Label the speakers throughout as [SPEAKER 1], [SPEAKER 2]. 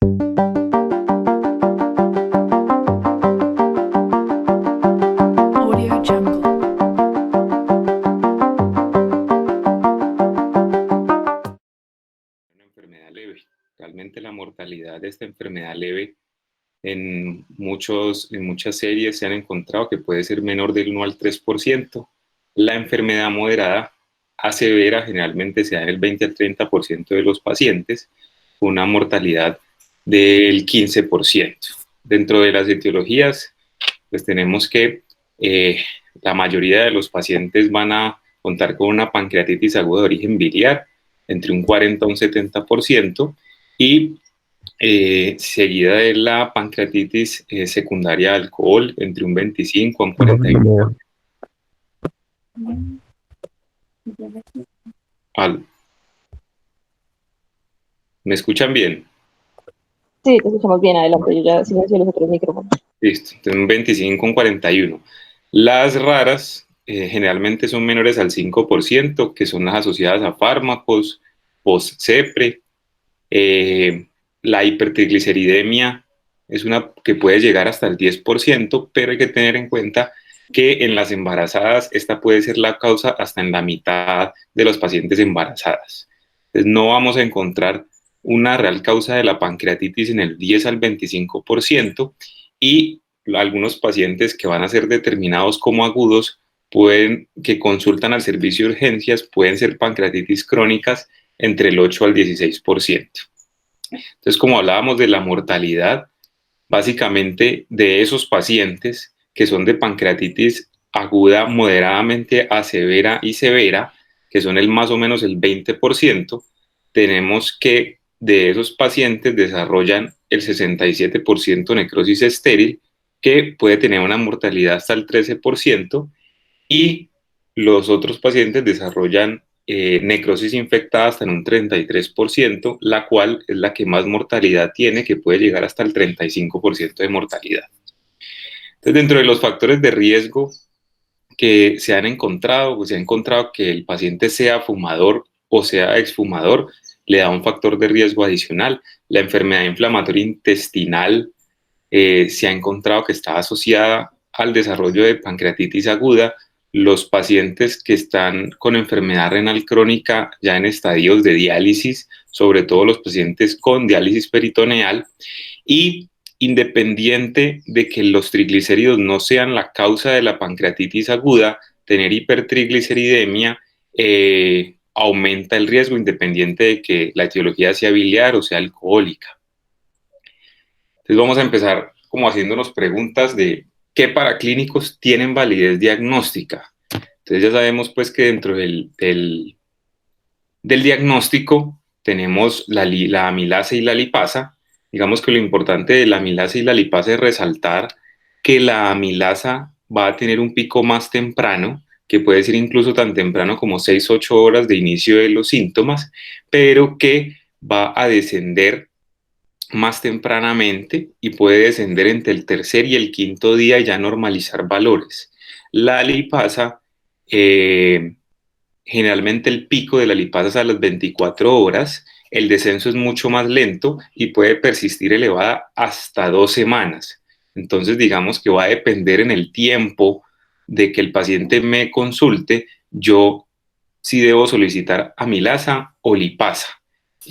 [SPEAKER 1] Audio Jungle.
[SPEAKER 2] Una enfermedad leve. Realmente la mortalidad de esta enfermedad leve en muchas series se han encontrado que puede ser menor del 1 al 3%. La enfermedad moderada a severa generalmente se da en el 20 al 30% de los pacientes, con una mortalidad del 15%. Dentro de las etiologías, pues tenemos que la mayoría de los pacientes van a contar con una pancreatitis aguda de origen biliar, entre un 40 a un 70%, y seguida de la pancreatitis secundaria de alcohol, entre un 25 a un 41%. ¿Me escuchan bien?
[SPEAKER 3] Sí, te escuchamos bien, adelante, yo ya silencio los otros micrófonos.
[SPEAKER 2] Listo, entonces un 25 a un 41. Las raras generalmente son menores al 5%, que son las asociadas a fármacos, post-CEPRE. La hipertrigliceridemia es una que puede llegar hasta el 10%, pero hay que tener en cuenta que en las embarazadas esta puede ser la causa hasta en la mitad de los pacientes embarazadas. Entonces no vamos a encontrar una real causa de la pancreatitis en el 10 al 25%, y algunos pacientes que van a ser determinados como agudos que consultan al servicio de urgencias pueden ser pancreatitis crónicas entre el 8 al 16%. Entonces, como hablábamos de la mortalidad, básicamente de esos pacientes que son de pancreatitis aguda moderadamente a severa y severa, que son el más o menos el 20%, tenemos que de esos pacientes desarrollan el 67% necrosis estéril, que puede tener una mortalidad hasta el 13%, y los otros pacientes desarrollan necrosis infectada hasta en un 33%, la cual es la que más mortalidad tiene, que puede llegar hasta el 35% de mortalidad. Entonces, dentro de los factores de riesgo que se han encontrado, pues se ha encontrado que el paciente sea fumador o sea exfumador, le da un factor de riesgo adicional. La enfermedad inflamatoria intestinal se ha encontrado que está asociada al desarrollo de pancreatitis aguda. Los pacientes que están con enfermedad renal crónica ya en estadios de diálisis, sobre todo los pacientes con diálisis peritoneal, y independiente de que los triglicéridos no sean la causa de la pancreatitis aguda, tener hipertrigliceridemia aumenta el riesgo independiente de que la etiología sea biliar o sea alcohólica. Entonces vamos a empezar como haciéndonos preguntas de qué paraclínicos tienen validez diagnóstica. Entonces ya sabemos pues que dentro del diagnóstico tenemos la amilasa y la lipasa. Digamos que lo importante de la amilasa y la lipasa es resaltar que la amilasa va a tener un pico más temprano, que puede ser incluso tan temprano como 6-8 horas de inicio de los síntomas, pero que va a descender más tempranamente y puede descender entre el tercer y el quinto día y ya normalizar valores. La lipasa, generalmente el pico de la lipasa es a las 24 horas, el descenso es mucho más lento y puede persistir elevada hasta 2 semanas. Entonces, digamos que va a depender en el tiempo de que el paciente me consulte, yo sí debo solicitar amilasa o lipasa.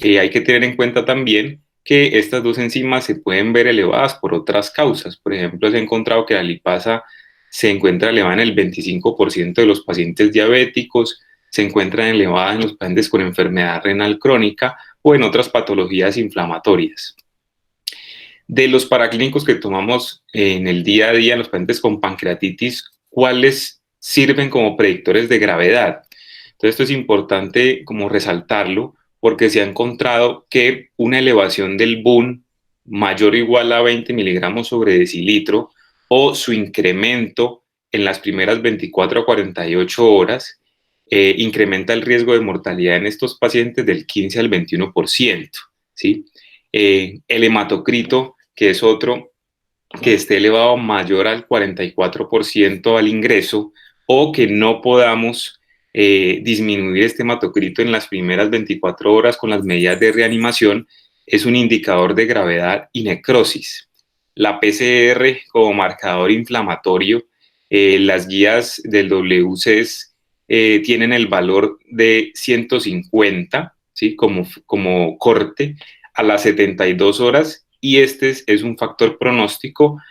[SPEAKER 2] Hay que tener en cuenta también que estas dos enzimas se pueden ver elevadas por otras causas. Por ejemplo, se ha encontrado que la lipasa se encuentra elevada en el 25% de los pacientes diabéticos, se encuentra elevada en los pacientes con enfermedad renal crónica o en otras patologías inflamatorias. De los paraclínicos que tomamos en el día a día, los pacientes con pancreatitis, ¿cuáles sirven como predictores de gravedad? Entonces, esto es importante como resaltarlo, porque se ha encontrado que una elevación del BUN mayor o igual a 20 miligramos sobre decilitro o su incremento en las primeras 24 a 48 horas incrementa el riesgo de mortalidad en estos pacientes del 15 al 21%, ¿sí? El hematocrito, que es otro que esté elevado mayor al 44% al ingreso, o que no podamos disminuir este hematocrito en las primeras 24 horas con las medidas de reanimación, es un indicador de gravedad y necrosis. La PCR como marcador inflamatorio, las guías del WCES tienen el valor de 150, ¿sí? como corte a las 72 horas, y este es un factor pronóstico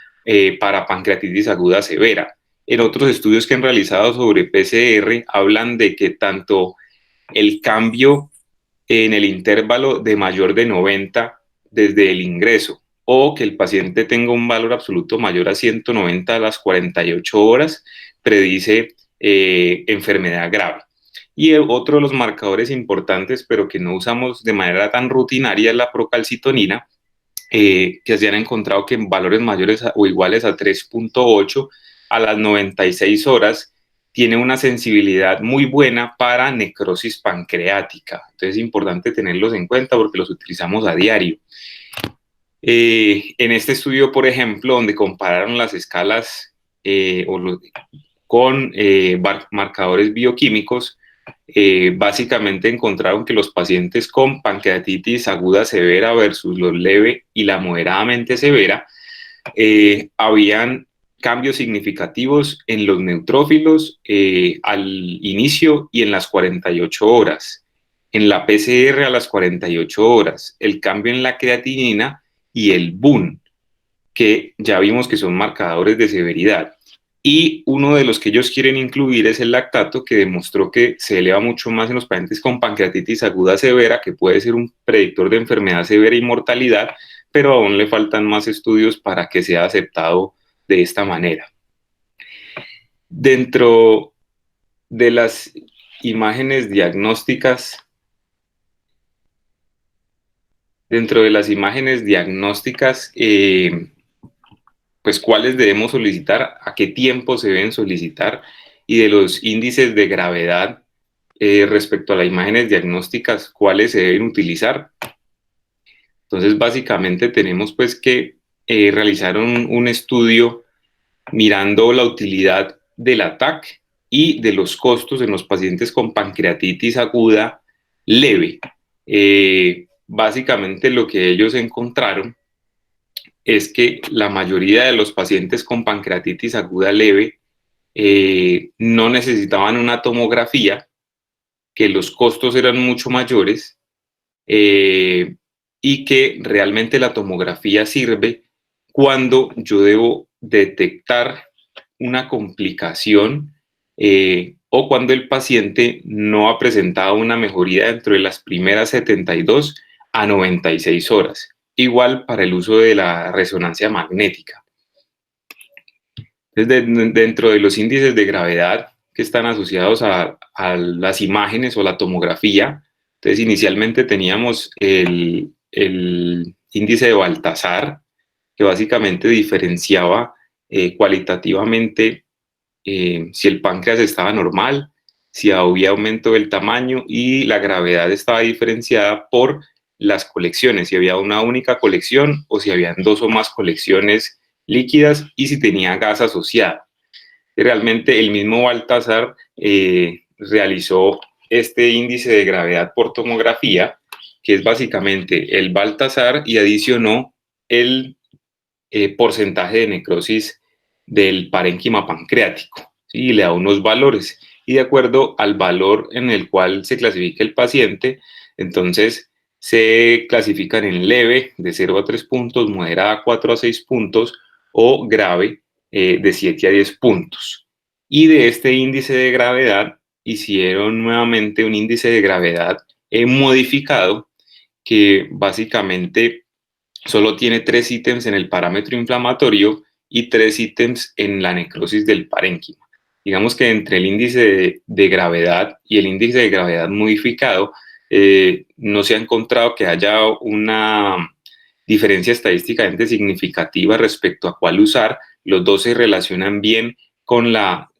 [SPEAKER 2] para pancreatitis aguda severa. En otros estudios que han realizado sobre PCR hablan de que tanto el cambio en el intervalo de mayor de 90 desde el ingreso, o que el paciente tenga un valor absoluto mayor a 190 a las 48 horas, predice enfermedad grave. Y otro de los marcadores importantes, pero que no usamos de manera tan rutinaria, es la procalcitonina, que se han encontrado que en valores mayores o iguales a 3.8 a las 96 horas tiene una sensibilidad muy buena para necrosis pancreática. Entonces es importante tenerlos en cuenta porque los utilizamos a diario. En este estudio, por ejemplo, donde compararon las escalas con marcadores bioquímicos, básicamente encontraron que los pacientes con pancreatitis aguda severa versus los leve y la moderadamente severa, habían cambios significativos en los neutrófilos al inicio y en las 48 horas. En la PCR a las 48 horas, el cambio en la creatinina y el BUN, que ya vimos que son marcadores de severidad. Y uno de los que ellos quieren incluir es el lactato, que demostró que se eleva mucho más en los pacientes con pancreatitis aguda severa, que puede ser un predictor de enfermedad severa y mortalidad, pero aún le faltan más estudios para que sea aceptado de esta manera. Dentro de las imágenes diagnósticas, pues cuáles debemos solicitar, a qué tiempo se deben solicitar, y de los índices de gravedad respecto a las imágenes diagnósticas, cuáles se deben utilizar. Entonces, básicamente tenemos pues que realizar un estudio mirando la utilidad del ATAC y de los costos en los pacientes con pancreatitis aguda leve. Básicamente lo que ellos encontraron es que la mayoría de los pacientes con pancreatitis aguda leve no necesitaban una tomografía, que los costos eran mucho mayores, y que realmente la tomografía sirve cuando yo debo detectar una complicación o cuando el paciente no ha presentado una mejoría dentro de las primeras 72 a 96 horas. Igual para el uso de la resonancia magnética. Dentro de los índices de gravedad que están asociados a las imágenes o la tomografía, entonces inicialmente teníamos el índice de Baltasar, que básicamente diferenciaba cualitativamente si el páncreas estaba normal, si había aumento del tamaño, y la gravedad estaba diferenciada por las colecciones, si había una única colección o si habían dos o más colecciones líquidas, y si tenía gas asociado. Realmente el mismo Baltasar realizó este índice de gravedad por tomografía, que es básicamente el Baltasar, y adicionó el porcentaje de necrosis del parénquima pancreático, ¿sí? Y le da unos valores, y de acuerdo al valor en el cual se clasifica el paciente, entonces se clasifican en leve de 0 a 3 puntos, moderada 4 a 6 puntos o grave de 7 a 10 puntos. Y de este índice de gravedad hicieron nuevamente un índice de gravedad modificado, que básicamente solo tiene 3 ítems en el parámetro inflamatorio y 3 ítems en la necrosis del parénquima. Digamos que entre el índice de gravedad y el índice de gravedad modificado no se ha encontrado que haya una diferencia estadísticamente significativa respecto a cuál usar. Los dos se relacionan bien con la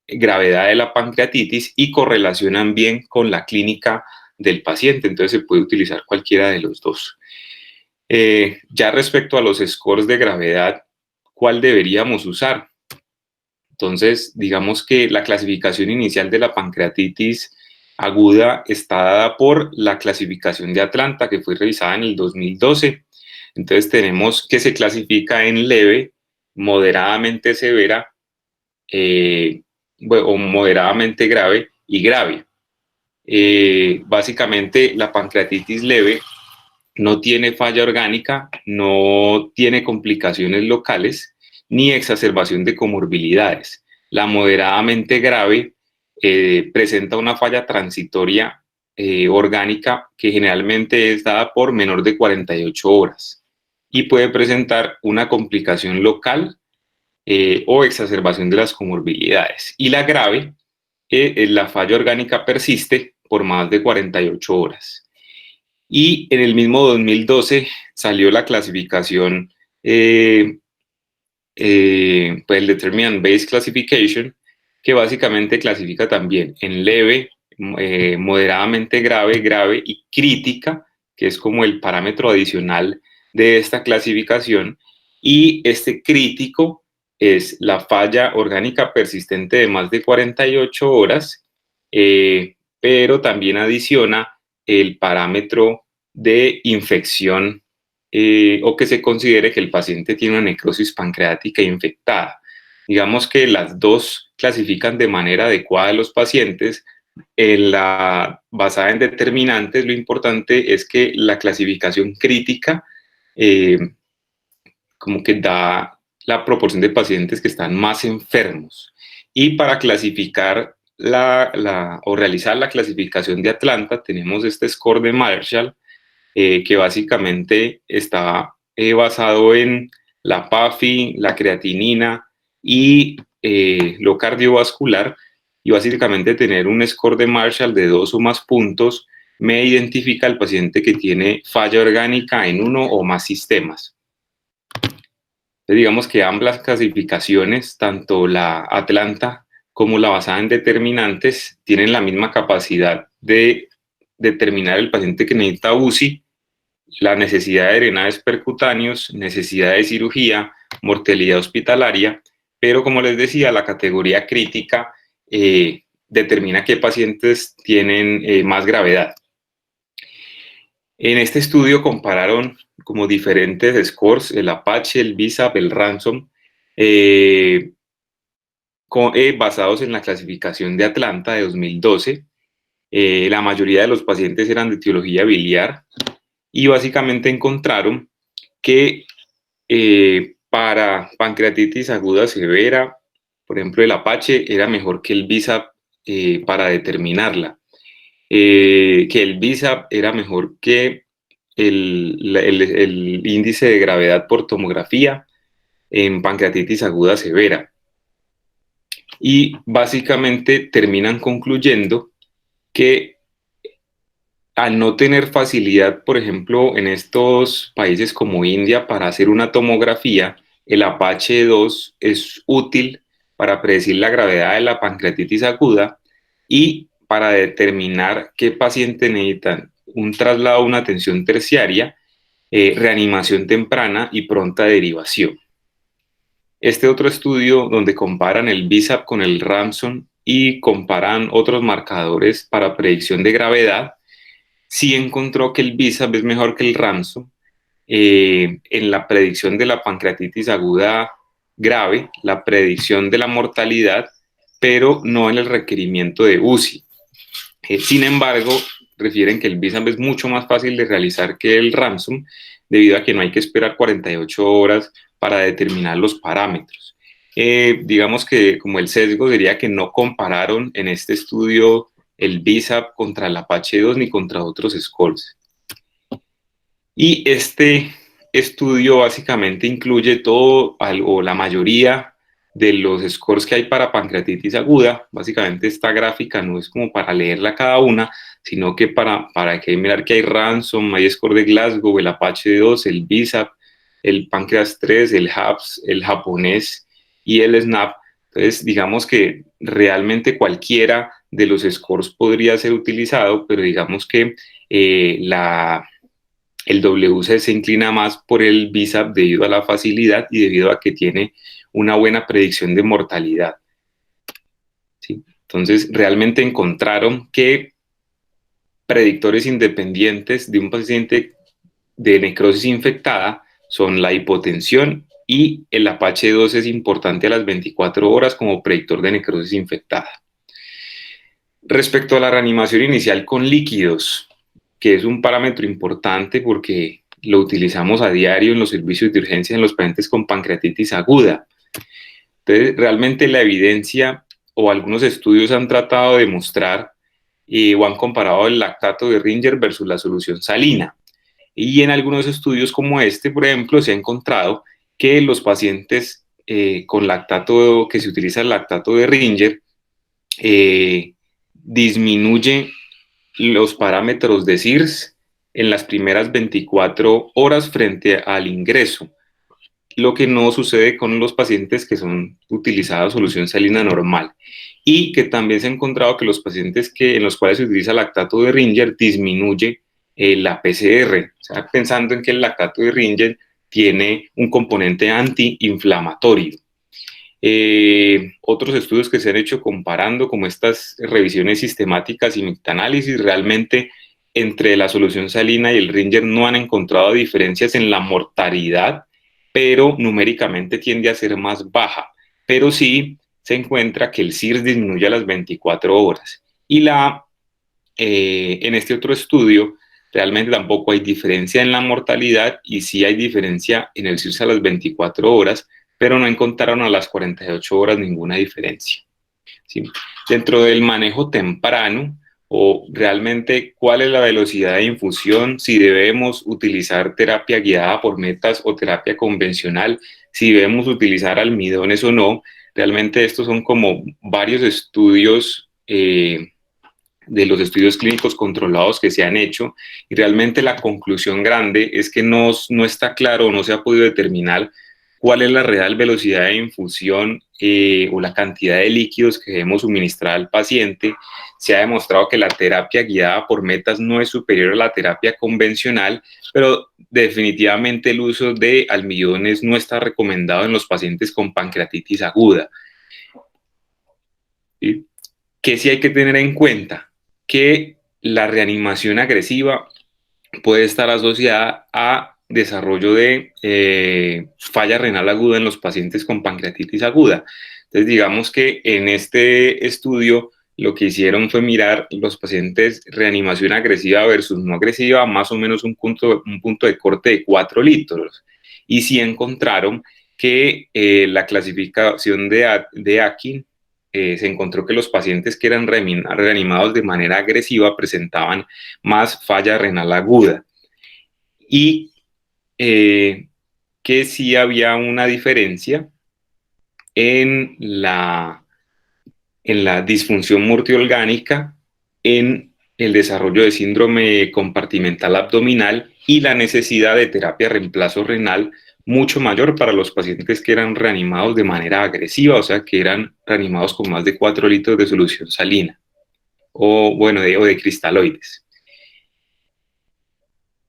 [SPEAKER 2] gravedad de la pancreatitis y correlacionan bien con la clínica del paciente, entonces se puede utilizar cualquiera de los dos. Ya respecto a los scores de gravedad, ¿cuál deberíamos usar? Entonces, digamos que la clasificación inicial de la pancreatitis aguda está dada por la clasificación de Atlanta, que fue revisada en el 2012. Entonces tenemos que se clasifica en leve, moderadamente severa, o moderadamente grave y grave. Básicamente la pancreatitis leve no tiene falla orgánica, no tiene complicaciones locales ni exacerbación de comorbilidades. La moderadamente grave presenta una falla transitoria orgánica que generalmente es dada por menor de 48 horas y puede presentar una complicación local o exacerbación de las comorbilidades. Y la grave, la falla orgánica persiste por más de 48 horas. Y en el mismo 2012 salió la clasificación, pues el Determinant Based Classification, que básicamente clasifica también en leve, moderadamente grave, grave y crítica, que es como el parámetro adicional de esta clasificación. Y este crítico es la falla orgánica persistente de más de 48 horas, pero también adiciona el parámetro de infección o que se considere que el paciente tiene una necrosis pancreática infectada. Digamos que las dos clasifican de manera adecuada a los pacientes. Basada en determinantes, lo importante es que la clasificación crítica eh, como que da la proporción de pacientes que están más enfermos. Y para clasificar o realizar la clasificación de Atlanta, tenemos este score de Marshall, que básicamente está basado en la PAFI, la creatinina y lo cardiovascular, y básicamente tener un score de Marshall de 2 o más puntos me identifica al paciente que tiene falla orgánica en uno o más sistemas. Entonces, digamos que ambas clasificaciones, tanto la Atlanta como la basada en determinantes, tienen la misma capacidad de determinar el paciente que necesita UCI, la necesidad de drenajes percutáneos, necesidad de cirugía, mortalidad hospitalaria, pero como les decía, la categoría crítica determina qué pacientes tienen más gravedad. En este estudio compararon como diferentes scores, el Apache, el BISAP, el Ransom, basados en la clasificación de Atlanta de 2012. La mayoría de los pacientes eran de etiología biliar y básicamente encontraron que para pancreatitis aguda severa, por ejemplo, el Apache era mejor que el BISAP para determinarla, que el BISAP era mejor que el índice de gravedad por tomografía en pancreatitis aguda severa. Y básicamente terminan concluyendo que al no tener facilidad, por ejemplo, en estos países como India para hacer una tomografía, el Apache 2 es útil para predecir la gravedad de la pancreatitis aguda y para determinar qué paciente necesitan un traslado a una atención terciaria, reanimación temprana y pronta derivación. Este otro estudio donde comparan el BISAP con el Ransom y comparan otros marcadores para predicción de gravedad, sí encontró que el BISAP es mejor que el Ransom en la predicción de la pancreatitis aguda grave, la predicción de la mortalidad, pero no en el requerimiento de UCI. Sin embargo, refieren que el BISAP es mucho más fácil de realizar que el Ransom, debido a que no hay que esperar 48 horas para determinar los parámetros. Digamos que como el sesgo sería que no compararon en este estudio el BISAP contra el Apache 2 ni contra otros scores. Y este estudio básicamente incluye todo o la mayoría de los scores que hay para pancreatitis aguda. Básicamente esta gráfica no es como para leerla cada una, sino que para que mirar que hay Ransom, hay score de Glasgow, el Apache 2, el BISAP, el Páncreas 3, el HAPS, el japonés y el SNAP. Entonces, digamos que realmente cualquiera de los scores podría ser utilizado, pero digamos que el WC se inclina más por el BISAP debido a la facilidad y debido a que tiene una buena predicción de mortalidad. ¿Sí? Entonces, realmente encontraron que predictores independientes de un paciente de necrosis infectada son la hipotensión y el Apache-2 es importante a las 24 horas como predictor de necrosis infectada. Respecto a la reanimación inicial con líquidos, que es un parámetro importante porque lo utilizamos a diario en los servicios de urgencia en los pacientes con pancreatitis aguda. Entonces, realmente la evidencia o algunos estudios han tratado de mostrar o han comparado el lactato de Ringer versus la solución salina. Y en algunos estudios como este, por ejemplo, se ha encontrado que los pacientes con lactato, que se utiliza el lactato de Ringer, disminuye los parámetros de CIRS en las primeras 24 horas frente al ingreso, lo que no sucede con los pacientes que son utilizados solución salina normal, y que también se ha encontrado que los pacientes en los cuales se utiliza lactato de Ringer disminuye la PCR, o sea, pensando en que el lactato de Ringer tiene un componente antiinflamatorio. Otros estudios que se han hecho comparando como estas revisiones sistemáticas y metaanálisis, realmente entre la solución salina y el Ringer no han encontrado diferencias en la mortalidad, pero numéricamente tiende a ser más baja, pero sí se encuentra que el CIRS disminuye a las 24 horas. Y en este otro estudio realmente tampoco hay diferencia en la mortalidad y sí hay diferencia en el CIRS a las 24 horas, pero no encontraron a las 48 horas ninguna diferencia. ¿Sí? Dentro del manejo temprano, o realmente cuál es la velocidad de infusión, si debemos utilizar terapia guiada por metas o terapia convencional, si debemos utilizar almidones o no, realmente estos son como varios estudios de los estudios clínicos controlados que se han hecho, y realmente la conclusión grande es que no está claro, no se ha podido determinar cuál es la real velocidad de infusión o la cantidad de líquidos que debemos suministrar al paciente. Se ha demostrado que la terapia guiada por metas no es superior a la terapia convencional, pero definitivamente el uso de almidones no está recomendado en los pacientes con pancreatitis aguda. ¿Sí? ¿Qué sí hay que tener en cuenta? Que la reanimación agresiva puede estar asociada a desarrollo de falla renal aguda en los pacientes con pancreatitis aguda. Entonces, digamos que en este estudio lo que hicieron fue mirar los pacientes reanimación agresiva versus no agresiva, más o menos un punto de corte de 4 litros. Y sí encontraron que la clasificación de Akin se encontró que los pacientes que eran reanimados de manera agresiva presentaban más falla renal aguda, y que sí había una diferencia en la disfunción multiorgánica, en el desarrollo de síndrome compartimental abdominal y la necesidad de terapia reemplazo renal mucho mayor para los pacientes que eran reanimados de manera agresiva, o sea, que eran reanimados con más de 4 litros de solución salina o, bueno, o de cristaloides.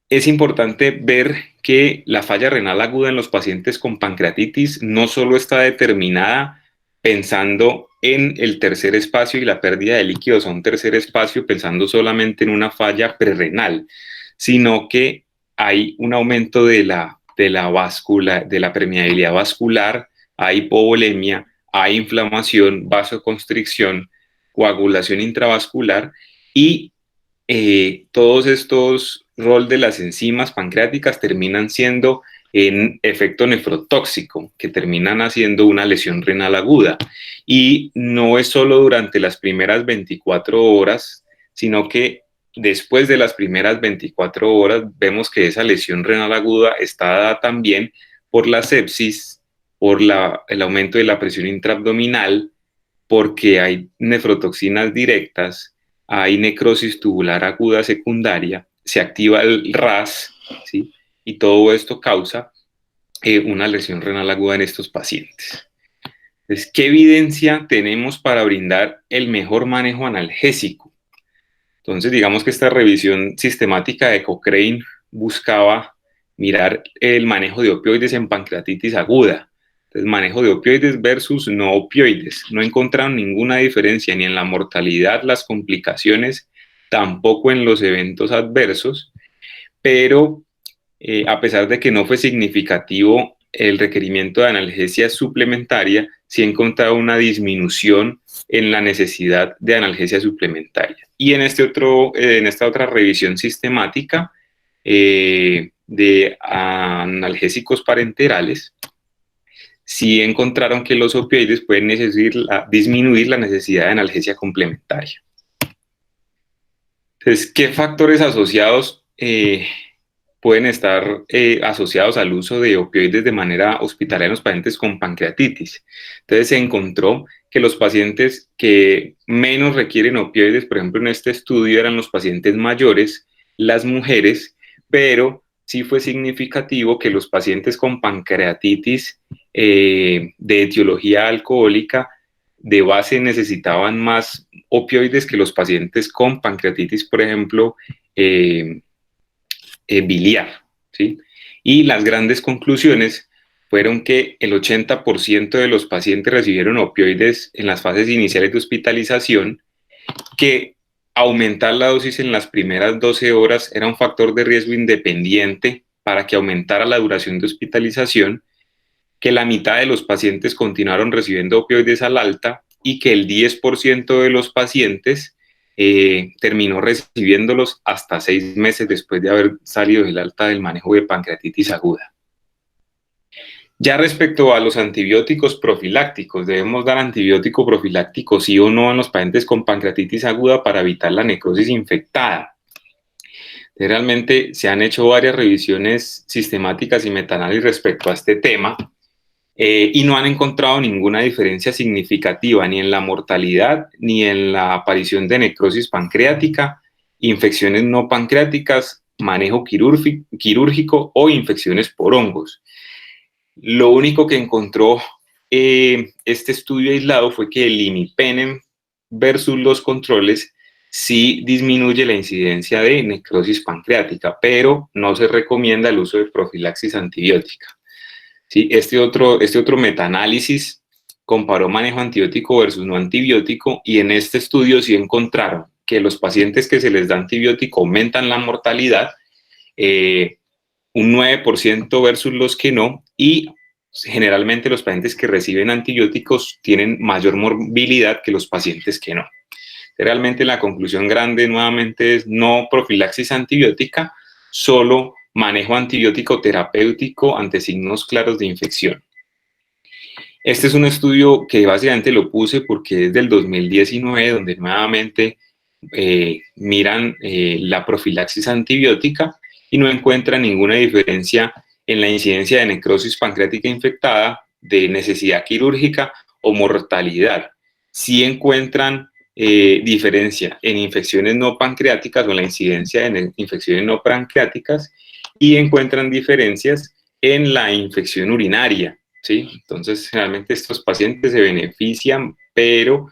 [SPEAKER 2] Es importante ver que la falla renal aguda en los pacientes con pancreatitis no solo está determinada pensando en el tercer espacio y la pérdida de líquidos a un tercer espacio, pensando solamente en una falla prerrenal, sino que hay un aumento de la permeabilidad vascular, hay hipovolemia, hay inflamación, vasoconstricción, coagulación intravascular, y todos estos roles de las enzimas pancreáticas terminan siendo en efecto nefrotóxico, que terminan haciendo una lesión renal aguda. Y no es solo durante las primeras 24 horas, sino que después de las primeras 24 horas vemos que esa lesión renal aguda está dada también por la sepsis, por el aumento de la presión intraabdominal, porque hay nefrotoxinas directas, hay necrosis tubular aguda secundaria, se activa el RAS, ¿sí? Y todo esto causa una lesión renal aguda en estos pacientes. Entonces, ¿qué evidencia tenemos para brindar el mejor manejo analgésico? Entonces, digamos que esta revisión sistemática de Cochrane buscaba mirar el manejo de opioides en pancreatitis aguda. Entonces, manejo de opioides versus no opioides. No encontraron ninguna diferencia ni en la mortalidad, las complicaciones, tampoco en los eventos adversos, pero a pesar de que no fue significativo el requerimiento de analgesia suplementaria, sí encontraba una disminución en la necesidad de analgesia suplementaria. Y en esta otra revisión sistemática de analgésicos parenterales, sí encontraron que los opioides pueden disminuir la necesidad de analgesia complementaria. Entonces, ¿qué factores asociados pueden estar asociados al uso de opioides de manera hospitalaria en los pacientes con pancreatitis? Entonces se encontró que los pacientes que menos requieren opioides, por ejemplo en este estudio, eran los pacientes mayores, las mujeres, pero sí fue significativo que los pacientes con pancreatitis de etiología alcohólica de base necesitaban más opioides que los pacientes con pancreatitis, por ejemplo, biliar, ¿sí? Y las grandes conclusiones fueron que el 80% de los pacientes recibieron opioides en las fases iniciales de hospitalización, que aumentar la dosis en las primeras 12 horas era un factor de riesgo independiente para que aumentara la duración de hospitalización, que la mitad de los pacientes continuaron recibiendo opioides al alta y que el 10% de los pacientes terminó recibiéndolos hasta 6 meses después de haber salido del alta del manejo de pancreatitis aguda. Ya respecto a los antibióticos profilácticos, ¿debemos dar antibiótico profiláctico sí o no en los pacientes con pancreatitis aguda para evitar la necrosis infectada? Realmente se han hecho varias revisiones sistemáticas y metaanálisis respecto a este tema y no han encontrado ninguna diferencia significativa ni en la mortalidad ni en la aparición de necrosis pancreática, infecciones no pancreáticas, manejo quirúrgico o infecciones por hongos. Lo único que encontró este estudio aislado fue que el imipenem versus los controles sí disminuye la incidencia de necrosis pancreática, pero no se recomienda el uso de profilaxis antibiótica. ¿Sí? Este otro metaanálisis comparó manejo antibiótico versus no antibiótico y en este estudio sí encontraron que los pacientes que se les da antibiótico aumentan la mortalidad, un 9% versus los que no, y generalmente los pacientes que reciben antibióticos tienen mayor morbilidad que los pacientes que no. Realmente la conclusión grande nuevamente es no profilaxis antibiótica, solo manejo antibiótico terapéutico ante signos claros de infección. Este es un estudio que básicamente lo puse porque es del 2019, donde nuevamente miran la profilaxis antibiótica y no encuentran ninguna diferencia en la incidencia de necrosis pancreática infectada, de necesidad quirúrgica o mortalidad. Sí encuentran diferencia en infecciones no pancreáticas o en la incidencia de infecciones no pancreáticas y encuentran diferencias en la infección urinaria, ¿sí? Entonces, realmente estos pacientes se benefician, pero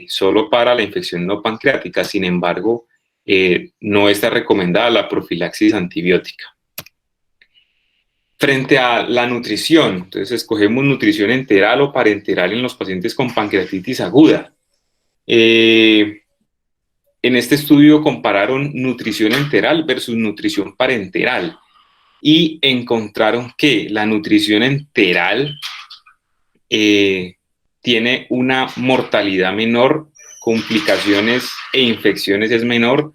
[SPEAKER 2] solo para la infección no pancreática. Sin embargo, no está recomendada la profilaxis antibiótica. Frente a la nutrición, entonces escogemos nutrición enteral o parenteral en los pacientes con pancreatitis aguda. En este estudio compararon nutrición enteral versus nutrición parenteral y encontraron que la nutrición enteral tiene una mortalidad menor, complicaciones e infecciones es menor,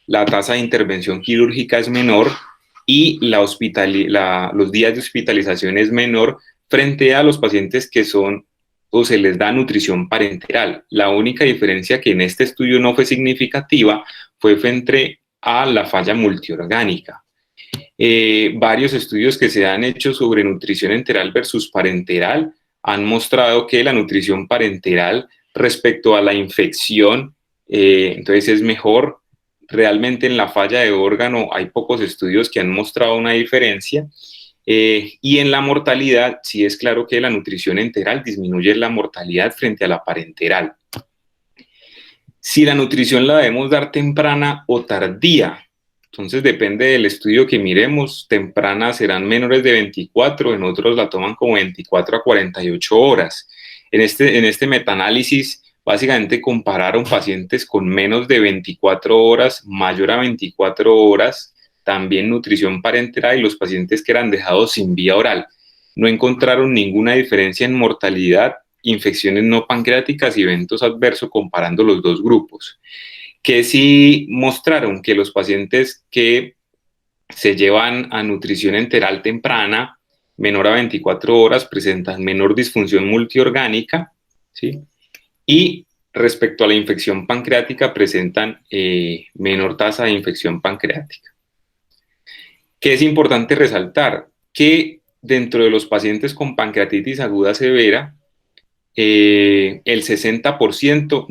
[SPEAKER 2] la tasa de intervención quirúrgica es menor y los días de hospitalización es menor frente a los pacientes que son o se les da nutrición parenteral. La única diferencia que en este estudio no fue significativa fue frente a la falla multiorgánica. Varios estudios que se han hecho sobre nutrición enteral versus parenteral han mostrado que la nutrición parenteral respecto a la infección, entonces es mejor. Realmente en la falla de órgano hay pocos estudios que han mostrado una diferencia. Y en la mortalidad sí es claro que la nutrición enteral disminuye la mortalidad frente a la parenteral. Si la nutrición la debemos dar temprana o tardía, entonces depende del estudio que miremos. Tempranas serán menores de 24, en otros la toman como 24 a 48 horas. En este metaanálisis básicamente compararon pacientes con menos de 24 horas, mayor a 24 horas, también nutrición parenteral y los pacientes que eran dejados sin vía oral. No encontraron ninguna diferencia en mortalidad, infecciones no pancreáticas y eventos adversos comparando los dos grupos. Que sí mostraron que los pacientes que se llevan a nutrición enteral temprana, menor a 24 horas, presentan menor disfunción multiorgánica, ¿sí? Y respecto a la infección pancreática, presentan menor tasa de infección pancreática. ¿Qué es importante resaltar? Que dentro de los pacientes con pancreatitis aguda severa, el 60%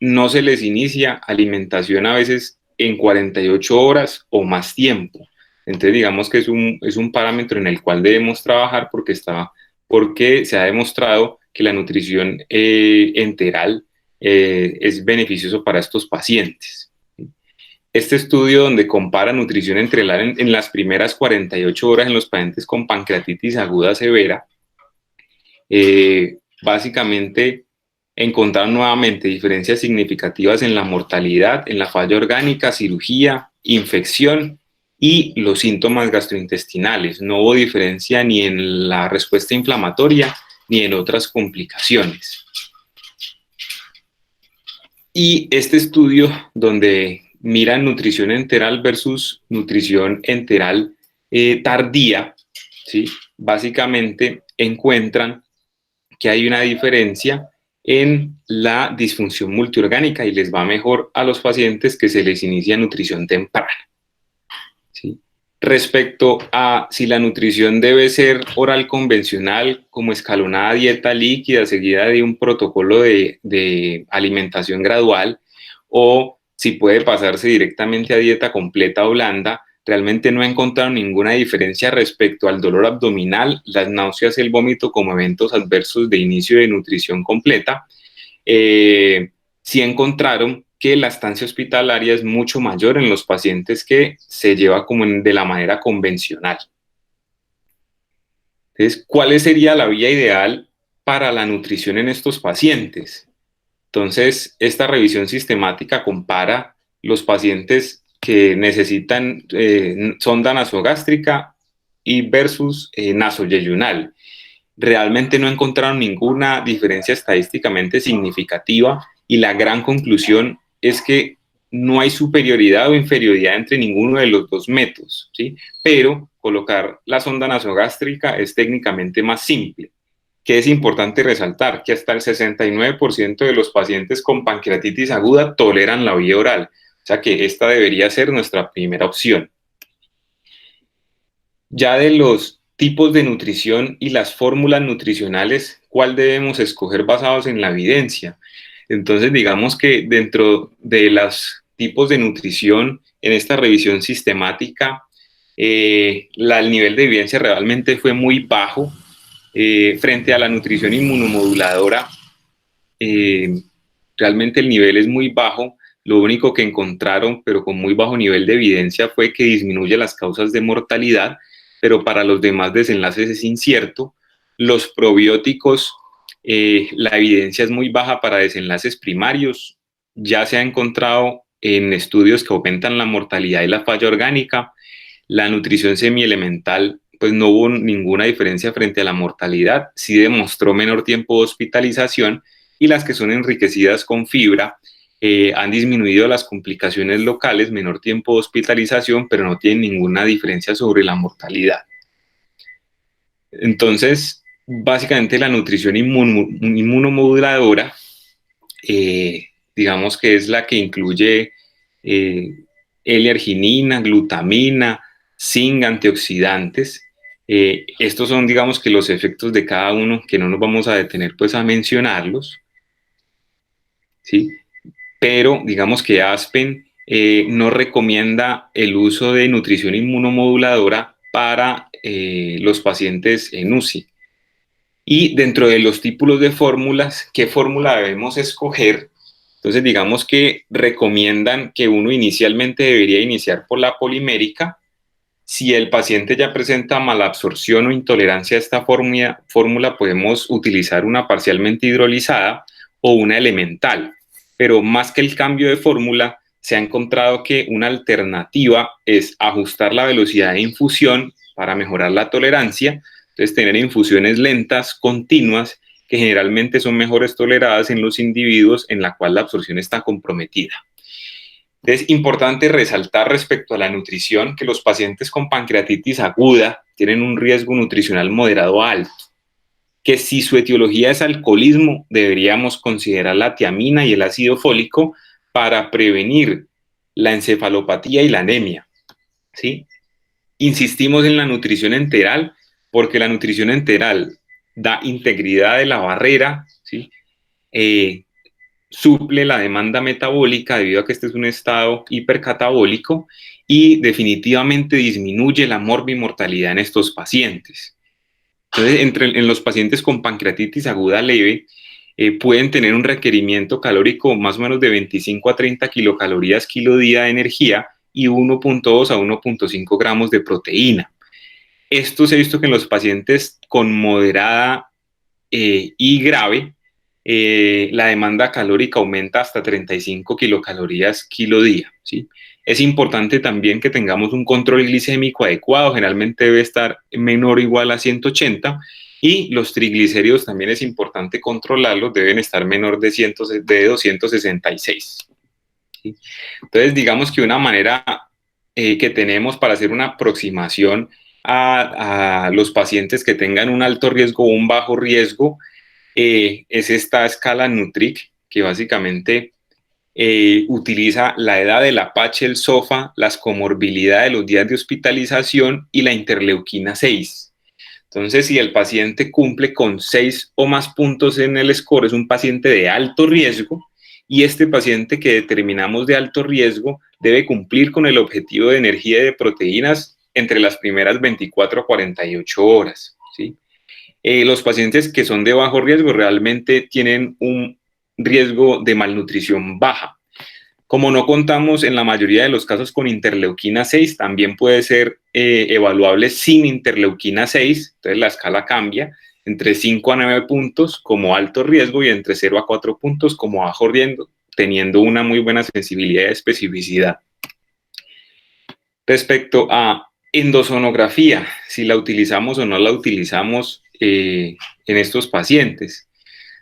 [SPEAKER 2] no se les inicia alimentación a veces en 48 horas o más tiempo. Entonces digamos que es un parámetro en el cual debemos trabajar porque se ha demostrado que la nutrición enteral es beneficioso para estos pacientes. Este estudio donde compara nutrición enteral en las primeras 48 horas en los pacientes con pancreatitis aguda severa, básicamente encontraron nuevamente diferencias significativas en la mortalidad, en la falla orgánica, cirugía, infección y los síntomas gastrointestinales. No hubo diferencia ni en la respuesta inflamatoria ni en otras complicaciones. Y este estudio donde miran nutrición enteral versus nutrición enteral tardía, ¿sí? Básicamente encuentran que hay una diferencia en la disfunción multiorgánica y les va mejor a los pacientes que se les inicia nutrición temprana, ¿sí? Respecto a si la nutrición debe ser oral convencional, como escalonada dieta líquida, seguida de un protocolo de alimentación gradual, o si puede pasarse directamente a dieta completa o blanda, realmente no he encontrado ninguna diferencia respecto al dolor abdominal, las náuseas y el vómito como eventos adversos de inicio de nutrición completa. Sí encontraron que la estancia hospitalaria es mucho mayor en los pacientes que se lleva como de la manera convencional. Entonces, ¿cuál sería la vía ideal para la nutrición en estos pacientes? Entonces, esta revisión sistemática compara los pacientes que necesitan sonda nasogástrica y versus nasoyeyunal. Realmente no encontraron ninguna diferencia estadísticamente significativa y la gran conclusión es que no hay superioridad o inferioridad entre ninguno de los dos métodos, ¿sí? Pero colocar la sonda nasogástrica es técnicamente más simple. Que es importante resaltar que hasta el 69% de los pacientes con pancreatitis aguda toleran la vía oral, o sea que esta debería ser nuestra primera opción. Ya de los tipos de nutrición y las fórmulas nutricionales, ¿cuál debemos escoger basados en la evidencia? Entonces, digamos que dentro de los tipos de nutrición en esta revisión sistemática, el nivel de evidencia realmente fue muy bajo frente a la nutrición inmunomoduladora. Realmente el nivel es muy bajo. Lo único que encontraron, pero con muy bajo nivel de evidencia, fue que disminuye las causas de mortalidad, pero para los demás desenlaces es incierto. Los probióticos, la evidencia es muy baja para desenlaces primarios. Ya se ha encontrado en estudios que aumentan la mortalidad y la falla orgánica. La nutrición semielemental, pues no hubo ninguna diferencia frente a la mortalidad. Sí demostró menor tiempo de hospitalización y las que son enriquecidas con fibra han disminuido las complicaciones locales, menor tiempo de hospitalización, pero no tienen ninguna diferencia sobre la mortalidad. Entonces, básicamente la nutrición inmunomoduladora, digamos que es la que incluye L-arginina, glutamina, zinc, antioxidantes. Estos son, digamos que los efectos de cada uno, que no nos vamos a detener pues a mencionarlos, ¿sí? Pero digamos que Aspen no recomienda el uso de nutrición inmunomoduladora para los pacientes en UCI. Y dentro de los tipos de fórmulas, ¿qué fórmula debemos escoger? Entonces, digamos que recomiendan que uno inicialmente debería iniciar por la polimérica. Si el paciente ya presenta malabsorción o intolerancia a esta fórmula, podemos utilizar una parcialmente hidrolizada o una elemental. Pero más que el cambio de fórmula, se ha encontrado que una alternativa es ajustar la velocidad de infusión para mejorar la tolerancia. Entonces, tener infusiones lentas, continuas, que generalmente son mejores toleradas en los individuos en la cual la absorción está comprometida. Es importante resaltar respecto a la nutrición que los pacientes con pancreatitis aguda tienen un riesgo nutricional moderado a alto, que si su etiología es alcoholismo, deberíamos considerar la tiamina y el ácido fólico para prevenir la encefalopatía y la anemia, ¿sí? Insistimos en la nutrición enteral porque la nutrición enteral da integridad de la barrera, ¿sí? Suple la demanda metabólica debido a que este es un estado hipercatabólico y definitivamente disminuye la morbimortalidad en estos pacientes. Entonces, en los pacientes con pancreatitis aguda leve, pueden tener un requerimiento calórico más o menos de 25 a 30 kilocalorías kilo día de energía y 1.2 a 1.5 gramos de proteína. Esto se ha visto que en los pacientes con moderada y grave, la demanda calórica aumenta hasta 35 kilocalorías kilo día, ¿sí? Es importante también que tengamos un control glicémico adecuado, generalmente debe estar menor o igual a 180, y los triglicéridos también es importante controlarlos, deben estar menor de 266. ¿Sí? Entonces, digamos que una manera que tenemos para hacer una aproximación a los pacientes que tengan un alto riesgo o un bajo riesgo es esta escala Nutric, que básicamente utiliza la edad del Apache, el SOFA, las comorbilidades de los días de hospitalización y la interleuquina 6. Entonces, si el paciente cumple con 6 o más puntos en el score, es un paciente de alto riesgo, y este paciente que determinamos de alto riesgo debe cumplir con el objetivo de energía y de proteínas entre las primeras 24 a 48 horas, ¿sí? Los pacientes que son de bajo riesgo realmente tienen un riesgo de malnutrición baja. Como no contamos en la mayoría de los casos con interleuquina 6, también puede ser evaluable sin interleuquina 6, entonces la escala cambia entre 5 a 9 puntos como alto riesgo y entre 0 a 4 puntos como bajo riesgo, teniendo una muy buena sensibilidad y especificidad. Respecto a endosonografía, si la utilizamos o no la utilizamos en estos pacientes.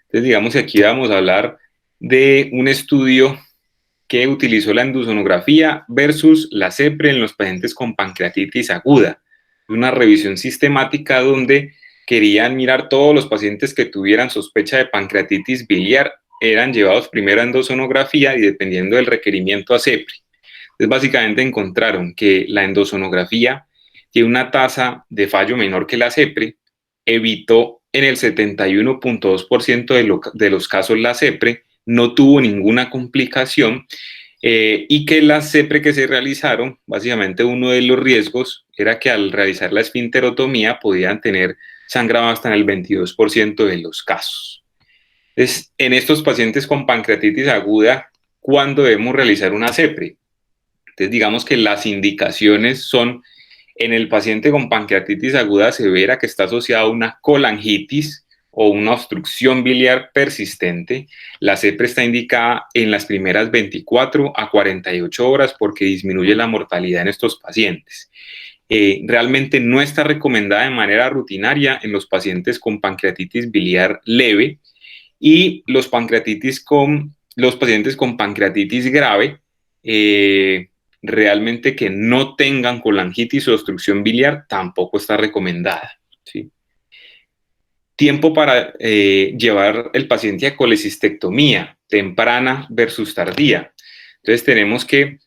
[SPEAKER 2] Entonces, digamos que aquí vamos a hablar de un estudio que utilizó la endosonografía versus la CEPRE en los pacientes con pancreatitis aguda. Una revisión sistemática donde querían mirar todos los pacientes que tuvieran sospecha de pancreatitis biliar, eran llevados primero a endosonografía y dependiendo del requerimiento a CEPRE. Entonces, básicamente encontraron que la endosonografía tiene una tasa de fallo menor que la CEPRE, evitó en el 71.2% de los casos la CEPRE, no tuvo ninguna complicación y que las CEPRE que se realizaron, básicamente uno de los riesgos era que al realizar la esfinterotomía podían tener sangrado hasta en el 22% de los casos. Entonces, en estos pacientes con pancreatitis aguda, ¿cuándo debemos realizar una CEPRE? Entonces, digamos que las indicaciones son en el paciente con pancreatitis aguda severa que está asociada a una colangitis o una obstrucción biliar persistente. La CEPRE está indicada en las primeras 24 a 48 horas porque disminuye la mortalidad en estos pacientes. Realmente no está recomendada de manera rutinaria en los pacientes con pancreatitis biliar leve y los pacientes con pancreatitis grave, realmente que no tengan colangitis o obstrucción biliar tampoco está recomendada, ¿sí? Tiempo para llevar el paciente a colecistectomía, temprana versus tardía. Entonces tenemos que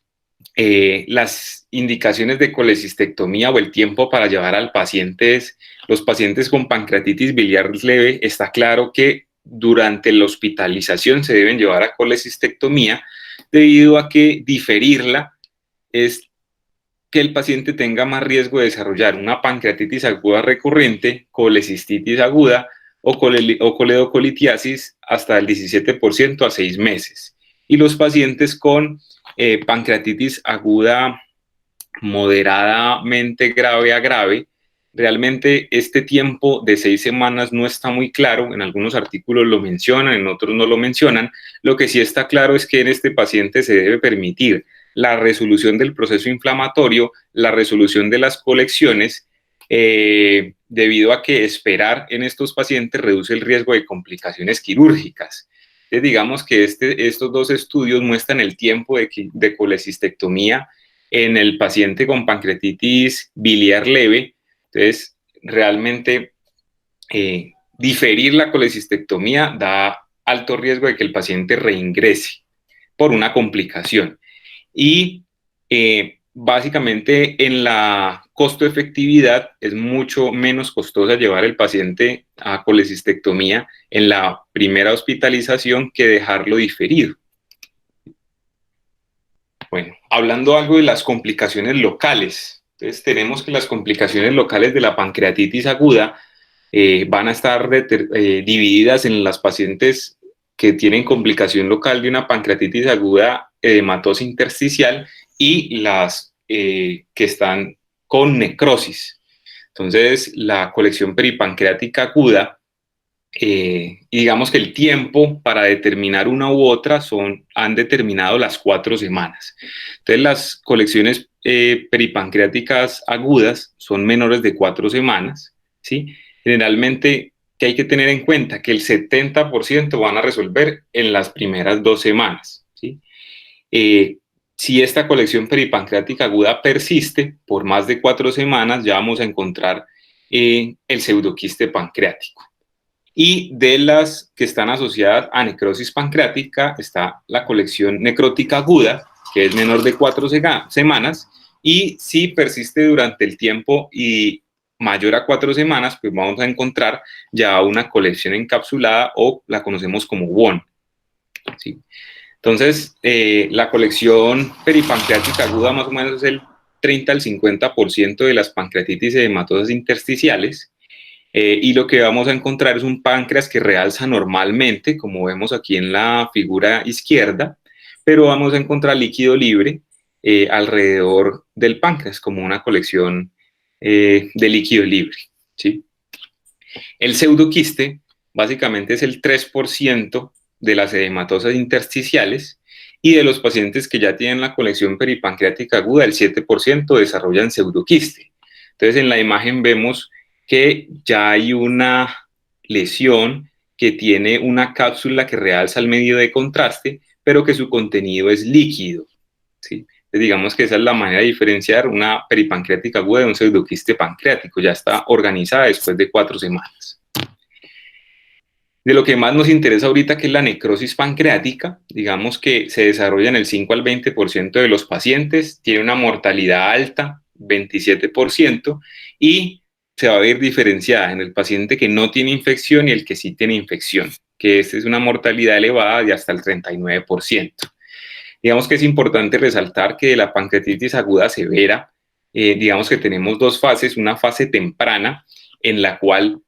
[SPEAKER 2] las indicaciones de colecistectomía o el tiempo para llevar al paciente es, los pacientes con pancreatitis biliar leve, está claro que durante la hospitalización se deben llevar a colecistectomía debido a que diferirla es que el paciente tenga más riesgo de desarrollar una pancreatitis aguda recurrente, colecistitis aguda o coledocolitiasis hasta el 17% a 6 meses. Y los pacientes con pancreatitis aguda moderadamente grave a grave Realmente este tiempo de 6 semanas no está muy claro, en algunos artículos lo mencionan, en otros no lo mencionan. Lo que sí está claro es que en este paciente se debe permitir la resolución del proceso inflamatorio, la resolución de las colecciones, debido a que esperar en estos pacientes reduce el riesgo de complicaciones quirúrgicas. Entonces, digamos que estos dos estudios muestran el tiempo de colecistectomía en el paciente con pancreatitis biliar leve. Entonces, realmente diferir la colecistectomía da alto riesgo de que el paciente reingrese por una complicación. Y básicamente en la costo-efectividad es mucho menos costosa llevar el paciente a colecistectomía en la primera hospitalización que dejarlo diferido. Bueno, hablando algo de las complicaciones locales. Entonces tenemos que las complicaciones locales de la pancreatitis aguda van a estar divididas en las pacientes que tienen complicación local de una pancreatitis aguda edematosa intersticial y las que están con necrosis. Entonces, la colección peripancreática aguda, y digamos que el tiempo para determinar una u otra han determinado las 4 semanas. Entonces, las colecciones peripancreáticas agudas son menores de 4 semanas, ¿sí? Generalmente, ¿qué hay que tener en cuenta? Que el 70% van a resolver en las primeras 2 semanas, ¿sí? Eh, si esta colección peripancreática aguda persiste por más de 4 semanas, ya vamos a encontrar el pseudoquiste pancreático. Y de las que están asociadas a necrosis pancreática está la colección necrótica aguda, que es menor de 4 semanas, y si persiste durante el tiempo y mayor a 4 semanas, pues vamos a encontrar ya una colección encapsulada o la conocemos como WON. ¿Sí? Entonces, la colección peripancreática aguda más o menos es el 30 al 50% de las pancreatitis edematosas intersticiales. Y lo que vamos a encontrar es un páncreas que realza normalmente, como vemos aquí en la figura izquierda, pero vamos a encontrar líquido libre alrededor del páncreas, como una colección de líquido libre, ¿sí? El pseudoquiste básicamente es el 3% de las edematosas intersticiales, y de los pacientes que ya tienen la colección peripancreática aguda, el 7% desarrollan pseudoquiste. Entonces, en la imagen vemos que ya hay una lesión que tiene una cápsula que realza el medio de contraste, pero que su contenido es líquido, ¿sí? Entonces, digamos que esa es la manera de diferenciar una peripancreática aguda de un pseudoquiste pancreático. Ya está organizada después de 4 semanas. De lo que más nos interesa ahorita, que es la necrosis pancreática, digamos que se desarrolla en el 5 al 20% de los pacientes, tiene una mortalidad alta, 27%, y se va a ver diferenciada en el paciente que no tiene infección y el que sí tiene infección, que esta es una mortalidad elevada de hasta el 39%. Digamos que es importante resaltar que de la pancreatitis aguda severa, digamos que tenemos 2 fases, una fase temprana en la cual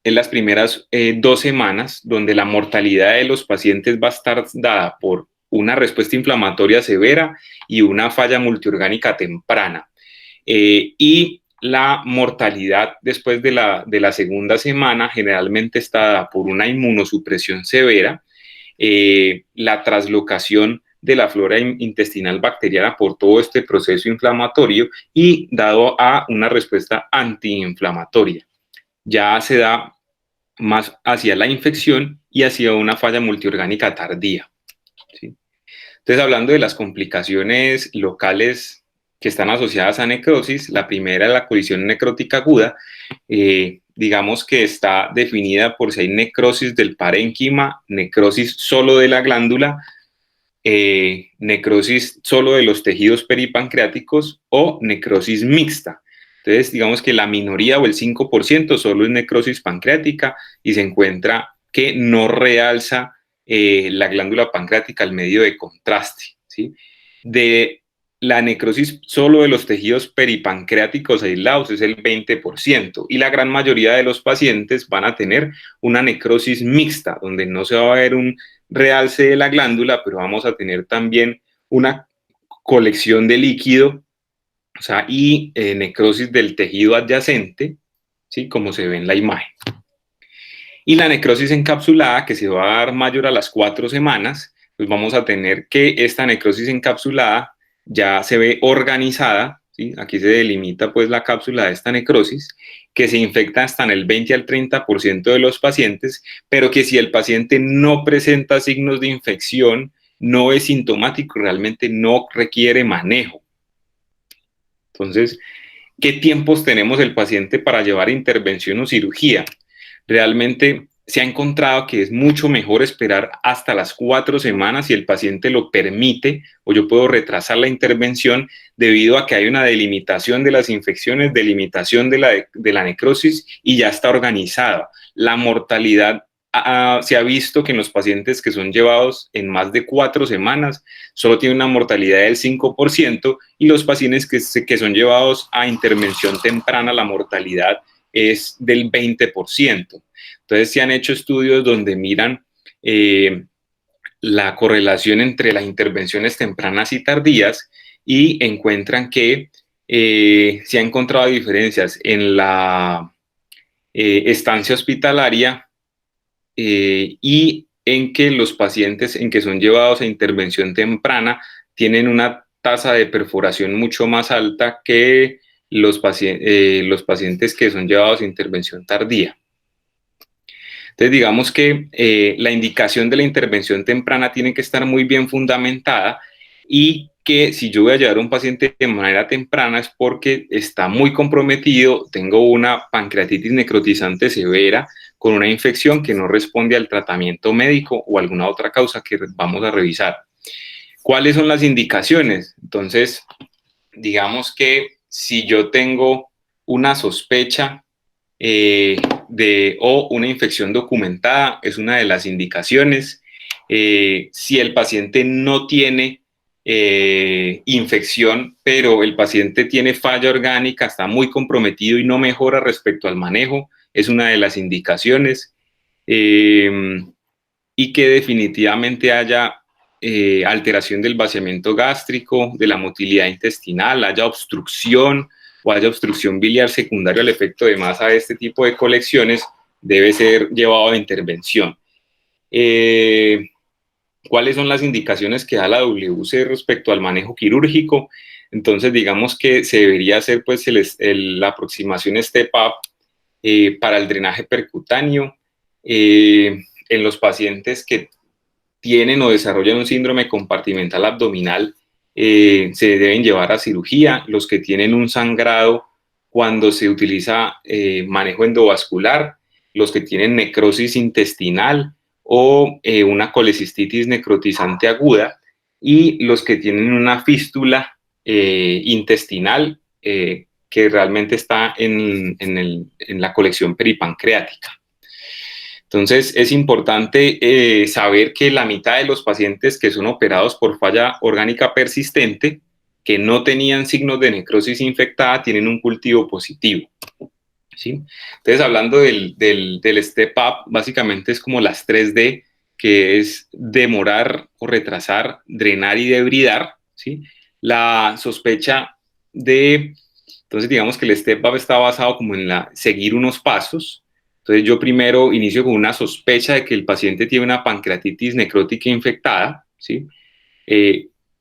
[SPEAKER 2] en las primeras 2 semanas, donde la mortalidad de los pacientes va a estar dada por una respuesta inflamatoria severa y una falla multiorgánica temprana. Y la mortalidad después de la segunda semana generalmente está dada por una inmunosupresión severa, la traslocación de la flora intestinal bacteriana por todo este proceso inflamatorio y dado a una respuesta antiinflamatoria. Ya se da más hacia la infección y hacia una falla multiorgánica tardía, ¿sí? Entonces, hablando de las complicaciones locales que están asociadas a necrosis, la primera es la colisión necrótica aguda. Digamos que está definida por si hay necrosis del parénquima, necrosis solo de la glándula, necrosis solo de los tejidos peripancreáticos o necrosis mixta. Entonces, digamos que la minoría o el 5% solo es necrosis pancreática y se encuentra que no realza la glándula pancreática al medio de contraste, ¿sí? De la necrosis solo de los tejidos peripancreáticos aislados es el 20%, y la gran mayoría de los pacientes van a tener una necrosis mixta, donde no se va a ver un realce de la glándula, pero vamos a tener también una colección de líquido o sea, y necrosis del tejido adyacente, ¿sí? Como se ve en la imagen. Y la necrosis encapsulada, que se va a dar mayor a las 4 semanas, pues vamos a tener que esta necrosis encapsulada ya se ve organizada, ¿sí? Aquí se delimita pues la cápsula de esta necrosis, que se infecta hasta en el 20 al 30% de los pacientes, pero que si el paciente no presenta signos de infección, no es sintomático, realmente no requiere manejo. Entonces, ¿qué tiempos tenemos el paciente para llevar intervención o cirugía? Realmente se ha encontrado que es mucho mejor esperar hasta las 4 semanas si el paciente lo permite, o yo puedo retrasar la intervención debido a que hay una delimitación de las infecciones, delimitación de la necrosis y ya está organizada. La mortalidad se ha visto que en los pacientes que son llevados en más de 4 semanas solo tiene una mortalidad del 5%, y los pacientes que son llevados a intervención temprana, la mortalidad es del 20%. Entonces se han hecho estudios donde miran la correlación entre las intervenciones tempranas y tardías, y encuentran que se han encontrado diferencias en la estancia hospitalaria y en que los pacientes en que son llevados a intervención temprana tienen una tasa de perforación mucho más alta que los pacientes que son llevados a intervención tardía. Entonces, digamos que la indicación de la intervención temprana tiene que estar muy bien fundamentada, y que si yo voy a llevar a un paciente de manera temprana es porque está muy comprometido, tengo una pancreatitis necrotizante severa con una infección que no responde al tratamiento médico o alguna otra causa que vamos a revisar. ¿Cuáles son las indicaciones? Entonces, digamos que si yo tengo una sospecha o una infección documentada, es una de las indicaciones. Si el paciente no tiene infección, pero el paciente tiene falla orgánica, está muy comprometido y no mejora respecto al manejo, es una de las indicaciones. Y que definitivamente haya alteración del vaciamiento gástrico, de la motilidad intestinal, haya obstrucción o haya obstrucción biliar secundaria al efecto de masa. Este tipo de colecciones debe ser llevado a intervención. ¿Cuáles son las indicaciones que da la WC respecto al manejo quirúrgico? Entonces, digamos que se debería hacer pues la aproximación step-up para el drenaje percutáneo en los pacientes que tienen o desarrollan un síndrome compartimental abdominal. Se deben llevar a cirugía. Los que tienen un sangrado cuando se utiliza manejo endovascular, los que tienen necrosis intestinal o una colecistitis necrotizante aguda, y los que tienen una fístula intestinal que realmente está en la colección peripancreática. Entonces, es importante saber que la mitad de los pacientes que son operados por falla orgánica persistente, que no tenían signos de necrosis infectada, tienen un cultivo positivo, ¿sí? Entonces, hablando del step up, básicamente es como las 3D, que es demorar o retrasar, drenar y debridar, ¿sí? La sospecha entonces digamos que el step up está basado como en seguir unos pasos. Entonces yo primero inicio con una sospecha de que el paciente tiene una pancreatitis necrótica infectada, ¿sí?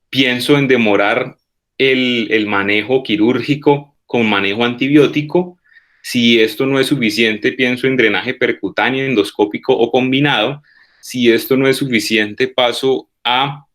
[SPEAKER 2] Pienso en demorar el manejo quirúrgico con manejo antibiótico. Si esto no es suficiente, pienso en drenaje percutáneo, endoscópico o combinado. Si esto no es suficiente, paso a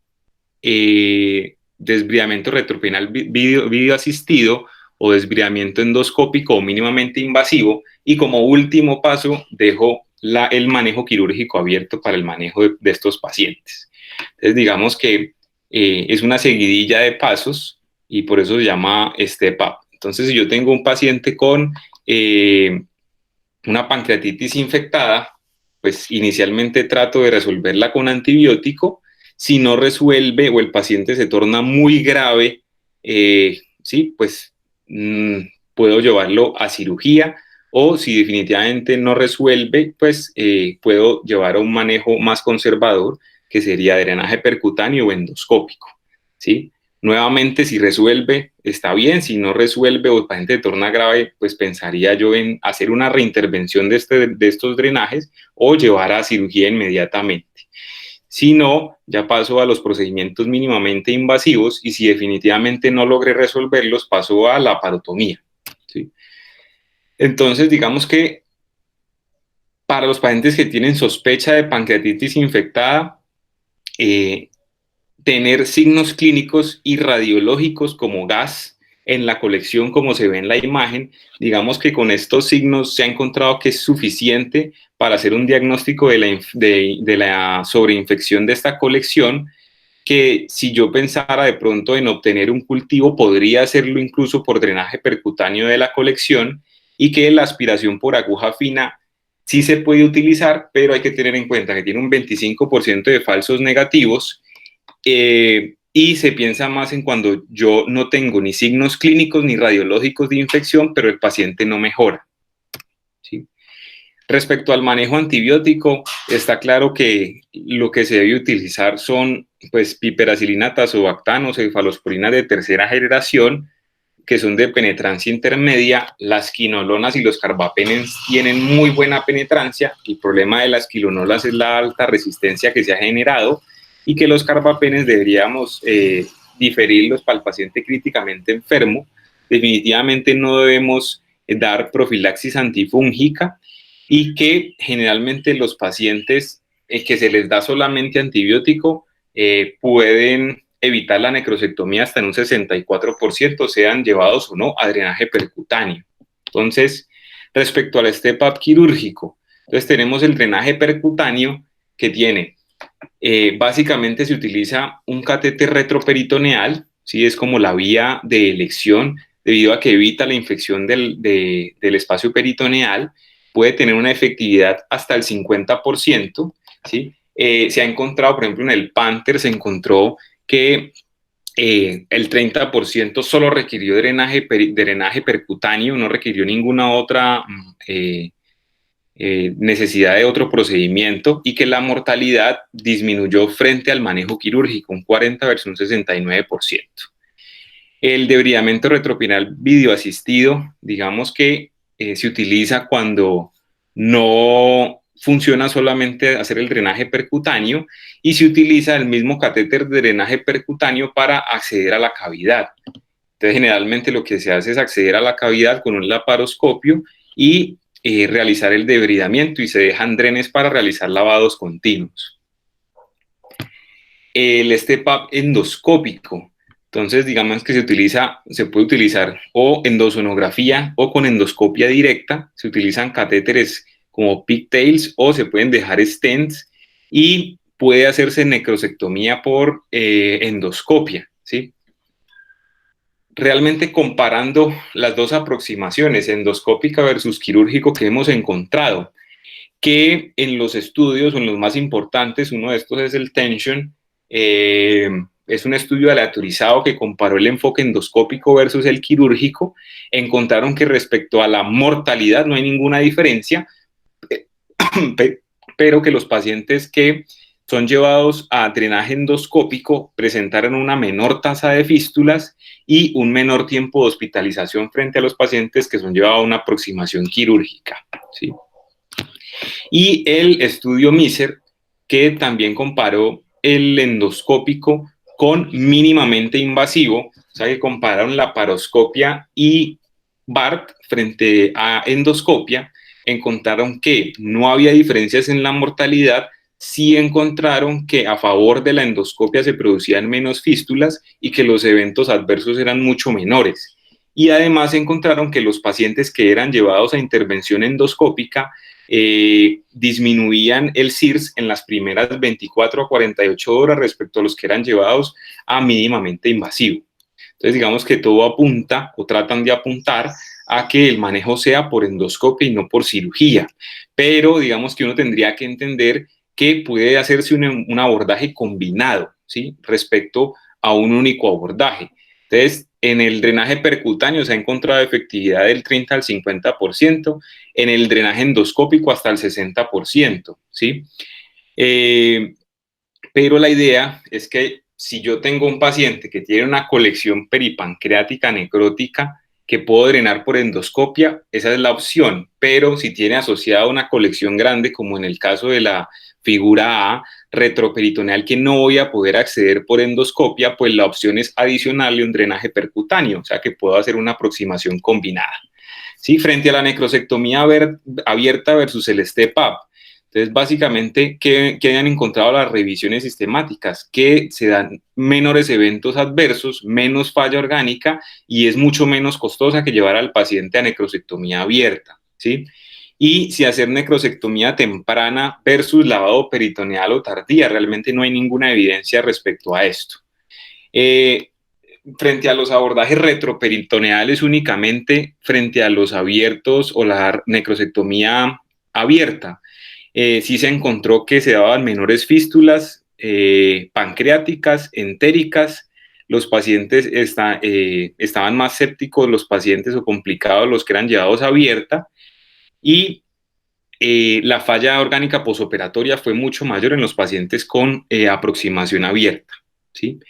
[SPEAKER 2] desbridamiento retropenal video asistido o desbridamiento endoscópico o mínimamente invasivo, y como último paso dejo el manejo quirúrgico abierto para el manejo de estos pacientes. Entonces digamos que es una seguidilla de pasos y por eso se llama step up. Entonces si yo tengo un paciente con una pancreatitis infectada, pues inicialmente trato de resolverla con antibiótico. Si no resuelve o el paciente se torna muy grave, sí, pues puedo llevarlo a cirugía, o si definitivamente no resuelve, pues puedo llevar a un manejo más conservador, que sería drenaje percutáneo o endoscópico, ¿sí? Nuevamente, si resuelve, está bien; si no resuelve o el paciente se torna grave, pues pensaría yo en hacer una reintervención de estos drenajes o llevar a cirugía inmediatamente. Si no, ya paso a los procedimientos mínimamente invasivos, y si definitivamente no logré resolverlos, paso a la laparotomía, ¿sí? Entonces, digamos que para los pacientes que tienen sospecha de pancreatitis infectada, eh, tener signos clínicos y radiológicos como gas en la colección, como se ve en la imagen, digamos que con estos signos se ha encontrado que es suficiente para hacer un diagnóstico de la sobreinfección de esta colección, que si yo pensara de pronto en obtener un cultivo, podría hacerlo incluso por drenaje percutáneo de la colección, y que la aspiración por aguja fina sí se puede utilizar, pero hay que tener en cuenta que tiene un 25% de falsos negativos, y se piensa más en cuando yo no tengo ni signos clínicos ni radiológicos de infección, pero el paciente no mejora, ¿sí? Respecto al manejo antibiótico, está claro que lo que se debe utilizar son pues piperacilinatas o bactanos, cefalosporinas de tercera generación, que son de penetrancia intermedia. Las quinolonas y los carbapenems tienen muy buena penetrancia. El problema de las quinolonas es la alta resistencia que se ha generado, y que los carbapenems deberíamos diferirlos para el paciente críticamente enfermo. Definitivamente no debemos dar profilaxis antifúngica, y que generalmente los pacientes que se les da solamente antibiótico pueden evitar la necrosectomía hasta en un 64%, sean llevados o no a drenaje percutáneo. Entonces, respecto al step-up quirúrgico, entonces tenemos el drenaje percutáneo, que tiene, básicamente se utiliza un catéter retroperitoneal, ¿sí? Es como la vía de elección, debido a que evita la infección del espacio peritoneal, puede tener una efectividad hasta el 50%, ¿sí? Se ha encontrado, por ejemplo, en el Panther se encontró que el 30% solo requirió drenaje percutáneo, no requirió ninguna otra necesidad de otro procedimiento, y que la mortalidad disminuyó frente al manejo quirúrgico, un 40 versus un 69%. El debridamiento retropinal videoasistido, digamos que se utiliza cuando no funciona solamente hacer el drenaje percutáneo, y se utiliza el mismo catéter de drenaje percutáneo para acceder a la cavidad. Entonces, generalmente lo que se hace es acceder a la cavidad con un laparoscopio y realizar el debridamiento, y se dejan drenes para realizar lavados continuos. El step-up endoscópico, entonces digamos que se puede utilizar o endosonografía o con endoscopia directa. Se utilizan catéteres como pigtails, o se pueden dejar stents, y puede hacerse necrosectomía por endoscopia, ¿sí? Realmente, comparando las dos aproximaciones, endoscópica versus quirúrgico, que hemos encontrado que en los estudios, o en los más importantes, uno de estos es el Tension, es un estudio aleatorizado que comparó el enfoque endoscópico versus el quirúrgico. Encontraron que respecto a la mortalidad no hay ninguna diferencia, pero que los pacientes que son llevados a drenaje endoscópico presentaron una menor tasa de fístulas y un menor tiempo de hospitalización frente a los pacientes que son llevados a una aproximación quirúrgica, ¿sí? Y el estudio Miser, que también comparó el endoscópico con mínimamente invasivo, o sea, que compararon laparoscopia y BART frente a endoscopia, encontraron que no había diferencias en la mortalidad. Sí encontraron que a favor de la endoscopia se producían menos fístulas y que los eventos adversos eran mucho menores. Y además encontraron que los pacientes que eran llevados a intervención endoscópica disminuían el CIRS en las primeras 24 a 48 horas respecto a los que eran llevados a mínimamente invasivo. Entonces, digamos que todo apunta, o tratan de apuntar, a que el manejo sea por endoscopia y no por cirugía. Pero digamos que uno tendría que entender que puede hacerse un abordaje combinado, ¿sí? Respecto a un único abordaje. Entonces, en el drenaje percutáneo se ha encontrado efectividad del 30 al 50%, en el drenaje endoscópico hasta el 60%, ¿sí? Pero la idea es que si yo tengo un paciente que tiene una colección peripancreática necrótica que puedo drenar por endoscopia, esa es la opción, pero si tiene asociada una colección grande, como en el caso de la figura A, retroperitoneal, que no voy a poder acceder por endoscopia, pues la opción es adicionarle un drenaje percutáneo, o sea que puedo hacer una aproximación combinada. ¿Sí? Frente a la necrosectomía abierta versus el STEP-UP. Entonces, básicamente, ¿qué han encontrado las revisiones sistemáticas? Que se dan menores eventos adversos, menos falla orgánica y es mucho menos costosa que llevar al paciente a necrosectomía abierta, ¿sí? Y si hacer necrosectomía temprana versus lavado peritoneal o tardía, realmente no hay ninguna evidencia respecto a esto. Frente a los abordajes retroperitoneales únicamente, frente a los abiertos o la necrosectomía abierta, sí se encontró que se daban menores fístulas pancreáticas, entéricas, los pacientes estaban más sépticos, los pacientes o complicados los que eran llevados abierta, y la falla orgánica posoperatoria fue mucho mayor en los pacientes con aproximación abierta, ¿sí?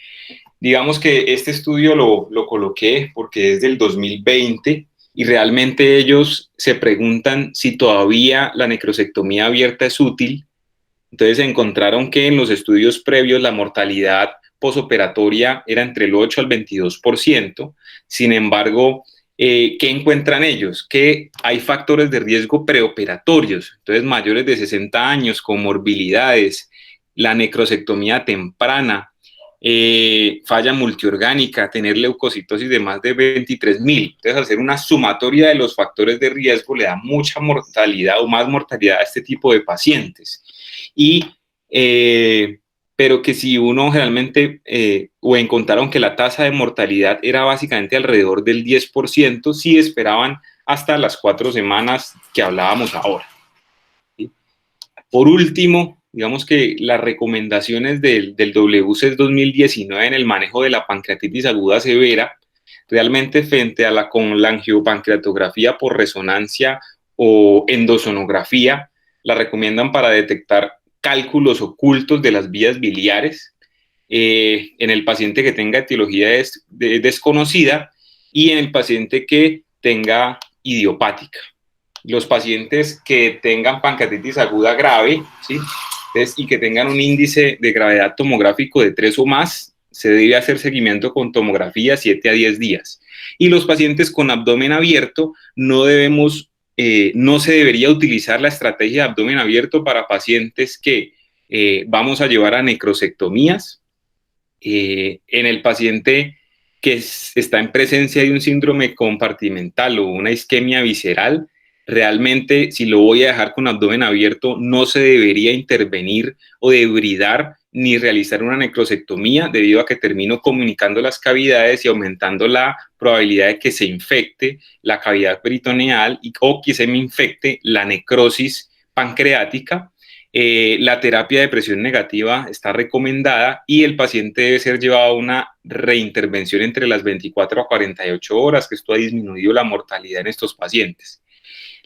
[SPEAKER 2] Digamos que este estudio lo coloqué porque es del 2020 y realmente ellos se preguntan si todavía la necrosectomía abierta es útil. Entonces encontraron que en los estudios previos la mortalidad posoperatoria era entre el 8 al 22%. Sin embargo, ¿qué encuentran ellos? Que hay factores de riesgo preoperatorios, entonces mayores de 60 años, comorbilidades, la necrosectomía temprana, falla multiorgánica, tener leucocitosis de más de 23.000. Entonces, hacer una sumatoria de los factores de riesgo le da mucha mortalidad o más mortalidad a este tipo de pacientes. Y, pero que si uno realmente, o encontraron que la tasa de mortalidad era básicamente alrededor del 10%, sí esperaban hasta las 4 semanas que hablábamos ahora. ¿Sí? Por último, digamos que las recomendaciones del WCES 2019 en el manejo de la pancreatitis aguda severa, realmente frente a la angiopancreatografía por resonancia o endosonografía, la recomiendan para detectar cálculos ocultos de las vías biliares en el paciente que tenga etiología desconocida y en el paciente que tenga idiopática. Los pacientes que tengan pancreatitis aguda grave, ¿sí? Entonces, y que tengan un índice de gravedad tomográfico de 3 o más, se debe hacer seguimiento con tomografía 7 a 10 días. Y los pacientes con abdomen abierto no se debería utilizar la estrategia de abdomen abierto para pacientes que vamos a llevar a necrosectomías. En el paciente que está en presencia de un síndrome compartimental o una isquemia visceral, realmente si lo voy a dejar con abdomen abierto no se debería intervenir o debridar ni realizar una necrosectomía debido a que termino comunicando las cavidades y aumentando la probabilidad de que se infecte la cavidad peritoneal o que se me infecte la necrosis pancreática. La terapia de presión negativa está recomendada y el paciente debe ser llevado a una reintervención entre las 24 a 48 horas, que esto ha disminuido la mortalidad en estos pacientes.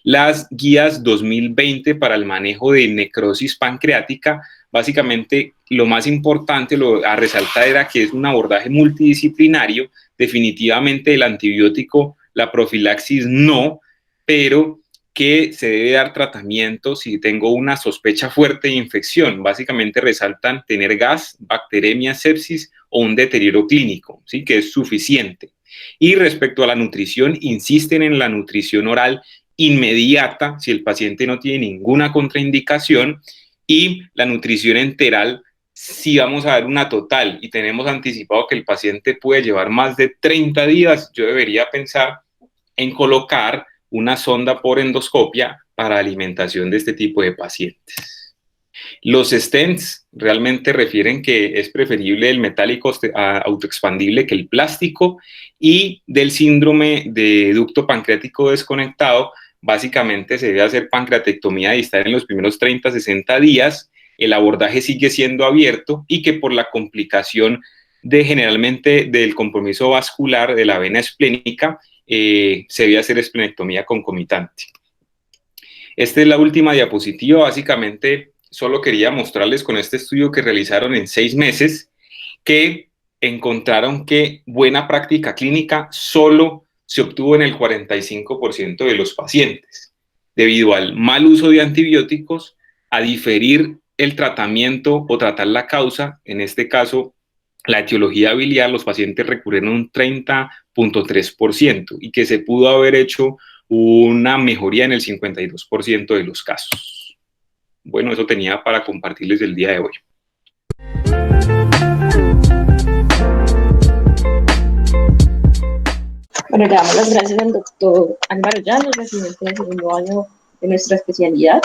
[SPEAKER 2] Las guías 2020 para el manejo de necrosis pancreática, básicamente lo más importante a resaltar era que es un abordaje multidisciplinario, definitivamente el antibiótico, la profilaxis no, pero que se debe dar tratamiento si tengo una sospecha fuerte de infección. Básicamente resaltan tener gas, bacteremia, sepsis o un deterioro clínico, ¿sí? Que es suficiente. Y respecto a la nutrición, insisten en la nutrición oral inmediata si el paciente no tiene ninguna contraindicación, y la nutrición enteral si vamos a dar una total y tenemos anticipado que el paciente puede llevar más de 30 días, yo debería pensar en colocar una sonda por endoscopia para alimentación de este tipo de pacientes. Los stents realmente refieren que es preferible el metálico autoexpandible que el plástico, y del síndrome de ducto pancreático desconectado, básicamente se debe hacer pancreatectomía distal en los primeros 30 a 60 días, el abordaje sigue siendo abierto y que por la complicación generalmente del compromiso vascular de la vena esplénica, se debe hacer esplenectomía concomitante. Esta es la última diapositiva. Básicamente solo quería mostrarles con este estudio que realizaron en 6 meses que encontraron que buena práctica clínica solo se obtuvo en el 45% de los pacientes, debido al mal uso de antibióticos, a diferir el tratamiento o tratar la causa, en este caso la etiología biliar, los pacientes recurrieron un 30.3% y que se pudo haber hecho una mejoría en el 52% de los casos. Bueno, eso tenía para compartirles el día de hoy.
[SPEAKER 3] Bueno, le damos las gracias al doctor Álvaro Llanos, residente del segundo año de nuestra especialidad.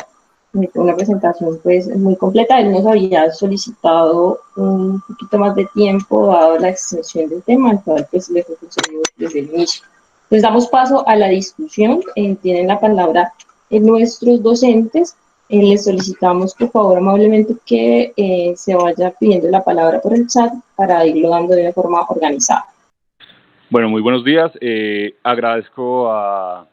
[SPEAKER 3] Fue una presentación pues muy completa. Él nos había solicitado un poquito más de tiempo dado la extensión del tema, al cual pues le fue concedido desde el inicio. Entonces damos paso a la discusión. Tienen la palabra nuestros docentes. Les solicitamos por favor amablemente que se vaya pidiendo la palabra por el chat para irlo dando de una forma organizada.
[SPEAKER 1] Bueno, muy buenos días. Agradezco a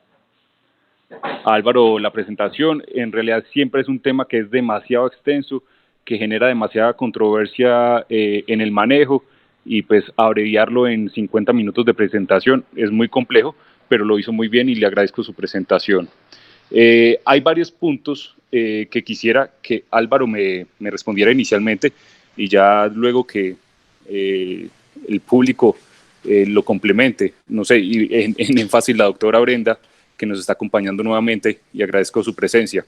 [SPEAKER 1] Álvaro la presentación. En realidad siempre es un tema que es demasiado extenso, que genera demasiada controversia en el manejo, y pues abreviarlo en 50 minutos de presentación es muy complejo, pero lo hizo muy bien y le agradezco su presentación. Hay varios puntos que quisiera que Álvaro me respondiera inicialmente, y ya luego que el público lo complemente. No sé, y en énfasis la doctora Brenda, que nos está acompañando nuevamente, y agradezco su presencia.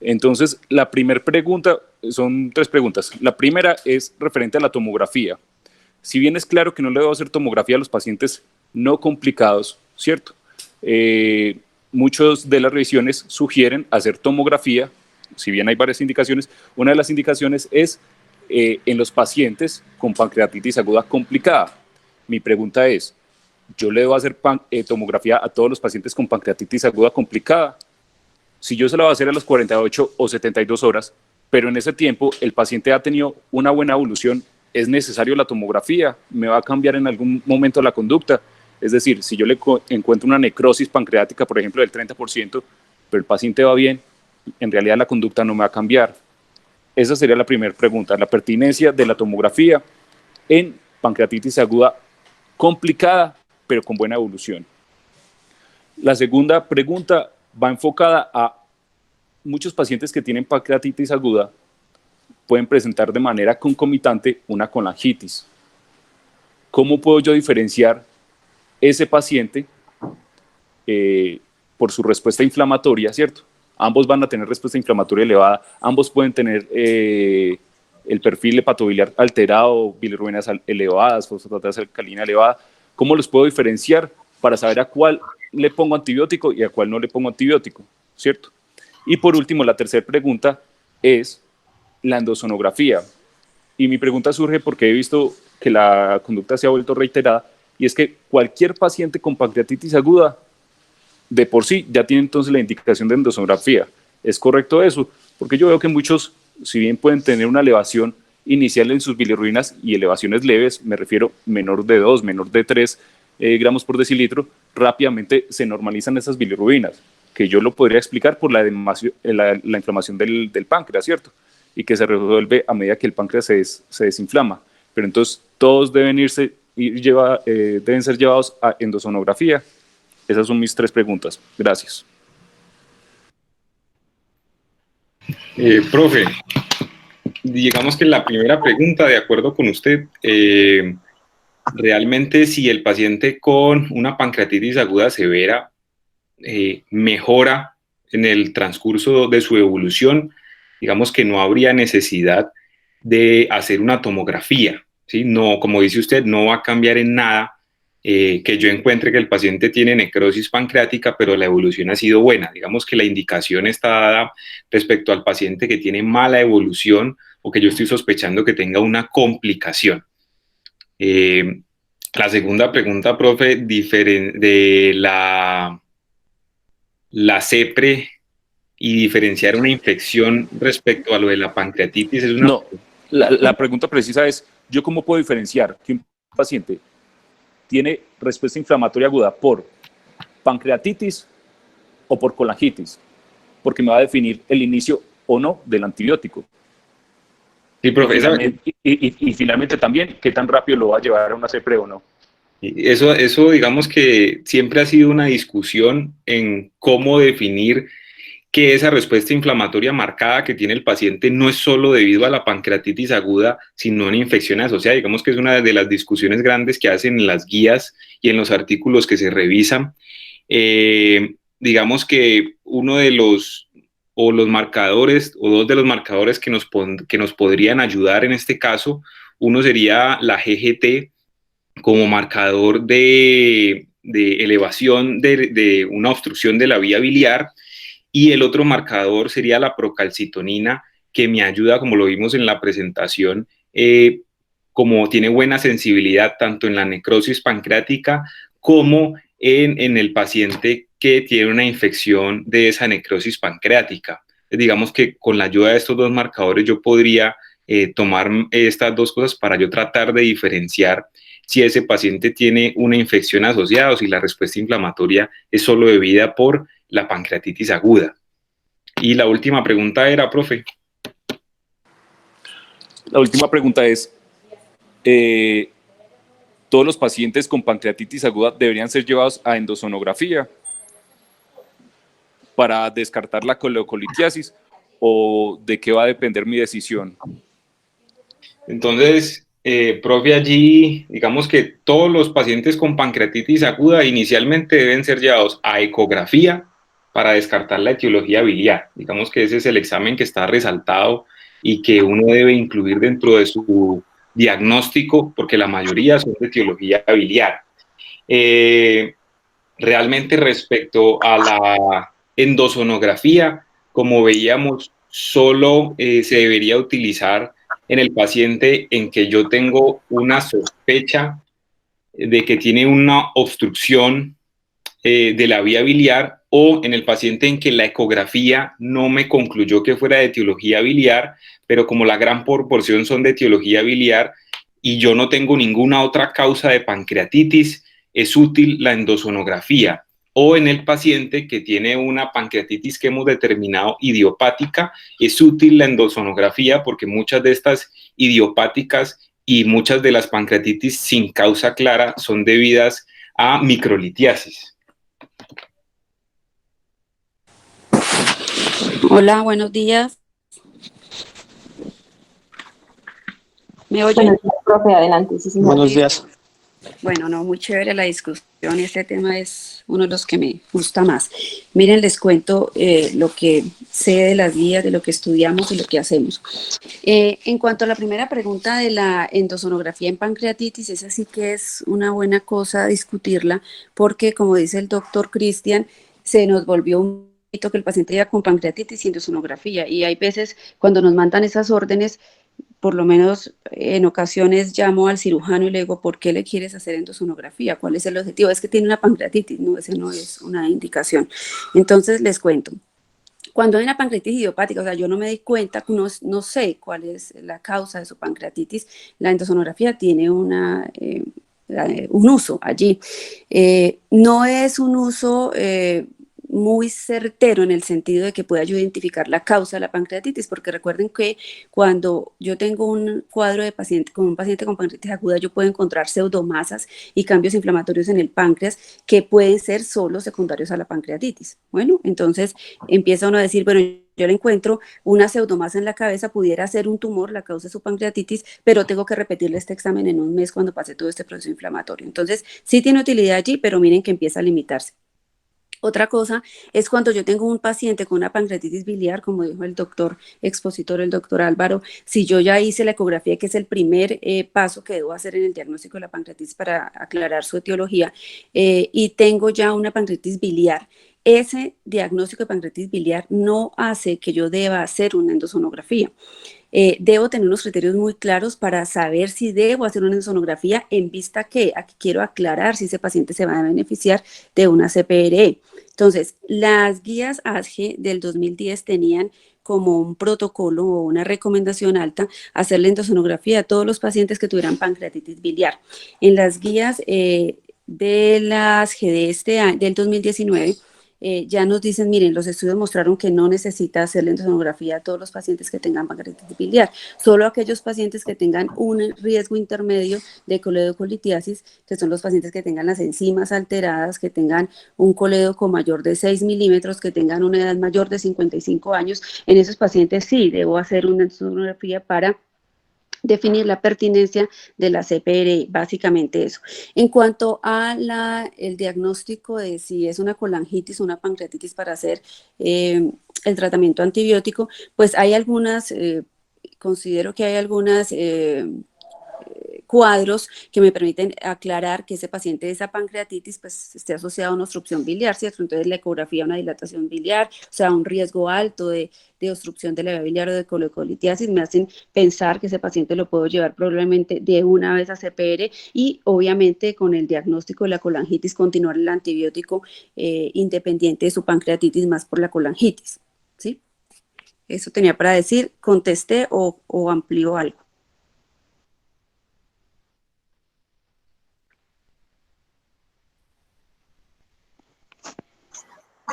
[SPEAKER 1] Entonces, la primera pregunta, son tres preguntas. La primera es referente a la tomografía. Si bien es claro que no le debo hacer tomografía a los pacientes no complicados, ¿cierto? Muchas de las revisiones sugieren hacer tomografía, si bien hay varias indicaciones. Una de las indicaciones es en los pacientes con pancreatitis aguda complicada. Mi pregunta es, ¿yo le debo hacer tomografía a todos los pacientes con pancreatitis aguda complicada? Si yo se la voy a hacer a las 48 o 72 horas, pero en ese tiempo el paciente ha tenido una buena evolución, ¿es necesario la tomografía? ¿Me va a cambiar en algún momento la conducta? Es decir, si yo le encuentro una necrosis pancreática, por ejemplo, del 30%, pero el paciente va bien, en realidad la conducta no me va a cambiar. Esa sería la primera pregunta, la pertinencia de la tomografía en pancreatitis aguda complicada, pero con buena evolución. La segunda pregunta va enfocada a muchos pacientes que tienen pancreatitis aguda pueden presentar de manera concomitante una colangitis. ¿Cómo puedo yo diferenciar ese paciente por su respuesta inflamatoria, ¿cierto? Ambos van a tener respuesta inflamatoria elevada, ambos pueden tener el perfil hepatobiliar alterado, bilirrubinas elevadas, fosfatasa alcalina elevada. ¿Cómo los puedo diferenciar para saber a cuál le pongo antibiótico y a cuál no le pongo antibiótico, ¿cierto? Y por último, la tercera pregunta es la endosonografía. Y mi pregunta surge porque he visto que la conducta se ha vuelto reiterada, y es que cualquier paciente con pancreatitis aguda de por sí ya tiene entonces la indicación de endosonografía. ¿Es correcto eso? Porque yo veo que muchos, si bien pueden tener una elevación inicial en sus bilirrubinas y elevaciones leves, me refiero menor de 2, menor de 3 gramos por decilitro, rápidamente se normalizan esas bilirrubinas, que yo lo podría explicar por la inflamación del páncreas, ¿cierto? Y que se resuelve a medida que el páncreas se desinflama. Pero entonces todos deben deben ser llevados a endosonografía. Esas son mis tres preguntas. Gracias.
[SPEAKER 2] Profe, digamos que la primera pregunta, de acuerdo con usted, realmente si el paciente con una pancreatitis aguda severa mejora en el transcurso de su evolución, digamos que no habría necesidad de hacer una tomografía, ¿sí? No, como dice usted, no va a cambiar en nada que yo encuentre que el paciente tiene necrosis pancreática, pero la evolución ha sido buena. Digamos que la indicación está dada respecto al paciente que tiene mala evolución o que yo estoy sospechando que tenga una complicación. La segunda pregunta, profe, de la CEPRE y diferenciar una infección respecto a lo de la pancreatitis es una...
[SPEAKER 1] No, la pregunta precisa es, ¿yo cómo puedo diferenciar que un paciente tiene respuesta inflamatoria aguda por pancreatitis o por colangitis? Porque me va a definir el inicio o no del antibiótico.
[SPEAKER 2] Sí, profe,
[SPEAKER 1] y finalmente también, ¿qué tan rápido lo va a llevar a una CEPRE o no?
[SPEAKER 2] eso digamos que siempre ha sido una discusión en cómo definir que esa respuesta inflamatoria marcada que tiene el paciente no es solo debido a la pancreatitis aguda, sino a una infección asociada. Digamos que es una de las discusiones grandes que hacen en las guías y en los artículos que se revisan. Digamos que uno de los, o los marcadores, o dos de los marcadores que nos podrían ayudar en este caso, uno sería la GGT como marcador de elevación de una obstrucción de la vía biliar, y el otro marcador sería la procalcitonina, que me ayuda, como lo vimos en la presentación, como tiene buena sensibilidad tanto en la necrosis pancreática como en el paciente que tiene una infección de esa necrosis pancreática. Digamos que con la ayuda de estos dos marcadores yo podría tomar estas dos cosas para yo tratar de diferenciar si ese paciente tiene una infección asociada o si la respuesta inflamatoria es solo debida por la pancreatitis aguda. Y la última pregunta era, profe.
[SPEAKER 1] La última pregunta es, ¿todos los pacientes con pancreatitis aguda deberían ser llevados a endosonografía para descartar la coleocolitiasis, o de qué va a depender mi decisión?
[SPEAKER 2] Entonces, profe, allí digamos que todos los pacientes con pancreatitis aguda inicialmente deben ser llevados a ecografía para descartar la etiología biliar. Digamos que ese es el examen que está resaltado y que uno debe incluir dentro de su diagnóstico, porque la mayoría son de etiología biliar. Realmente respecto a la endosonografía, como veíamos, solo se debería utilizar en el paciente en que yo tengo una sospecha de que tiene una obstrucción de la vía biliar, o en el paciente en que la ecografía no me concluyó que fuera de etiología biliar, pero como la gran proporción son de etiología biliar y yo no tengo ninguna otra causa de pancreatitis, es útil la endosonografía. O en el paciente que tiene una pancreatitis que hemos determinado idiopática, es útil la endosonografía porque muchas de estas idiopáticas y muchas de las pancreatitis sin causa clara son debidas a microlitiasis.
[SPEAKER 4] Hola, buenos días. ¿Me oyen?
[SPEAKER 3] Buenos días, profe, adelante. Sí, señor.
[SPEAKER 5] Buenos días.
[SPEAKER 4] Bueno, no, muy chévere la discusión. Este tema es uno de los que me gusta más. Miren, les cuento lo que sé de las guías, de lo que estudiamos y lo que hacemos. En cuanto a la primera pregunta de la endosonografía en pancreatitis, esa sí que es una buena cosa discutirla, porque como dice el doctor Cristian, se nos volvió un mito que el paciente llega con pancreatitis y endosonografía, y hay veces cuando nos mandan esas órdenes, por lo menos en ocasiones llamo al cirujano y le digo, ¿por qué le quieres hacer endosonografía? ¿Cuál es el objetivo? Es que tiene una pancreatitis. No, ese no es una indicación. Entonces les cuento. Cuando hay una pancreatitis idiopática, o sea, yo no me di cuenta, no sé cuál es la causa de su pancreatitis, la endosonografía tiene un uso allí. No es un uso muy certero en el sentido de que pueda yo identificar la causa de la pancreatitis, porque recuerden que cuando yo tengo un cuadro de paciente con un paciente con pancreatitis aguda, yo puedo encontrar pseudomasas y cambios inflamatorios en el páncreas que pueden ser solo secundarios a la pancreatitis. Bueno, entonces empieza uno a decir, bueno, yo le encuentro una pseudomasa en la cabeza, pudiera ser un tumor, la causa de su pancreatitis, pero tengo que repetirle este examen en un mes cuando pase todo este proceso inflamatorio. Entonces, sí tiene utilidad allí, pero miren que empieza a limitarse. Otra cosa es cuando yo tengo un paciente con una pancreatitis biliar, como dijo el doctor expositor, el doctor Álvaro, si yo ya hice la ecografía, que es el primer paso que debo hacer en el diagnóstico de la pancreatitis para aclarar su etiología, y tengo ya una pancreatitis biliar, ese diagnóstico de pancreatitis biliar no hace que yo deba hacer una endosonografía. Debo tener unos criterios muy claros para saber si debo hacer una endosonografía en vista que aquí quiero aclarar si ese paciente se va a beneficiar de una CPRE. Entonces, las guías ASGE del 2010 tenían como un protocolo o una recomendación alta hacer la endosonografía a todos los pacientes que tuvieran pancreatitis biliar. En las guías de las ASGE de del 2019, ya nos dicen, miren, los estudios mostraron que no necesita hacer la endosonografía a todos los pacientes que tengan pancreatitis biliar, solo aquellos pacientes que tengan un riesgo intermedio de coledocolitiasis, que son los pacientes que tengan las enzimas alteradas, que tengan un colédoco mayor de 6 milímetros, que tengan una edad mayor de 55 años. En esos pacientes sí debo hacer una endosonografía para definir la pertinencia de la CPR, básicamente eso. En cuanto a el diagnóstico de si es una colangitis o una pancreatitis para hacer el tratamiento antibiótico, pues hay algunas, considero que hay algunas cuadros que me permiten aclarar que ese paciente de esa pancreatitis pues esté asociado a una obstrucción biliar, ¿cierto? Entonces la ecografía, una dilatación biliar, o sea, un riesgo alto de obstrucción de la vía biliar o de coledocolitiasis, me hacen pensar que ese paciente lo puedo llevar probablemente de una vez a CPR y obviamente con el diagnóstico de la colangitis continuar el antibiótico independiente de su pancreatitis más por la colangitis, ¿sí? Eso tenía para decir, contesté o amplió algo.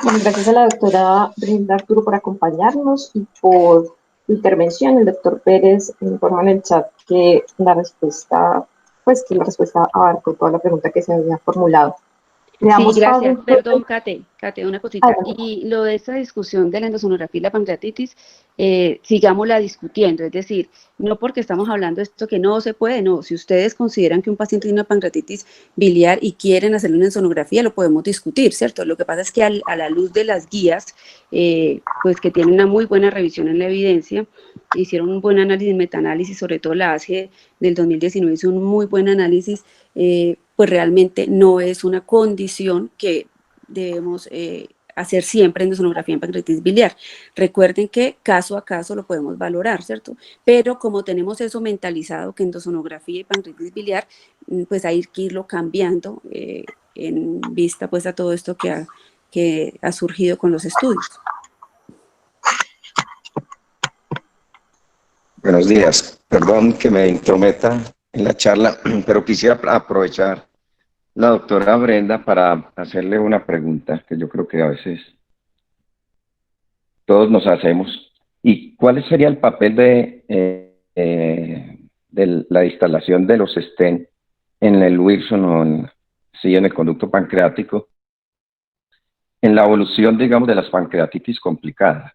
[SPEAKER 3] Bueno, gracias a la doctora Brenda Arturo por acompañarnos y por su intervención. El doctor Pérez informa en el chat que la respuesta, pues que la respuesta abarcó toda la pregunta que se había formulado.
[SPEAKER 4] Sí, gracias. Perdón, Kate, una cosita.
[SPEAKER 3] Adelante.
[SPEAKER 4] Y lo de esta discusión de la endosonografía y la pancreatitis, sigámosla discutiendo. Es decir, no porque estamos hablando de esto que no se puede, no. Si ustedes consideran que un paciente tiene una pancreatitis biliar y quieren hacerle una endosonografía, lo podemos discutir, ¿cierto? Lo que pasa es que a la luz de las guías, pues que tienen una muy buena revisión en la evidencia, hicieron un buen análisis, metaanálisis, sobre todo la ASGE del 2019 hizo un muy buen análisis, pues realmente no es una condición que debemos hacer siempre endosonografía en pancreatitis biliar. Recuerden que caso a caso lo podemos valorar, ¿cierto? Pero como tenemos eso mentalizado, que endosonografía y pancreatitis biliar, pues hay que irlo cambiando en vista pues a todo esto que ha surgido con los estudios.
[SPEAKER 5] Buenos días. Perdón que me intrometa en la charla, pero quisiera aprovechar la doctora Brenda para hacerle una pregunta que yo creo que a veces todos nos hacemos. ¿Y cuál sería el papel de la instalación de los stent en el Wilson o en el conducto pancreático en la evolución, digamos, de las pancreatitis complicadas?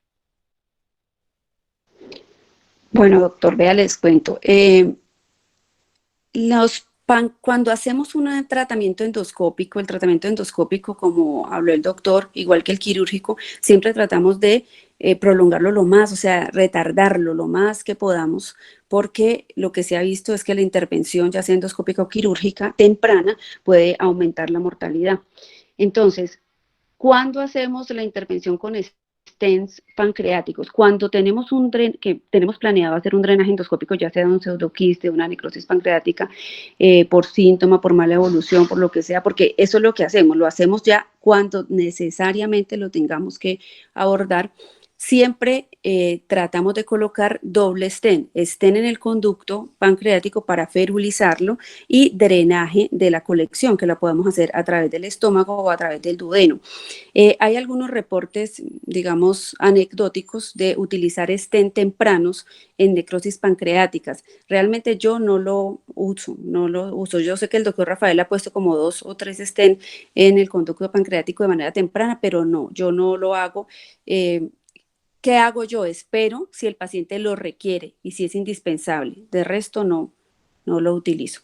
[SPEAKER 4] Bueno, doctor, vea, les cuento. Cuando hacemos un tratamiento endoscópico, el tratamiento endoscópico, como habló el doctor, igual que el quirúrgico, siempre tratamos de prolongarlo lo más, o sea, retardarlo lo más que podamos, porque lo que se ha visto es que la intervención, ya sea endoscópica o quirúrgica, temprana, puede aumentar la mortalidad. Entonces, ¿cuándo hacemos la intervención con stents pancreáticos? Cuando tenemos que tenemos planeado hacer un drenaje endoscópico, ya sea de un pseudoquiste, una necrosis pancreática, por síntoma, por mala evolución, por lo que sea, porque eso es lo que hacemos, lo hacemos ya cuando necesariamente lo tengamos que abordar. Siempre tratamos de colocar doble stent en el conducto pancreático para ferulizarlo y drenaje de la colección, que la podemos hacer a través del estómago o a través del duodeno. Hay algunos reportes, digamos, anecdóticos de utilizar stent tempranos en necrosis pancreáticas. Realmente yo no lo uso. Yo sé que el doctor Rafael ha puesto como 2 o 3 stent en el conducto pancreático de manera temprana, pero no, yo no lo hago. ¿Qué hago yo? Espero si el paciente lo requiere y si es indispensable. De resto, no lo utilizo.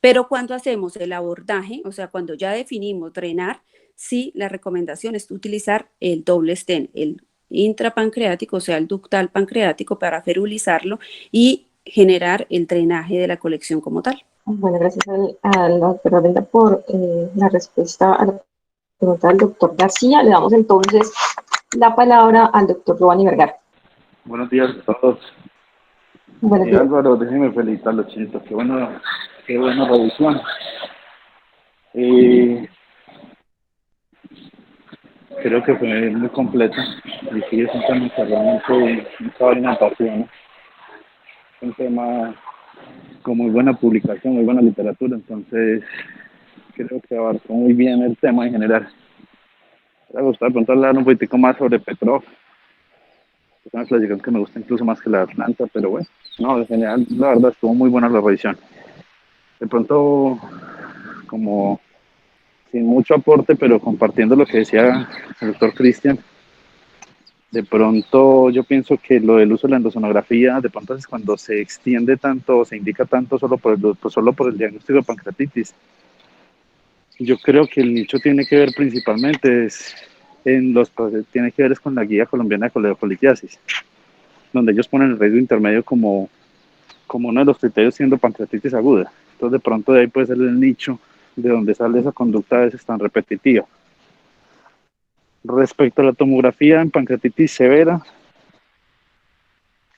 [SPEAKER 4] Pero cuando hacemos el abordaje, o sea, cuando ya definimos drenar, sí, la recomendación es utilizar el doble stent, el intrapancreático, o sea, el ductal pancreático para ferulizarlo y generar el drenaje de la colección como tal.
[SPEAKER 3] Bueno, gracias a la doctora Brenda por la respuesta a la pregunta del doctor García. Le damos entonces la palabra al doctor Giovanni Vergara.
[SPEAKER 6] Buenos días a todos.
[SPEAKER 3] Buenos días.
[SPEAKER 6] Álvaro, déjeme felicitarlo, chicos. Qué buena revisión. Creo que fue muy completa. Y sí, es un tema que realmente me estaba en apasiona. Es un tema con muy buena publicación, muy buena literatura. Entonces, creo que abarcó muy bien el tema en general. Me gusta de pronto hablar un poquitico más sobre Petrov. Es una clasificación que me gusta incluso más que la de Atlanta, pero bueno, no, en general, la verdad, estuvo muy buena la revisión. De pronto, como sin mucho aporte, pero compartiendo lo que decía el doctor Cristian, de pronto yo pienso que lo del uso de la endosonografía, de pronto es cuando se extiende tanto, se indica tanto solo por el diagnóstico de pancreatitis. Yo creo que el nicho tiene que ver principalmente tiene que ver es con la guía colombiana de coledocolitiasis, donde ellos ponen el riesgo intermedio como uno de los criterios siendo pancreatitis aguda. Entonces de pronto de ahí puede ser el nicho de donde sale esa conducta a veces tan repetitiva. Respecto a la tomografía en pancreatitis severa,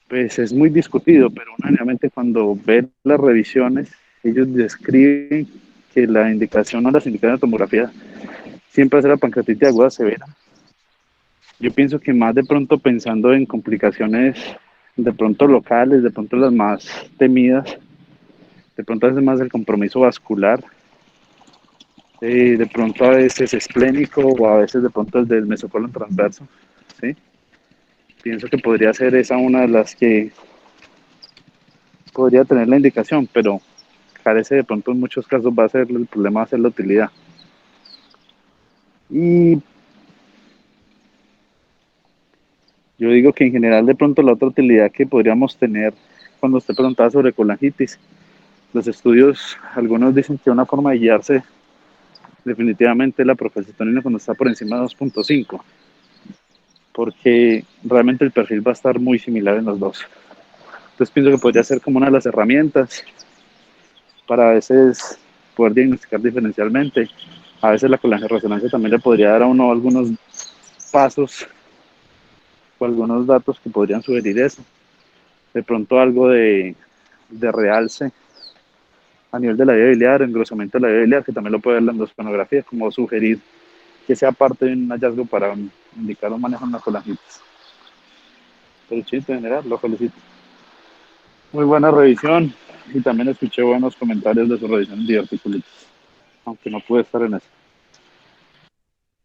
[SPEAKER 6] pues es muy discutido, pero generalmente cuando ven las revisiones, ellos describen que la indicación o las indicaciones de tomografía siempre hace la pancreatitis aguda severa. Yo pienso que más de pronto pensando en complicaciones de pronto locales, de pronto las más temidas, de pronto a veces más el compromiso vascular, de pronto a veces esplénico o a veces de pronto el del mesocolon transverso, ¿sí? Pienso que podría ser esa una de las que podría tener la indicación, pero carece de pronto en muchos casos el problema va a ser la utilidad. Y yo digo que en general de pronto la otra utilidad que podríamos tener cuando usted preguntaba sobre colangitis, los estudios, algunos dicen que una forma de guiarse definitivamente es la procalcitonina cuando está por encima de 2.5, porque realmente el perfil va a estar muy similar en los dos. Entonces pienso que podría ser como una de las herramientas para a veces poder diagnosticar diferencialmente. A veces la colangerresonancia también le podría dar a uno algunos pasos o algunos datos que podrían sugerir eso. De pronto algo de realce a nivel de la vía biliar, engrosamiento de la vía biliar, que también lo puede ver la endoscopionografía, como sugerir que sea parte de un hallazgo para indicar un manejo en la colangitis. Pero chiste, en general, lo felicito. Muy buena revisión y también escuché buenos comentarios de su revisión de diverticulitis, aunque no pude estar en eso.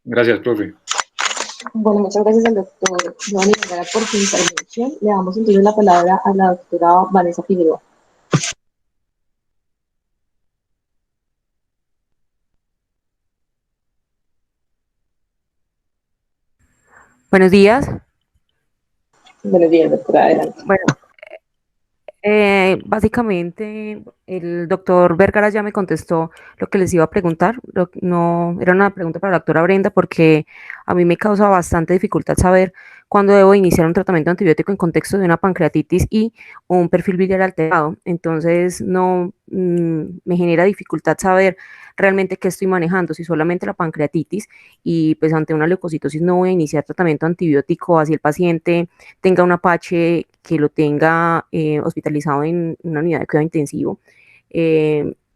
[SPEAKER 2] Gracias, profe.
[SPEAKER 3] Bueno, muchas gracias al doctor Giovanni Vergara por su intervención. Le damos entonces la palabra a la doctora Vanessa Figueroa.
[SPEAKER 7] Buenos días.
[SPEAKER 3] Buenos días, doctora, adelante.
[SPEAKER 7] Bueno, básicamente el doctor Vergara ya me contestó lo que les iba a preguntar. No era una pregunta para la doctora Brenda porque a mí me causa bastante dificultad saber cuándo debo iniciar un tratamiento antibiótico en contexto de una pancreatitis y un perfil biliar alterado. Entonces no me genera dificultad saber realmente qué estoy manejando, si solamente la pancreatitis y pues ante una leucocitosis no voy a iniciar tratamiento antibiótico, así el paciente tenga un Apache que lo tenga hospitalizado en una unidad de cuidado intensivo.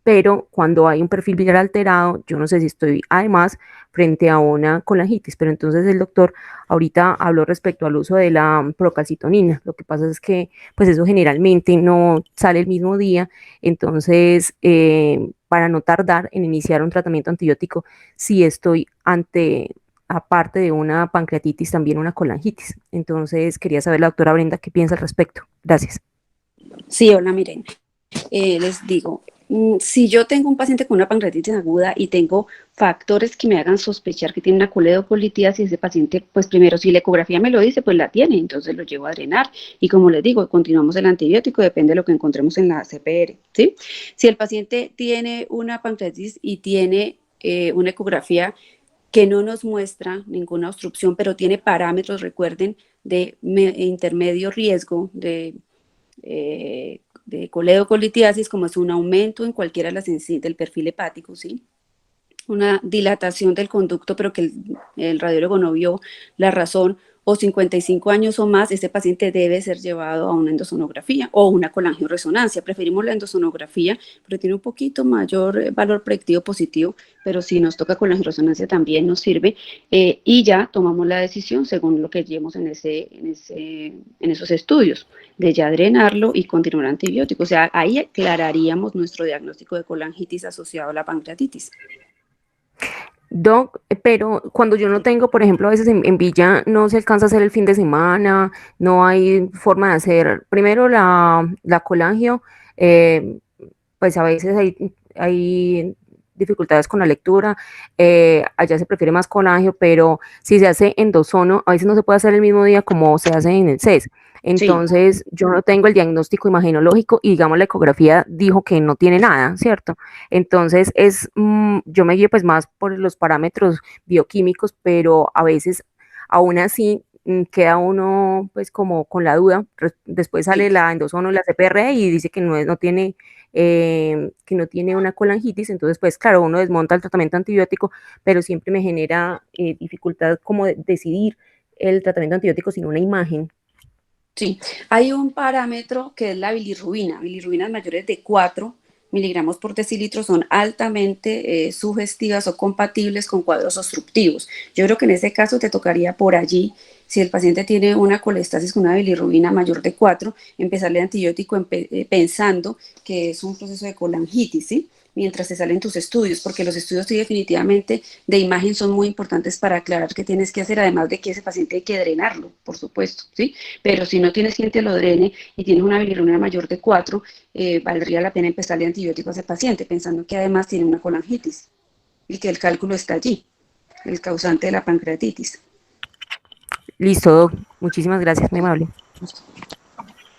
[SPEAKER 7] Pero cuando hay un perfil biliar alterado, yo no sé si estoy además frente a una colangitis, pero entonces el doctor ahorita habló respecto al uso de la procalcitonina. Lo que pasa es que pues eso generalmente no sale el mismo día, entonces para no tardar en iniciar un tratamiento antibiótico, si estoy aparte de una pancreatitis, también una colangitis. Entonces, quería saber la doctora Brenda qué piensa al respecto. Gracias.
[SPEAKER 4] Sí, hola, miren, les digo, si yo tengo un paciente con una pancreatitis aguda y tengo factores que me hagan sospechar que tiene una coledocolitiasis, ese paciente, pues primero, si la ecografía me lo dice, pues la tiene, entonces lo llevo a drenar. Y como les digo, continuamos el antibiótico, depende de lo que encontremos en la CPR, ¿sí? Si el paciente tiene una pancreatitis y tiene una ecografía que no nos muestra ninguna obstrucción, pero tiene parámetros, recuerden, de intermedio riesgo de coledocolitiasis, como es un aumento en cualquiera de las del perfil hepático, ¿sí? Una dilatación del conducto, pero que el radiólogo no vio la razón, o 55 años o más, este paciente debe ser llevado a una endosonografía o una colangioresonancia. Preferimos la endosonografía, pero tiene un poquito mayor valor predictivo positivo, pero si nos toca colangioresonancia también nos sirve, y ya tomamos la decisión según lo que llevemos en esos estudios, de ya drenarlo y continuar antibiótico. O sea, ahí aclararíamos nuestro diagnóstico de colangitis asociado a la pancreatitis.
[SPEAKER 7] Doc, pero cuando yo no tengo, por ejemplo, a veces en Villa no se alcanza a hacer el fin de semana, no hay forma de hacer, primero la colangio, eh, pues a veces hay dificultades con la lectura, allá se prefiere más colangio, pero si se hace endosono, a veces no se puede hacer el mismo día como se hace en el CES.
[SPEAKER 4] Sí,
[SPEAKER 7] Entonces, yo no tengo el diagnóstico imagenológico y digamos la ecografía dijo que no tiene nada, ¿cierto? Entonces, yo me guío pues más por los parámetros bioquímicos, pero a veces, aún así, queda uno pues como con la duda. Después
[SPEAKER 4] sí.
[SPEAKER 7] sale la endosono, la CPR y dice que no tiene una colangitis, entonces pues claro, uno desmonta el tratamiento antibiótico, pero siempre me genera dificultad como decidir el tratamiento antibiótico sin una imagen.
[SPEAKER 4] Sí, hay un parámetro que es la bilirrubina. Bilirrubinas mayores de 4 miligramos por decilitro son altamente sugestivas o compatibles con cuadros obstructivos. Yo creo que en este caso te tocaría por allí, si el paciente tiene una colestasis con una bilirrubina mayor de 4, empezarle antibiótico pensando que es un proceso de colangitis, ¿sí? Mientras te salen tus estudios, porque los estudios sí definitivamente de imagen son muy importantes para aclarar qué tienes que hacer, además de que ese paciente hay que drenarlo, por supuesto, ¿sí? Pero si no tienes quien te lo drene y tienes una bilirrubina mayor de 4, valdría la pena empezarle antibiótico a ese paciente, pensando que además tiene una colangitis y que el cálculo está allí, el causante de la pancreatitis.
[SPEAKER 7] Listo, Doc. Muchísimas gracias, muy amable.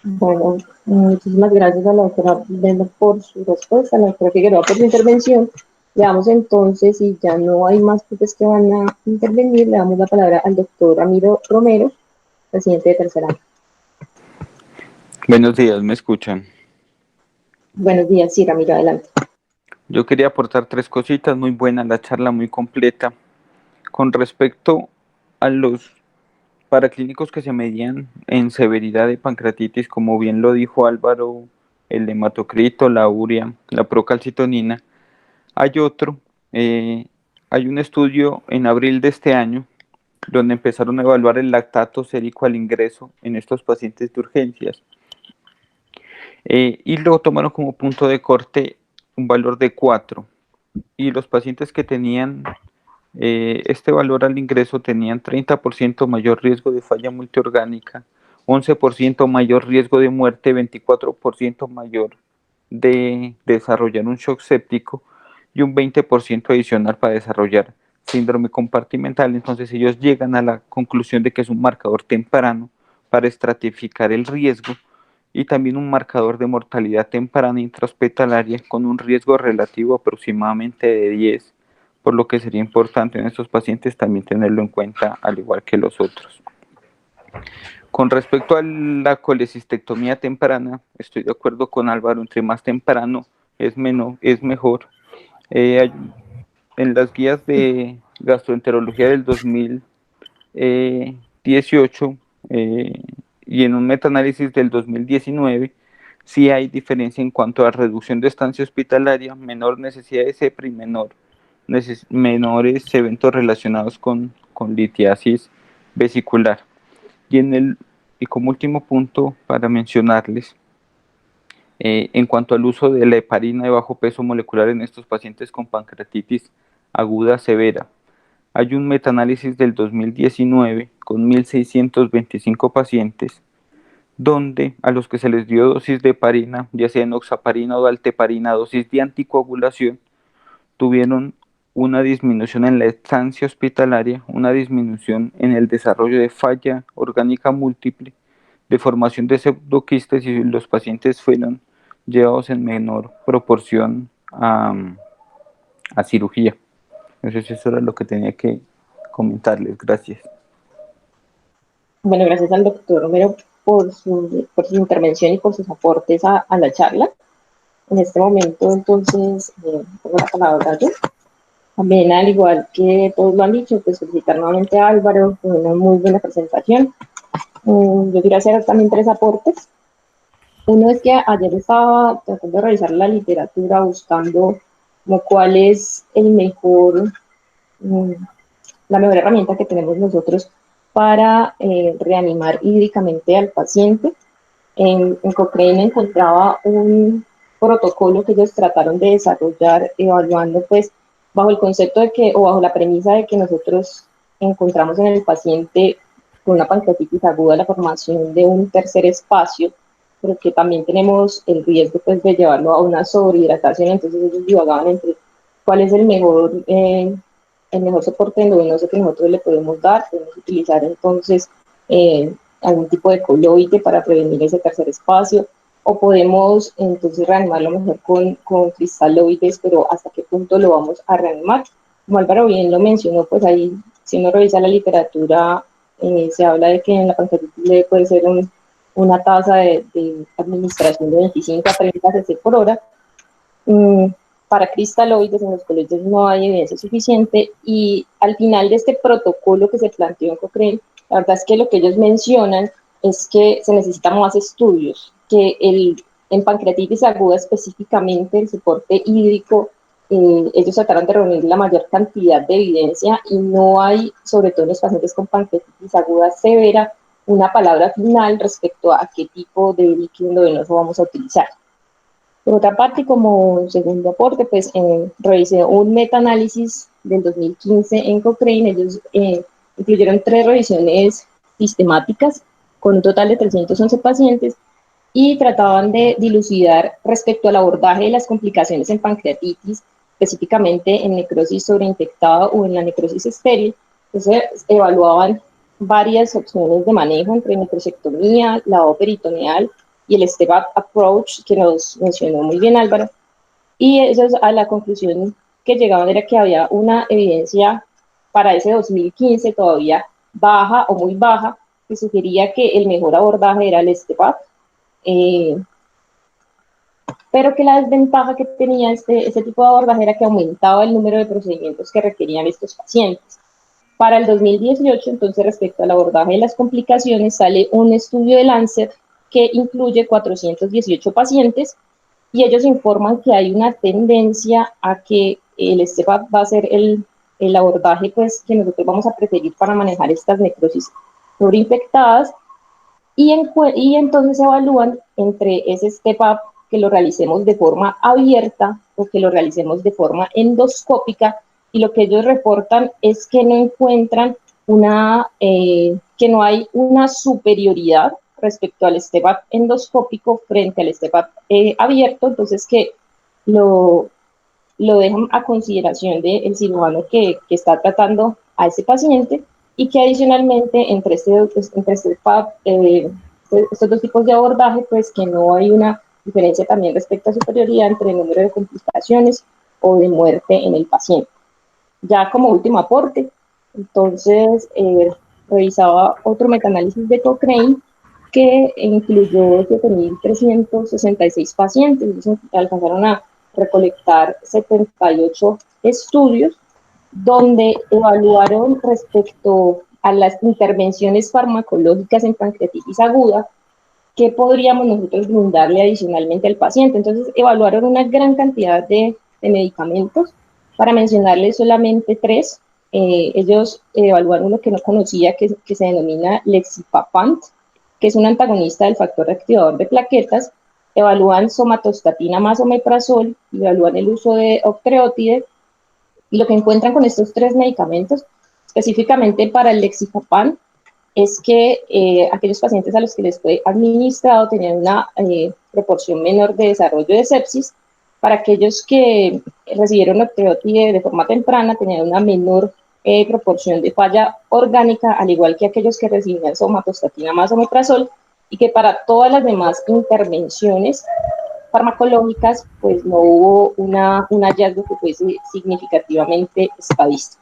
[SPEAKER 3] Bueno, muchísimas gracias a la doctora Brenda por su respuesta, a la doctora Figueroa por su intervención. Le damos entonces, si ya no hay más partes que van a intervenir, le damos la palabra al doctor Ramiro Romero, presidente de Tercer Año.
[SPEAKER 8] Buenos días, ¿me escuchan?
[SPEAKER 3] Buenos días, sí, Ramiro, adelante.
[SPEAKER 8] Yo quería aportar tres cositas, muy buena la charla, muy completa. Con respecto a los paraclínicos que se medían en severidad de pancreatitis, como bien lo dijo Álvaro, el hematocrito, la urea, la procalcitonina, hay otro, hay un estudio en abril de este año donde empezaron a evaluar el lactato sérico al ingreso en estos pacientes de urgencias. Y luego tomaron como punto de corte un valor de 4 y los pacientes que tenían este valor al ingreso tenían 30% mayor riesgo de falla multiorgánica, 11% mayor riesgo de muerte, 24% mayor de desarrollar un shock séptico y un 20% adicional para desarrollar síndrome compartimental. Entonces ellos llegan a la conclusión de que es un marcador temprano para estratificar el riesgo y también un marcador de mortalidad temprana intrahospitalaria con un riesgo relativo aproximadamente de 10, por lo que sería importante en estos pacientes también tenerlo en cuenta al igual que los otros. Con respecto a la colecistectomía temprana, estoy de acuerdo con Álvaro, entre más temprano es mejor. En las guías de gastroenterología del 2018 y en un metaanálisis del 2019, sí hay diferencia en cuanto a reducción de estancia hospitalaria, menor necesidad de CEPRI y menores eventos relacionados con litiasis vesicular. Y como último punto para mencionarles, en cuanto al uso de la heparina de bajo peso molecular en estos pacientes con pancreatitis aguda severa, hay un metaanálisis del 2019 con 1.625 pacientes, donde a los que se les dio dosis de heparina, ya sea enoxaparina o dalteparina, dosis de anticoagulación, tuvieron una disminución en la estancia hospitalaria, una disminución en el desarrollo de falla orgánica múltiple, de formación de pseudoquistes y los pacientes fueron llevados en menor proporción a cirugía. Entonces eso era lo que tenía que comentarles. Gracias.
[SPEAKER 3] Bueno, gracias al doctor Romero por su intervención y por sus aportes a la charla. En este momento, entonces, tengo la palabra yo. También, al igual que todos lo han dicho, pues felicitar nuevamente a Álvaro por una muy buena presentación. Yo quiero hacer también tres aportes. Uno es que ayer estaba tratando de revisar la literatura buscando como cuál es la mejor herramienta que tenemos nosotros para reanimar hídricamente al paciente. En Cochrane encontraba un protocolo que ellos trataron de desarrollar evaluando pues bajo el concepto de que, o bajo la premisa de que nosotros encontramos en el paciente con una pancreatitis aguda la formación de un tercer espacio, pero que también tenemos el riesgo pues, de llevarlo a una sobrehidratación, entonces ellos divagaban entre cuál es el mejor soporte endovenoso que nosotros le podemos dar. Podemos utilizar entonces algún tipo de coloide para prevenir ese tercer espacio, o podemos entonces reanimarlo mejor con cristaloides, pero ¿hasta qué punto lo vamos a reanimar? Como Álvaro bien lo mencionó, pues ahí, si uno revisa la literatura, se habla de que en la pancreatitis leve puede ser una tasa de administración de 25 a 30 cc por hora. Para cristaloides, en los coloides no hay evidencia suficiente, y al final de este protocolo que se planteó en Cochrane, la verdad es que lo que ellos mencionan es que se necesitan más estudios, que en pancreatitis aguda específicamente el soporte hídrico, ellos trataron de reunir la mayor cantidad de evidencia y no hay, sobre todo en los pacientes con pancreatitis aguda severa, una palabra final respecto a qué tipo de líquido endovenoso vamos a utilizar. Por otra parte, como segundo aporte, pues revisé un metaanálisis del 2015 en Cochrane. Ellos incluyeron 3 revisiones sistemáticas con un total de 311 pacientes y trataban de dilucidar respecto al abordaje de las complicaciones en pancreatitis, específicamente en necrosis sobreinfectada o en la necrosis estéril. Entonces, evaluaban varias opciones de manejo entre necrosectomía, lavado peritoneal y el step-up approach que nos mencionó muy bien Álvaro. Y ellos a la conclusión que llegaban era que había una evidencia para ese 2015 todavía baja o muy baja, que sugería que el mejor abordaje era el step-up, pero que la desventaja que tenía este tipo de abordaje era que aumentaba el número de procedimientos que requerían estos pacientes. Para el 2018, entonces, respecto al abordaje de las complicaciones, sale un estudio de Lancet que incluye 418 pacientes, y ellos informan que hay una tendencia a que el STEPAP va a ser el abordaje pues, que nosotros vamos a preferir para manejar estas necrosis sobreinfectadas, y entonces se evalúan entre ese STEPAP que lo realicemos de forma abierta o que lo realicemos de forma endoscópica, y lo que ellos reportan es que no encuentran que no hay una superioridad respecto al step-up endoscópico frente al step-up abierto, entonces que lo dejan a consideración del cirujano que está tratando a ese paciente, y que adicionalmente entre estos dos tipos de abordaje, pues que no hay una diferencia también respecto a superioridad entre el número de complicaciones o de muerte en el paciente. Ya como último aporte, entonces revisaba otro metaanálisis de Cochrane que incluyó 7.366 pacientes. Entonces alcanzaron a recolectar 78 estudios donde evaluaron respecto a las intervenciones farmacológicas en pancreatitis aguda qué podríamos nosotros brindarle adicionalmente al paciente. Entonces evaluaron una gran cantidad de medicamentos. Para mencionarles solamente 3, ellos evaluaron lo que no conocía, que se denomina lexipapant, que es un antagonista del factor reactivador de plaquetas. Evalúan somatostatina más omeprazol, evalúan el uso de octreotide, y lo que encuentran con estos 3 medicamentos, específicamente para el lexipapant, es que aquellos pacientes a los que les fue administrado tenían una proporción menor de desarrollo de sepsis. Para aquellos que recibieron octreotide de forma temprana, tenían una menor proporción de falla orgánica, al igual que aquellos que recibían somatostatina más omeprazol, y que para todas las demás intervenciones farmacológicas, pues no hubo un hallazgo que fuese significativamente estadístico.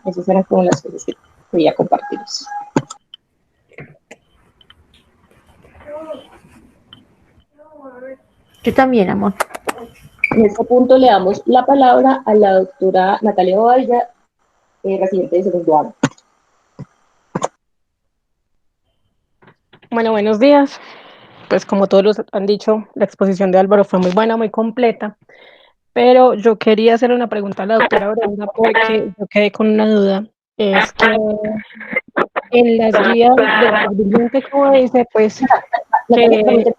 [SPEAKER 3] Esas eran como las cosas que quería compartirles.
[SPEAKER 7] Yo también, amor.
[SPEAKER 3] En este punto le damos la palabra a la doctora Natalia Bobadilla, residente de segundo año.
[SPEAKER 9] Bueno, buenos días. Pues como todos los han dicho, la exposición de Álvaro fue muy buena, muy completa, pero yo quería hacer una pregunta a la doctora Brenda porque yo quedé con una duda. Es que en las guías del paciente, como dice, pues
[SPEAKER 3] Natalia,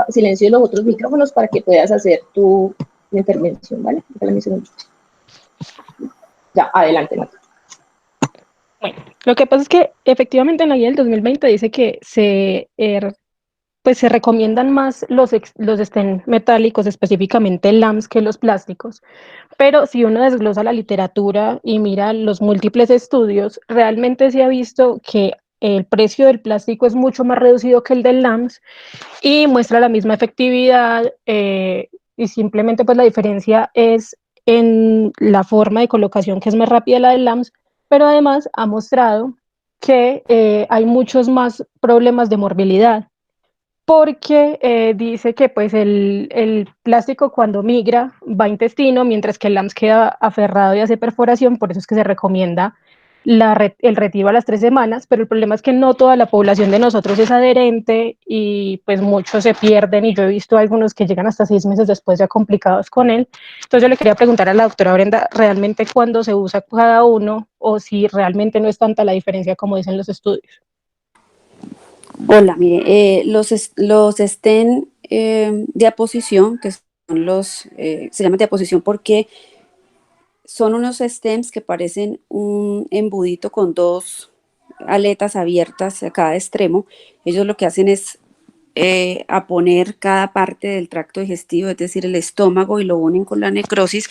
[SPEAKER 3] silencio de los otros micrófonos para que puedas hacer tu intervención, ¿vale? Ya, adelante, Natalia.
[SPEAKER 9] Bueno, lo que pasa es que efectivamente en la guía del 2020 dice que pues se recomiendan más los estén metálicos, específicamente el LAMS, que los plásticos. Pero si uno desglosa la literatura y mira los múltiples estudios, realmente se ha visto que el precio del plástico es mucho más reducido que el del LAMS y muestra la misma efectividad, y simplemente pues la diferencia es en la forma de colocación, que es más rápida la del LAMS, pero además ha mostrado que hay muchos más problemas de morbilidad, porque dice que pues el plástico cuando migra va a intestino, mientras que el LAMS queda aferrado y hace perforación. Por eso es que se recomienda el retiro a las 3 semanas, pero el problema es que no toda la población de nosotros es adherente y pues muchos se pierden, y yo he visto algunos que llegan hasta 6 meses después ya complicados con él. Entonces yo le quería preguntar a la doctora Brenda, ¿realmente cuándo se usa cada uno, o si realmente no es tanta la diferencia como dicen los estudios?
[SPEAKER 4] Hola, mire, los estén de aposición, que son se llaman de aposición porque son unos stems que parecen un embudito con dos aletas abiertas a cada extremo. Ellos lo que hacen es a poner cada parte del tracto digestivo, es decir, el estómago, y lo unen con la necrosis.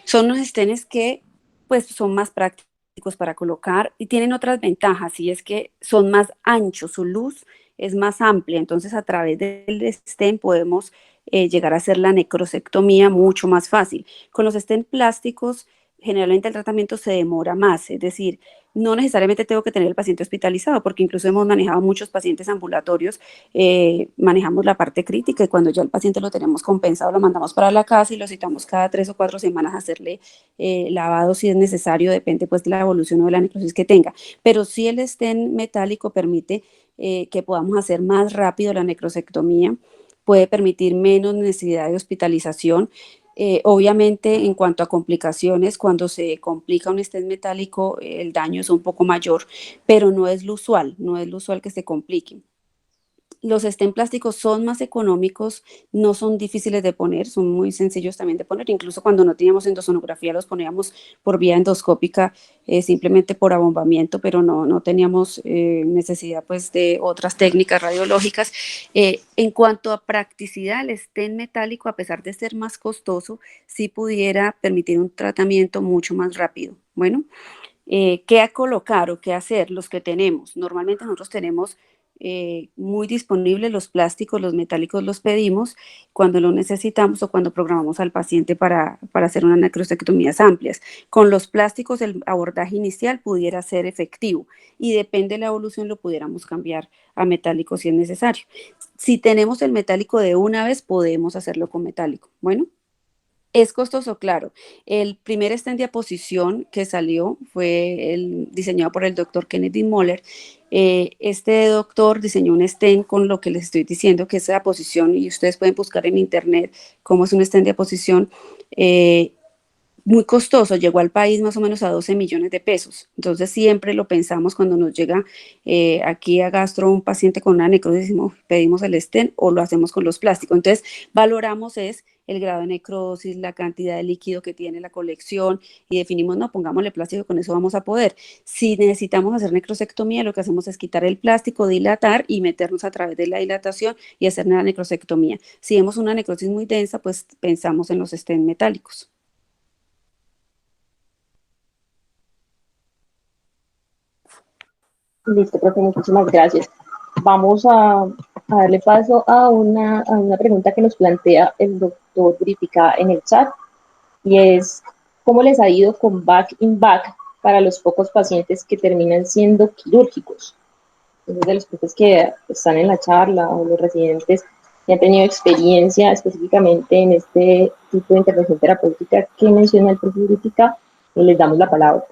[SPEAKER 4] Son unos estenes que pues son más prácticos para colocar y tienen otras ventajas, y es que son más anchos, su luz es más amplia, entonces a través del stent podemos llegar a hacer la necrosectomía mucho más fácil. Con los stent plásticos generalmente el tratamiento se demora más, es decir, no necesariamente tengo que tener el paciente hospitalizado, porque incluso hemos manejado muchos pacientes ambulatorios, manejamos la parte crítica, y cuando ya el paciente lo tenemos compensado, lo mandamos para la casa y lo citamos cada 3 o 4 semanas a hacerle lavado si es necesario, depende pues de la evolución o de la necrosis que tenga. Pero sí el stent metálico permite que podamos hacer más rápido la necrosectomía, puede permitir menos necesidad de hospitalización. Obviamente, en cuanto a complicaciones, cuando se complica un stent metálico, el daño es un poco mayor, pero no es lo usual, no es lo usual que se complique. Los stent plásticos son más económicos, no son difíciles de poner, son muy sencillos también de poner. Incluso cuando no teníamos endosonografía los poníamos por vía endoscópica, simplemente por abombamiento, pero no teníamos necesidad pues de otras técnicas radiológicas. En cuanto a practicidad, el stent metálico, a pesar de ser más costoso, sí pudiera permitir un tratamiento mucho más rápido. Bueno, ¿qué a colocar o qué hacer? Los que tenemos. Normalmente nosotros tenemos muy disponibles los plásticos, los metálicos los pedimos cuando lo necesitamos o cuando programamos al paciente para hacer unas necrosectomías amplias. Con los plásticos el abordaje inicial pudiera ser efectivo, y depende de la evolución lo pudiéramos cambiar a metálico si es necesario. Si tenemos el metálico de una vez, podemos hacerlo con metálico. Bueno, es costoso, claro. El primer stent de aposición que salió fue diseñado por el doctor Kennedy Moller. Este doctor diseñó un stent con lo que les estoy diciendo, que es la aposición, y ustedes pueden buscar en internet cómo es un stent de aposición. Muy costoso, llegó al país más o menos a 12 millones de pesos. Entonces siempre lo pensamos cuando nos llega aquí a gastro un paciente con una necrosis, pedimos el stent o lo hacemos con los plásticos. Entonces valoramos es el grado de necrosis, la cantidad de líquido que tiene la colección, y definimos, no, pongámosle plástico, con eso vamos a poder. Si necesitamos hacer necrosectomía, lo que hacemos es quitar el plástico, dilatar y meternos a través de la dilatación y hacer una necrosectomía. Si vemos una necrosis muy densa, pues pensamos en los stents metálicos.
[SPEAKER 3] Listo, profe, muchísimas gracias. Vamos a darle paso a una pregunta que nos plantea el doctor Britica en el chat, y es, ¿cómo les ha ido con back in back para los pocos pacientes que terminan siendo quirúrgicos? Entonces, de los pacientes que están en la charla o los residentes que han tenido experiencia específicamente en este tipo de intervención terapéutica que menciona el profe Britica, les damos la palabra.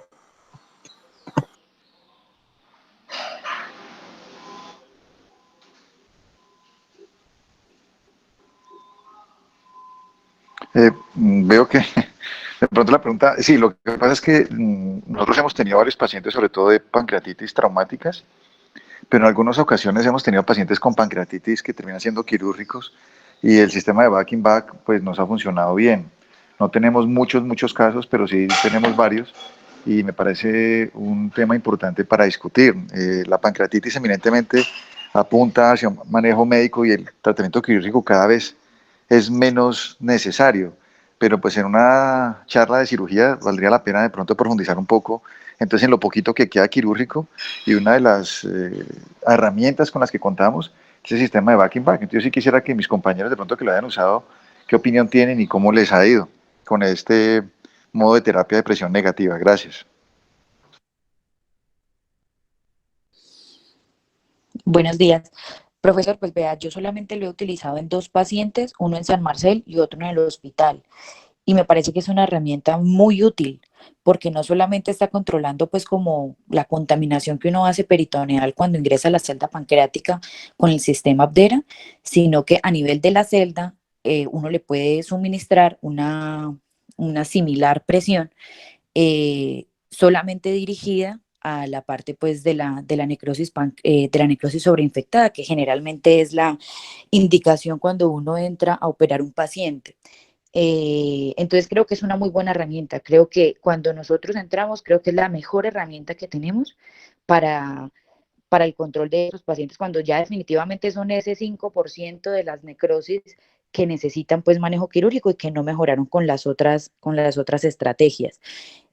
[SPEAKER 10] Veo que de pronto la pregunta, sí, lo que pasa es que nosotros hemos tenido varios pacientes, sobre todo de pancreatitis traumáticas, pero en algunas ocasiones hemos tenido pacientes con pancreatitis que terminan siendo quirúrgicos, y el sistema de back in back pues nos ha funcionado bien. No tenemos muchos casos, pero sí tenemos varios, y me parece un tema importante para discutir. La pancreatitis eminentemente apunta hacia un manejo médico y el tratamiento quirúrgico cada vez es menos necesario, pero pues en una charla de cirugía valdría la pena de pronto profundizar un poco entonces en lo poquito que queda quirúrgico, y una de las herramientas con las que contamos es el sistema de back in back. Entonces yo sí quisiera que mis compañeros de pronto que lo hayan usado, qué opinión tienen y cómo les ha ido con este modo de terapia de presión negativa. Gracias.
[SPEAKER 11] Buenos días. Profesor, pues vea, yo solamente lo he utilizado en 2 pacientes, uno en San Marcel y otro en el hospital. Y me parece que es una herramienta muy útil, porque no solamente está controlando pues como la contaminación que uno hace peritoneal cuando ingresa a la celda pancreática con el sistema Abdera, sino que a nivel de la celda uno le puede suministrar una similar presión solamente dirigida a la parte pues de la necrosis sobreinfectada, que generalmente es la indicación cuando uno entra a operar un paciente. Entonces creo que es una muy buena herramienta. Creo que cuando nosotros entramos, creo que es la mejor herramienta que tenemos para, para el control de esos pacientes, cuando ya definitivamente son ese 5% de las necrosis que necesitan pues manejo quirúrgico y que no mejoraron con las otras estrategias.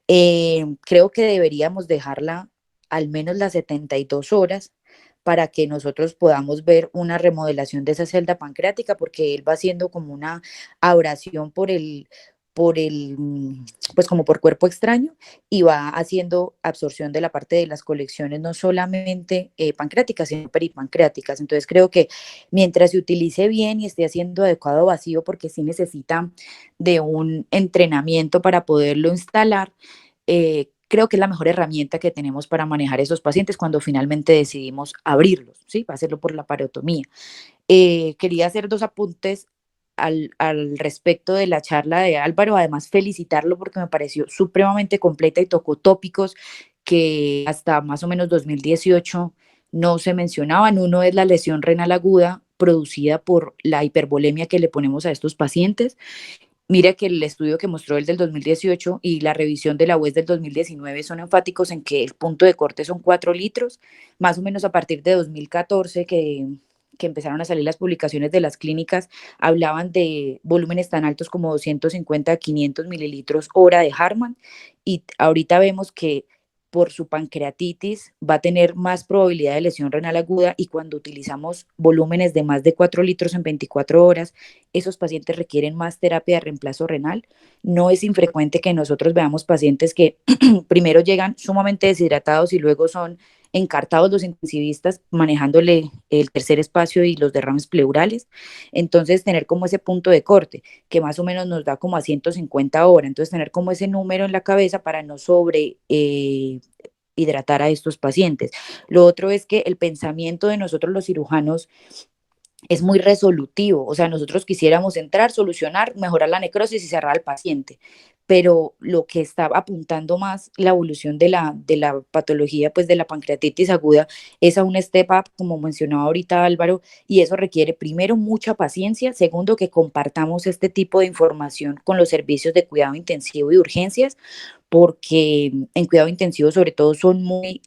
[SPEAKER 11] Creo que deberíamos dejarla al menos las 72 horas para que nosotros podamos ver una remodelación de esa celda pancreática, porque él va haciendo como una abrasión pues como por cuerpo extraño, y va haciendo absorción de la parte de las colecciones, no solamente pancreáticas, sino peripancreáticas. Entonces creo que mientras se utilice bien y esté haciendo adecuado vacío, porque sí necesita de un entrenamiento para poderlo instalar, creo que es la mejor herramienta que tenemos para manejar esos pacientes cuando finalmente decidimos abrirlos, ¿sí? Para hacerlo por la parotomía. Quería hacer 2 apuntes al respecto de la charla de Álvaro, además felicitarlo porque me pareció supremamente completa y tocó tópicos que hasta más o menos 2018 no se mencionaban. Uno es la lesión renal aguda producida por la hipervolemia que le ponemos a estos pacientes. Mira que el estudio que mostró el del 2018 y la revisión de la UES del 2019 son enfáticos en que el punto de corte son 4 litros, más o menos a partir de 2014 que empezaron a salir las publicaciones de las clínicas, hablaban de volúmenes tan altos como 250 a 500 mililitros hora de Hartmann, y ahorita vemos que por su pancreatitis va a tener más probabilidad de lesión renal aguda, y cuando utilizamos volúmenes de más de 4 litros en 24 horas, esos pacientes requieren más terapia de reemplazo renal. No es infrecuente que nosotros veamos pacientes que primero llegan sumamente deshidratados y luego son encartados los intensivistas manejándole el tercer espacio y los derrames pleurales. Entonces tener como ese punto de corte que más o menos nos da como a 150 horas, entonces tener como ese número en la cabeza para no sobre hidratar a estos pacientes. Lo otro es que el pensamiento de nosotros los cirujanos es muy resolutivo, o sea, nosotros quisiéramos entrar, solucionar, mejorar la necrosis y cerrar al paciente, pero lo que está apuntando más la evolución de la patología, pues de la pancreatitis aguda, es a un step up, como mencionaba ahorita Álvaro, y eso requiere primero mucha paciencia, segundo que compartamos este tipo de información con los servicios de cuidado intensivo y urgencias, porque en cuidado intensivo sobre todo son muy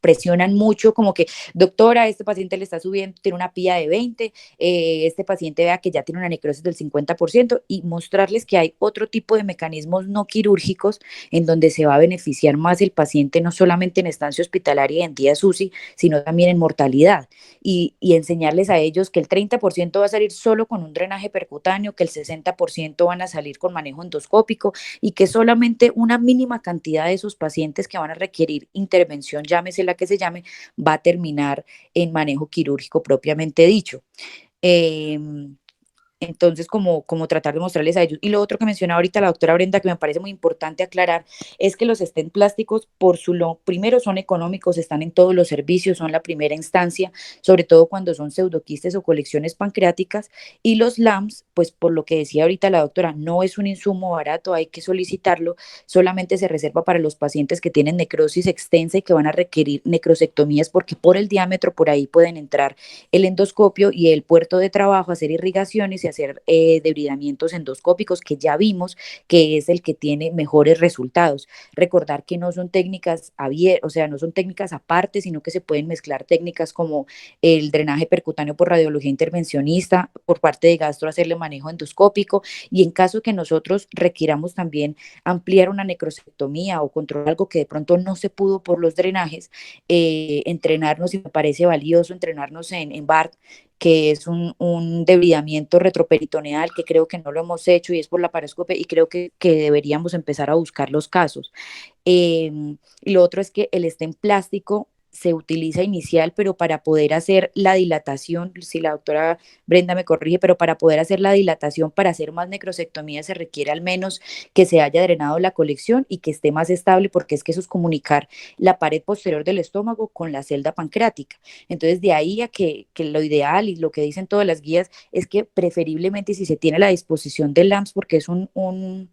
[SPEAKER 11] presionan mucho, como que, doctora, este paciente le está subiendo, tiene una PIA de 20, este paciente vea que ya tiene una necrosis del 50%, y mostrarles que hay otro tipo de mecanismos no quirúrgicos en donde se va a beneficiar más el paciente, no solamente en estancia hospitalaria y en días UCI, sino también en mortalidad, y enseñarles a ellos que el 30% va a salir solo con un drenaje percutáneo, que el 60% van a salir con manejo endoscópico, y que solamente una mínima cantidad de esos pacientes que van a requerir intervención, llámese la que se llame, va a terminar en manejo quirúrgico propiamente dicho. Entonces, como tratar de mostrarles a ellos. Y lo otro que mencionaba ahorita la doctora Brenda, que me parece muy importante aclarar, es que los stent plásticos, primero son económicos, están en todos los servicios, son la primera instancia, sobre todo cuando son pseudoquistes o colecciones pancreáticas, y los LAMS, pues por lo que decía ahorita la doctora, no es un insumo barato, hay que solicitarlo, solamente se reserva para los pacientes que tienen necrosis extensa y que van a requerir necrosectomías, porque por el diámetro por ahí pueden entrar el endoscopio y el puerto de trabajo, hacer irrigaciones y hacer debridamientos endoscópicos, que ya vimos que es el que tiene mejores resultados. Recordar que no son técnicas abiertas, o sea, no son técnicas aparte, sino que se pueden mezclar técnicas como el drenaje percutáneo por radiología intervencionista, por parte de gastro hacerle manejo endoscópico, y en caso que nosotros requiramos también ampliar una necrosectomía o controlar algo que de pronto no se pudo por los drenajes, entrenarnos, y me parece valioso entrenarnos en BART, que es un debridamiento retroperitoneal, que creo que no lo hemos hecho y es por la paroscopia, y creo que deberíamos empezar a buscar los casos. Y lo otro es que el stent plástico se utiliza inicial, pero para poder hacer la dilatación, si la doctora Brenda me corrige, pero para poder hacer la dilatación, para hacer más necrosectomía, se requiere al menos que se haya drenado la colección y que esté más estable, porque es que eso es comunicar la pared posterior del estómago con la celda pancreática. Entonces, de ahí a que lo ideal y lo que dicen todas las guías es que preferiblemente, si se tiene la disposición del LAMS, porque es un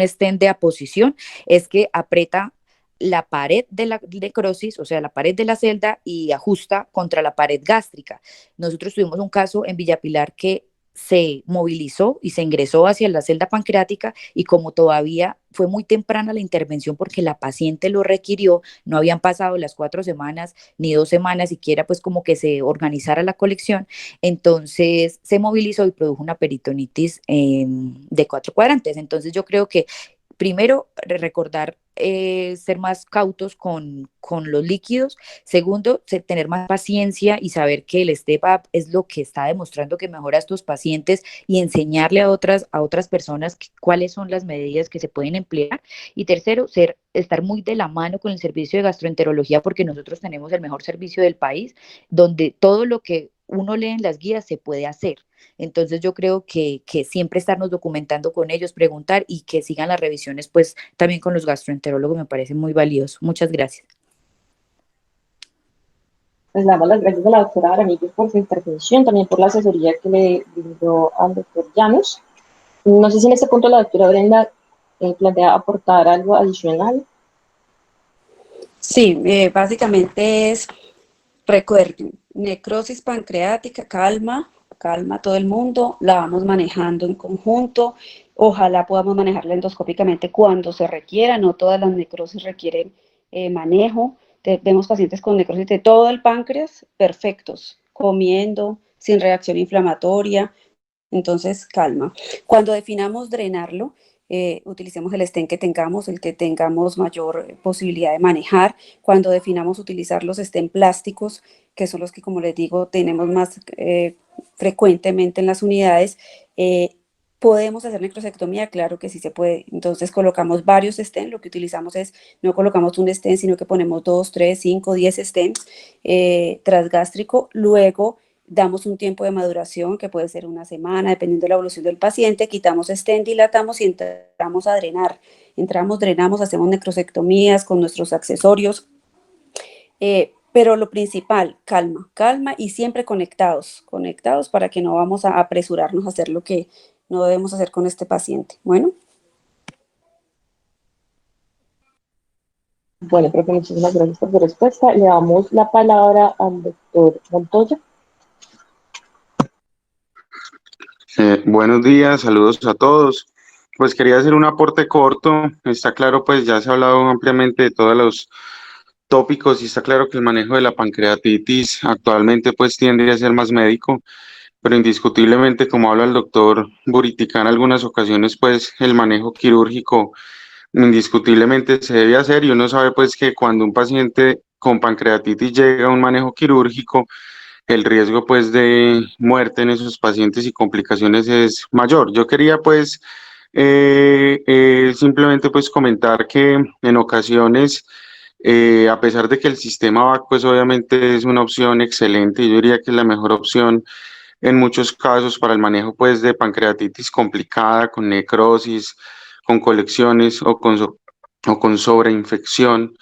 [SPEAKER 11] stent de aposición, es que aprieta la pared de la necrosis, o sea, la pared de la celda, y ajusta contra la pared gástrica. Nosotros tuvimos un caso en Villa Pilar que se movilizó y se ingresó hacia la celda pancreática, y como todavía fue muy temprana la intervención porque la paciente lo requirió, no habían pasado las 4 semanas ni 2 semanas siquiera, pues como que se organizara la colección, entonces se movilizó y produjo una peritonitis de 4 cuadrantes. Entonces yo creo que primero, recordar ser más cautos con los líquidos. Segundo, tener más paciencia y saber que el STEP-UP es lo que está demostrando que mejora a estos pacientes, y enseñarle a otras personas cuáles son las medidas que se pueden emplear. Y tercero, estar muy de la mano con el servicio de gastroenterología, porque nosotros tenemos el mejor servicio del país, donde todo lo que uno lee en las guías se puede hacer. Entonces yo creo que siempre estarnos documentando con ellos, preguntar, y que sigan las revisiones pues también con los gastroenterólogos, me parece muy valioso. Muchas gracias.
[SPEAKER 3] Pues le damos las gracias a la doctora Aranillo por su intervención, también por la asesoría que le brindó al doctor Llanos. No sé si en este punto la doctora Brenda plantea aportar algo adicional.
[SPEAKER 4] Sí, básicamente es, recuerden, necrosis pancreática, calma todo el mundo, la vamos manejando en conjunto, ojalá podamos manejarla endoscópicamente cuando se requiera, no todas las necrosis requieren manejo. Vemos pacientes con necrosis de todo el páncreas, perfectos, comiendo, sin reacción inflamatoria, entonces calma. Cuando definamos drenarlo, utilicemos el stent que tengamos, el que tengamos mayor posibilidad de manejar. Cuando definamos utilizar los stent plásticos, que son los que, como les digo, tenemos más frecuentemente en las unidades, ¿podemos hacer necrosectomía? Claro que sí se puede. Entonces colocamos varios stents. Lo que utilizamos es, no colocamos un stent, sino que ponemos 2, 3, 5, 10 stents transgástrico. Luego damos un tiempo de maduración, que puede ser una semana, dependiendo de la evolución del paciente. Quitamos stent, dilatamos y entramos a drenar. Entramos, drenamos, hacemos necrosectomías con nuestros accesorios. Pero lo principal, calma y siempre conectados para que no vamos a apresurarnos a hacer lo que no debemos hacer con este paciente. Bueno.
[SPEAKER 3] Bueno, creo que muchísimas gracias por su respuesta. Le damos la palabra al doctor Montoya.
[SPEAKER 12] Buenos días, saludos a todos. Pues quería hacer un aporte corto. Está claro, pues ya se ha hablado ampliamente de todos los tópicos, y está claro que el manejo de la pancreatitis actualmente pues tiende a ser más médico, pero indiscutiblemente, como habla el doctor Buritica en algunas ocasiones, pues el manejo quirúrgico indiscutiblemente se debe hacer, y uno sabe pues que cuando un paciente con pancreatitis llega a un manejo quirúrgico, el riesgo pues de muerte en esos pacientes y complicaciones es mayor. Yo quería pues simplemente pues comentar que en ocasiones, a pesar de que el sistema VAC pues obviamente es una opción excelente, yo diría que es la mejor opción en muchos casos para el manejo pues de pancreatitis complicada, con necrosis, con colecciones o con sobreinfección.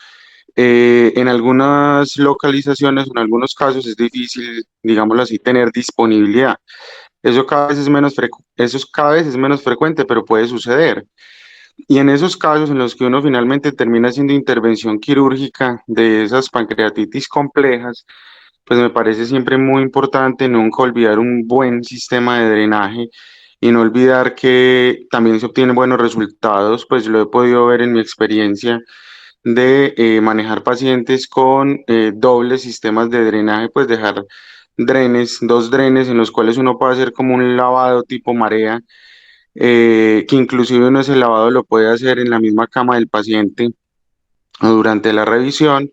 [SPEAKER 12] En algunas localizaciones, en algunos casos es difícil, digámoslo así, tener disponibilidad. Eso cada vez es menos frecuente, pero puede suceder. Y en esos casos en los que uno finalmente termina haciendo intervención quirúrgica de esas pancreatitis complejas, pues me parece siempre muy importante nunca olvidar un buen sistema de drenaje y no olvidar que también se obtienen buenos resultados, pues lo he podido ver en mi experiencia de manejar pacientes con dobles sistemas de drenaje, pues dejar drenes, dos drenes en los cuales uno puede hacer como un lavado tipo marea, que inclusive uno ese lavado lo puede hacer en la misma cama del paciente o durante la revisión,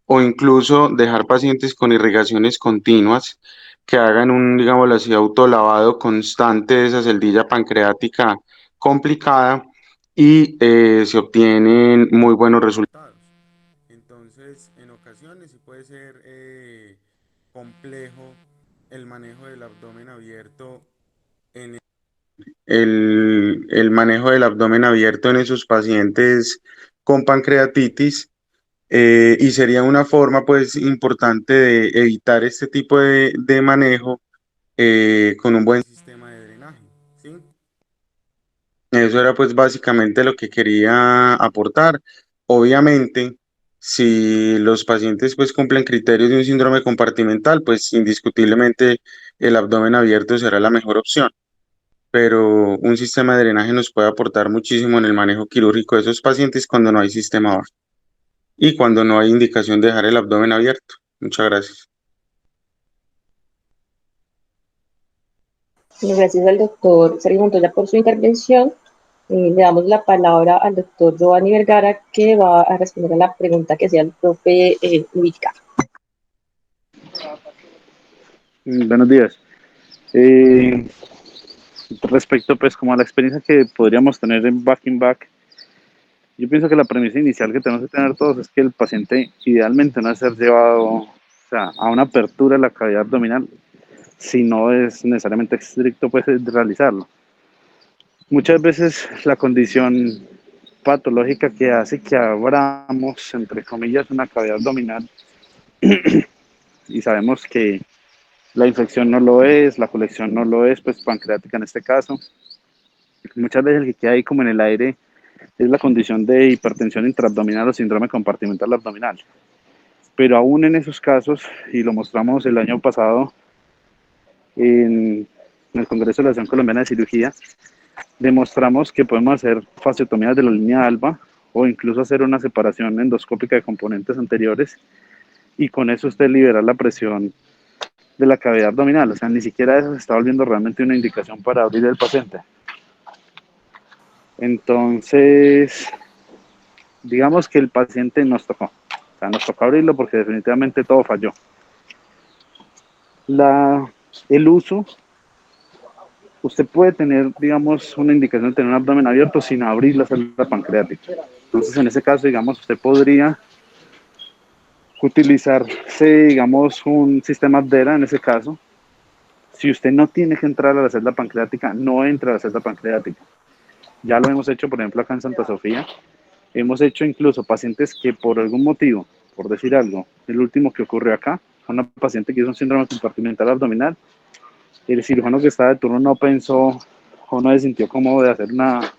[SPEAKER 12] o incluso dejar pacientes con irrigaciones continuas que hagan un, digámoslo así, autolavado constante de esa celdilla pancreática complicada y se obtienen muy buenos resultados. Entonces, en ocasiones sí puede ser complejo el manejo del abdomen abierto en el manejo del abdomen abierto en esos pacientes con pancreatitis, y sería una forma pues importante de evitar este tipo de manejo con un buen sistema de drenaje, ¿sí? Eso era pues básicamente lo que quería aportar. Obviamente, si los pacientes pues cumplen criterios de un síndrome compartimental, pues indiscutiblemente el abdomen abierto será la mejor opción, pero un sistema de drenaje nos puede aportar muchísimo en el manejo quirúrgico de esos pacientes cuando no hay sistema bajo y cuando no hay indicación de dejar el abdomen abierto. Muchas gracias.
[SPEAKER 3] Gracias al doctor Sergio Montoya por su intervención. Le damos la palabra al doctor Giovanni Vergara, que va a responder a la pregunta que hacía el profe Luica.
[SPEAKER 6] Buenos días. Respecto pues como a la experiencia que podríamos tener en Back in Back, yo pienso que la premisa inicial que tenemos que tener todos es que el paciente idealmente no debe ser llevado, o sea, a una apertura de la cavidad abdominal si no es necesariamente estricto pues de realizarlo. Muchas veces la condición patológica que hace que abramos, entre comillas, una cavidad abdominal y sabemos que la infección no lo es, la colección no lo es, pues pancreática en este caso. Muchas veces el que queda ahí como en el aire es la condición de hipertensión intraabdominal o síndrome compartimental abdominal. Pero aún en esos casos, y lo mostramos el año pasado en el Congreso de la Asociación Colombiana de Cirugía, demostramos que podemos hacer fasciotomías de la línea alba o incluso hacer una separación endoscópica de componentes anteriores y con eso usted libera la presión de la cavidad abdominal. O sea, ni siquiera eso se está volviendo realmente una indicación para abrir el paciente. Entonces, digamos que el paciente nos tocó. O sea, nos tocó abrirlo porque definitivamente todo falló. El uso, usted puede tener, digamos, una indicación de tener un abdomen abierto sin abrir la célula pancreática. Entonces, en ese caso, digamos, usted podría utilizarse, digamos, un sistema Abdera en ese caso. Si usted no tiene que entrar a la célula pancreática, no entra a la célula pancreática. Ya lo hemos hecho, por ejemplo, acá en Santa Sofía. Hemos hecho incluso pacientes que por algún motivo, por decir algo, el último que ocurrió acá, una paciente que hizo un síndrome compartimental abdominal, el cirujano que estaba de turno no pensó o no se sintió cómodo de hacer una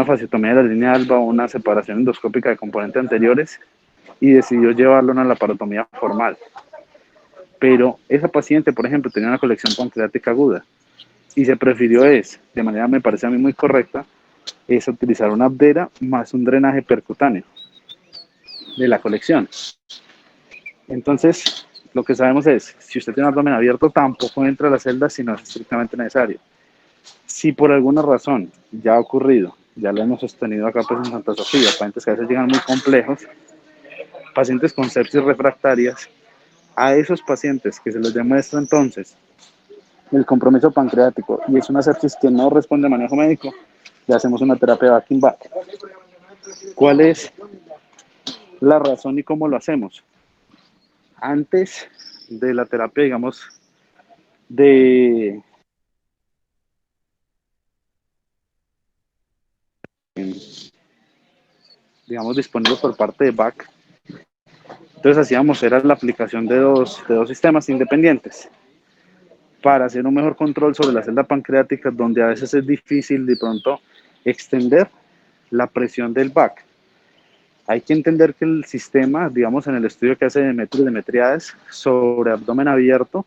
[SPEAKER 6] fasciotomía de la línea alba o una separación endoscópica de componentes anteriores y decidió llevarlo a una laparotomía formal. Pero esa paciente, por ejemplo, tenía una colección pancreática aguda y se prefirió de manera me parece a mí muy correcta, es utilizar una Abdera más un drenaje percutáneo de la colección. Entonces, lo que sabemos es, si usted tiene un abdomen abierto, tampoco entra a la celda si no es estrictamente necesario. Si por alguna razón ya ha ocurrido, ya lo hemos sostenido acá pues en Santa Sofía, pacientes que a veces llegan muy complejos, pacientes con sepsis refractarias, a esos pacientes que se les demuestra entonces el compromiso pancreático y es una sepsis que no responde a manejo médico, le hacemos una terapia back in back. ¿Cuál es la razón y cómo lo hacemos? Antes de la terapia, digamos, disponibles por parte de BAC, entonces hacíamos era la aplicación de dos sistemas independientes para hacer un mejor control sobre la celda pancreática, donde a veces es difícil de pronto extender la presión del BAC. Hay que entender que el sistema, digamos, en el estudio que hace Demetrio Demetriades sobre abdomen abierto,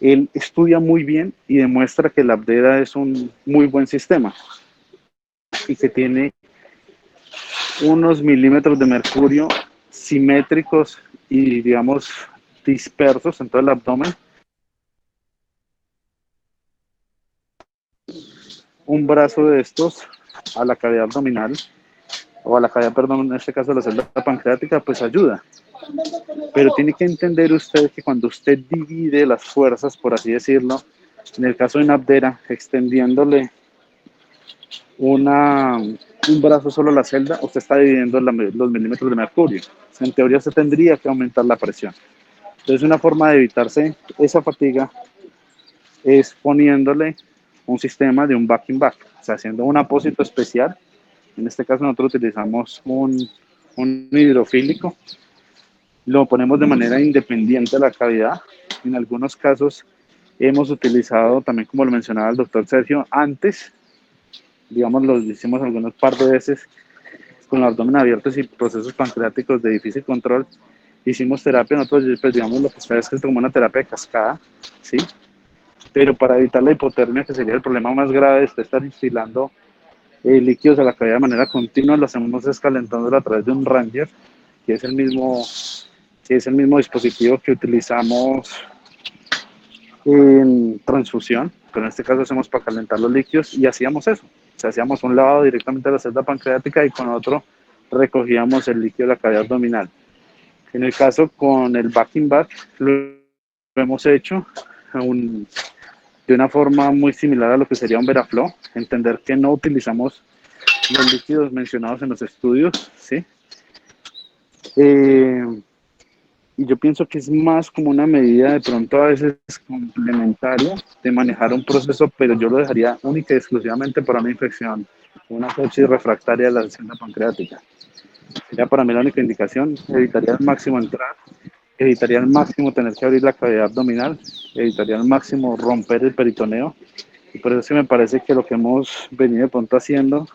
[SPEAKER 6] él estudia muy bien y demuestra que la Abdera es un muy buen sistema y que tiene unos milímetros de mercurio simétricos y, digamos, dispersos en todo el abdomen. Un brazo de estos a la cavidad abdominal, o a la cavidad, perdón, en este caso a la celda pancreática, pues ayuda. Pero tiene que entender usted que cuando usted divide las fuerzas, por así decirlo, en el caso de una Abdera, extendiéndole un brazo solo a la celda, usted está dividiendo los milímetros de mercurio. En teoría usted tendría que aumentar la presión. Entonces una forma de evitarse esa fatiga es poniéndole un sistema de un back-in-back, o sea, haciendo un apósito especial. En este caso nosotros utilizamos un hidrofílico, lo ponemos de manera independiente a la cavidad. En algunos casos hemos utilizado también, como lo mencionaba el doctor Sergio, antes, digamos, lo hicimos algunas par de veces con el abdomen abierto y procesos pancreáticos de difícil control. Hicimos terapia, nosotros, pues, digamos, lo que ustedes es como una terapia de cascada, ¿sí? Pero para evitar la hipotermia, que sería el problema más grave de estar instilando líquidos a la cavidad de manera continua, lo hacemos escalentándolo a través de un Ranger, que es el mismo dispositivo que utilizamos en transfusión, pero en este caso hacemos para calentar los líquidos y hacíamos eso. O sea, hacíamos un lavado directamente a la celda pancreática y con otro recogíamos el líquido de la cavidad abdominal. En el caso con el back-in-back, lo hemos hecho de una forma muy similar a lo que sería un Veraflow, entender que no utilizamos los líquidos mencionados en los estudios, ¿sí? Y yo pienso que es más como una medida de pronto a veces complementaria de manejar un proceso, pero yo lo dejaría única y exclusivamente para una infección, una sepsis refractaria de la celda pancreática. Sería para mí la única indicación, evitaría al máximo entrar, evitaría al máximo tener que abrir la cavidad abdominal, evitaría al máximo romper el peritoneo, y por eso sí me parece que lo que hemos venido de pronto haciendo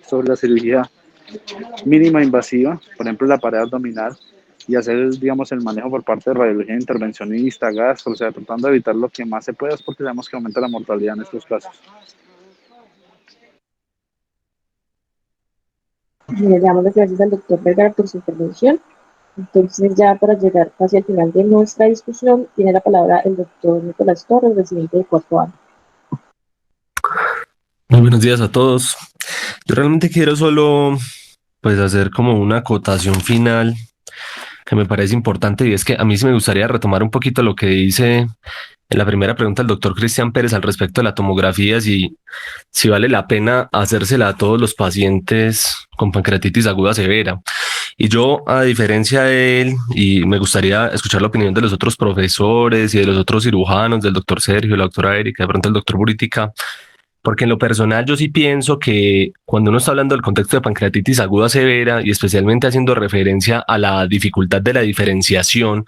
[SPEAKER 6] sobre la cirugía mínima invasiva, por ejemplo la pared abdominal, y hacer, digamos, el manejo por parte de radiología intervencionista, gastro, o sea, tratando de evitar lo que más se pueda, porque sabemos que aumenta la mortalidad en estos casos.
[SPEAKER 3] Le damos las gracias al doctor Vergara por su intervención. Entonces, ya para llegar casi al final de nuestra discusión, tiene la palabra el doctor Nicolás Torres, residente de cuarto año.
[SPEAKER 13] Muy buenos días a todos. Yo realmente quiero solo pues hacer como una acotación final que me parece importante, y es que a mí sí me gustaría retomar un poquito lo que dice en la primera pregunta el doctor Cristian Pérez al respecto de la tomografía, si vale la pena hacérsela a todos los pacientes con pancreatitis aguda severa. Y yo, a diferencia de él, y me gustaría escuchar la opinión de los otros profesores y de los otros cirujanos, del doctor Sergio, la doctora Erika, de pronto el doctor Buritica, porque en lo personal yo sí pienso que cuando uno está hablando del contexto de pancreatitis aguda severa y especialmente haciendo referencia a la dificultad de la diferenciación,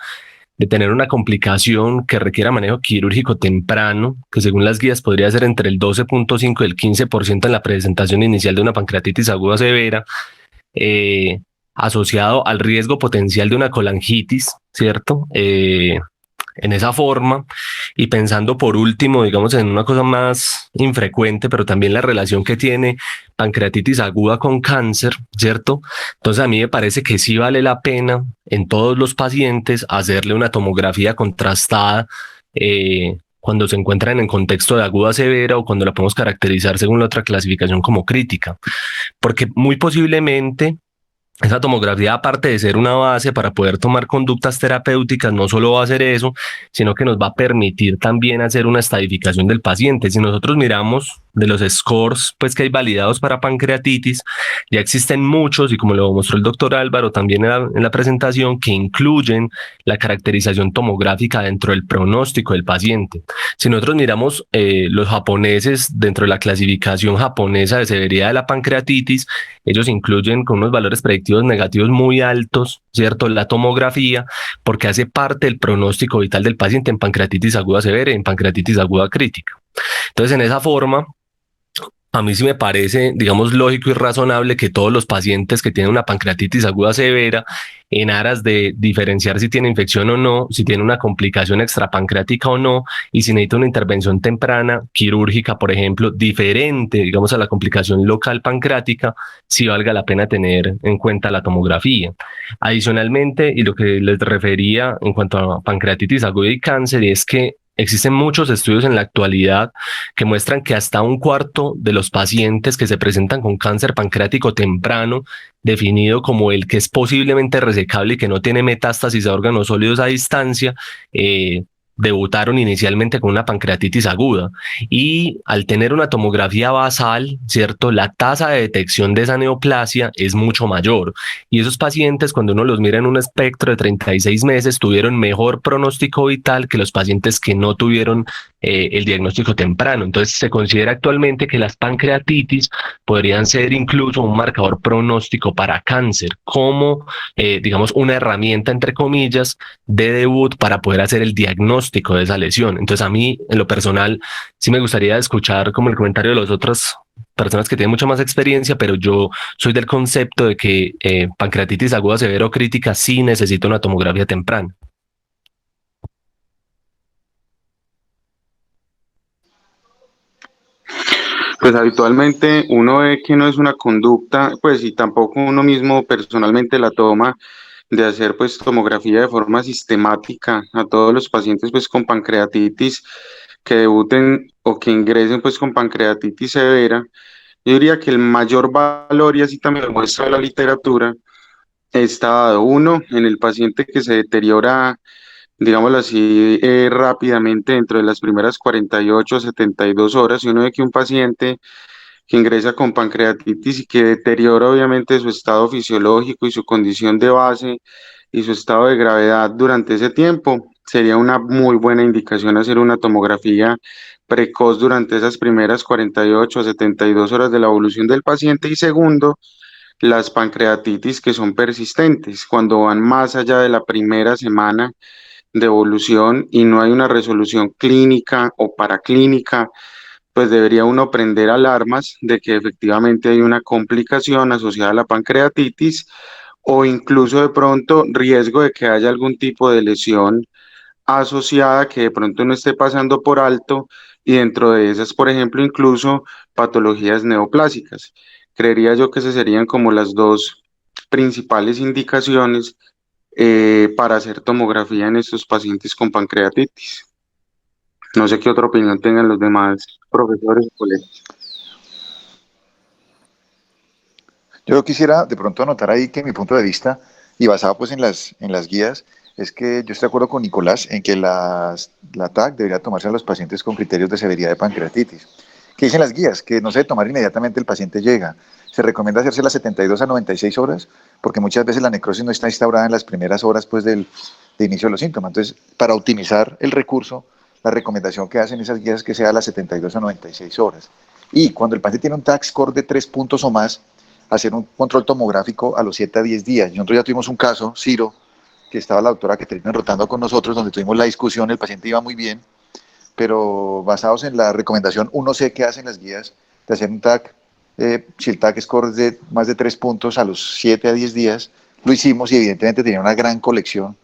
[SPEAKER 13] de tener una complicación que requiera manejo quirúrgico temprano, que según las guías podría ser entre el 12.5 y el 15% en la presentación inicial de una pancreatitis aguda severa, asociado al riesgo potencial de una colangitis, ¿cierto? En esa forma, y pensando por último, digamos, en una cosa más infrecuente, pero también la relación que tiene pancreatitis aguda con cáncer, ¿cierto? Entonces a mí me parece que sí vale la pena en todos los pacientes hacerle una tomografía contrastada cuando se encuentran en contexto de aguda severa o cuando la podemos caracterizar según la otra clasificación como crítica, porque muy posiblemente esa tomografía, aparte de ser una base para poder tomar conductas terapéuticas, no solo va a hacer eso, sino que nos va a permitir también hacer una estadificación del paciente. Si nosotros miramos de los scores pues que hay validados para pancreatitis, ya existen muchos, y como lo mostró el doctor Álvaro también en la presentación, que incluyen la caracterización tomográfica dentro del pronóstico del paciente. Si nosotros miramos los japoneses dentro de la clasificación japonesa de severidad de la pancreatitis, ellos incluyen con unos valores predictivos negativos muy altos, ¿cierto?, la tomografía, porque hace parte del pronóstico vital del paciente en pancreatitis aguda severa y en pancreatitis aguda crítica. Entonces, en esa forma, a mí sí me parece, digamos, lógico y razonable que todos los pacientes que tienen una pancreatitis aguda severa, en aras de diferenciar si tiene infección o no, si tiene una complicación extrapancreática o no, y si necesita una intervención temprana, quirúrgica, por ejemplo, diferente, digamos, a la complicación local pancreática, sí valga la pena tener en cuenta la tomografía. Adicionalmente, y lo que les refería en cuanto a pancreatitis aguda y cáncer, es que existen muchos estudios en la actualidad que muestran que hasta un cuarto de los pacientes que se presentan con cáncer pancreático temprano, definido como el que es posiblemente resecable y que no tiene metástasis a órganos sólidos a distancia, debutaron inicialmente con una pancreatitis aguda. Y al tener una tomografía basal, ¿cierto? La tasa de detección de esa neoplasia es mucho mayor. Y esos pacientes, cuando uno los mira en un espectro de 36 meses, tuvieron mejor pronóstico vital que los pacientes que no tuvieron el diagnóstico temprano. Entonces se considera actualmente que las pancreatitis podrían ser incluso un marcador pronóstico para cáncer, como digamos una herramienta entre comillas de debut para poder hacer el diagnóstico de esa lesión. Entonces a mí en lo personal sí me gustaría escuchar como el comentario de las otras personas que tienen mucha más experiencia, pero yo soy del concepto de que pancreatitis aguda severa o crítica sí necesita una tomografía temprana.
[SPEAKER 12] Pues habitualmente uno ve que no es una conducta, pues y tampoco uno mismo personalmente la toma de hacer pues tomografía de forma sistemática a todos los pacientes pues con pancreatitis que debuten o que ingresen pues con pancreatitis severa. Yo diría que el mayor valor, y así también lo muestra la literatura, está dado uno en el paciente que se deteriora, digámoslo así, rápidamente dentro de las primeras 48 a 72 horas. Y uno ve que un paciente que ingresa con pancreatitis y que deteriora obviamente su estado fisiológico y su condición de base y su estado de gravedad durante ese tiempo, sería una muy buena indicación hacer una tomografía precoz durante esas primeras 48 a 72 horas de la evolución del paciente. Y segundo, las pancreatitis que son persistentes, cuando van más allá de la primera semana de evolución y no hay una resolución clínica o paraclínica, pues debería uno prender alarmas de que efectivamente hay una complicación asociada a la pancreatitis o incluso de pronto riesgo de que haya algún tipo de lesión asociada que de pronto no esté pasando por alto, y dentro de esas, por ejemplo, incluso patologías neoplásicas. Creería yo que esas serían como las dos principales indicaciones para hacer tomografía en estos pacientes con pancreatitis. No sé qué otra opinión tengan los demás profesores o colegas.
[SPEAKER 10] Yo quisiera de pronto anotar ahí que mi punto de vista, y basado pues en las guías, es que yo estoy de acuerdo con Nicolás en que la TAC debería tomarse a los pacientes con criterios de severidad de pancreatitis. ¿Qué dicen las guías? Que no se debe tomar inmediatamente el paciente llega. Se recomienda hacerse las 72 a 96 horas, porque muchas veces la necrosis no está instaurada en las primeras horas pues, de inicio de los síntomas. Entonces, para optimizar el recurso, la recomendación que hacen esas guías es que sea a las 72 a 96 horas. Y cuando el paciente tiene un TAC score de 3 puntos o más, hacer un control tomográfico a los 7 a 10 días. Nosotros ya tuvimos un caso, Ciro, que estaba la doctora Caterina rotando con nosotros, donde tuvimos la discusión, el paciente iba muy bien, pero basados en la recomendación 1C que hacen las guías de hacer un TAC, si el TAC score es de más de 3 puntos a los 7 a 10 días, lo hicimos y evidentemente tenía una gran colección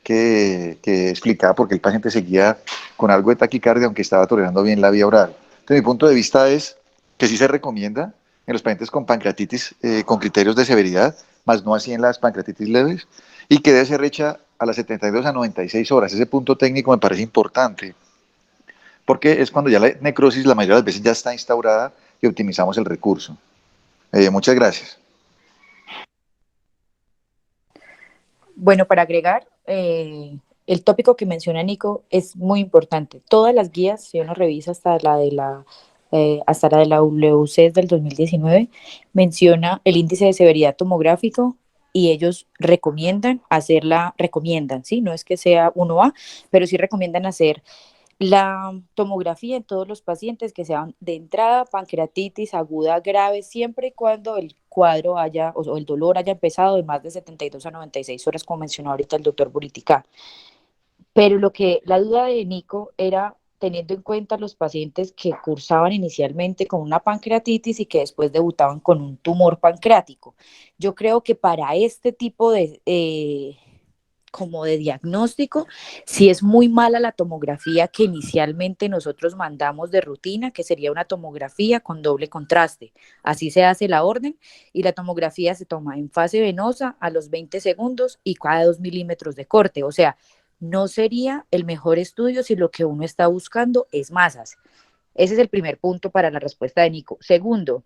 [SPEAKER 10] que explicaba por qué el paciente seguía con algo de taquicardia, aunque estaba tolerando bien la vía oral. Entonces, mi punto de vista es que sí se recomienda en los pacientes con pancreatitis con criterios de severidad, más no así en las pancreatitis leves, y que debe ser hecha a las 72 a 96 horas. Ese punto técnico me parece importante, porque es cuando ya la necrosis la mayoría de las veces ya está instaurada y optimizamos el recurso. Muchas gracias.
[SPEAKER 11] Bueno, para agregar, el tópico que menciona Nico es muy importante. Todas las guías, si uno revisa hasta la de la WCES del 2019, menciona el índice de severidad tomográfico y ellos recomiendan, ¿sí? No es que sea 1A, pero sí recomiendan hacer la tomografía en todos los pacientes que sean de entrada pancreatitis aguda grave, siempre y cuando el cuadro o el dolor haya empezado de más de 72 a 96 horas, como mencionó ahorita el doctor Buritica. Pero la duda de Nico era teniendo en cuenta los pacientes que cursaban inicialmente con una pancreatitis y que después debutaban con un tumor pancreático. Yo creo que para este tipo de como de diagnóstico, si es muy mala la tomografía que inicialmente nosotros mandamos de rutina, que sería una tomografía con doble contraste. Así se hace la orden y la tomografía se toma en fase venosa a los 20 segundos y cada 2 milímetros de corte. O sea, no sería el mejor estudio si lo que uno está buscando es masas. Ese es el primer punto para la respuesta de Nico. Segundo,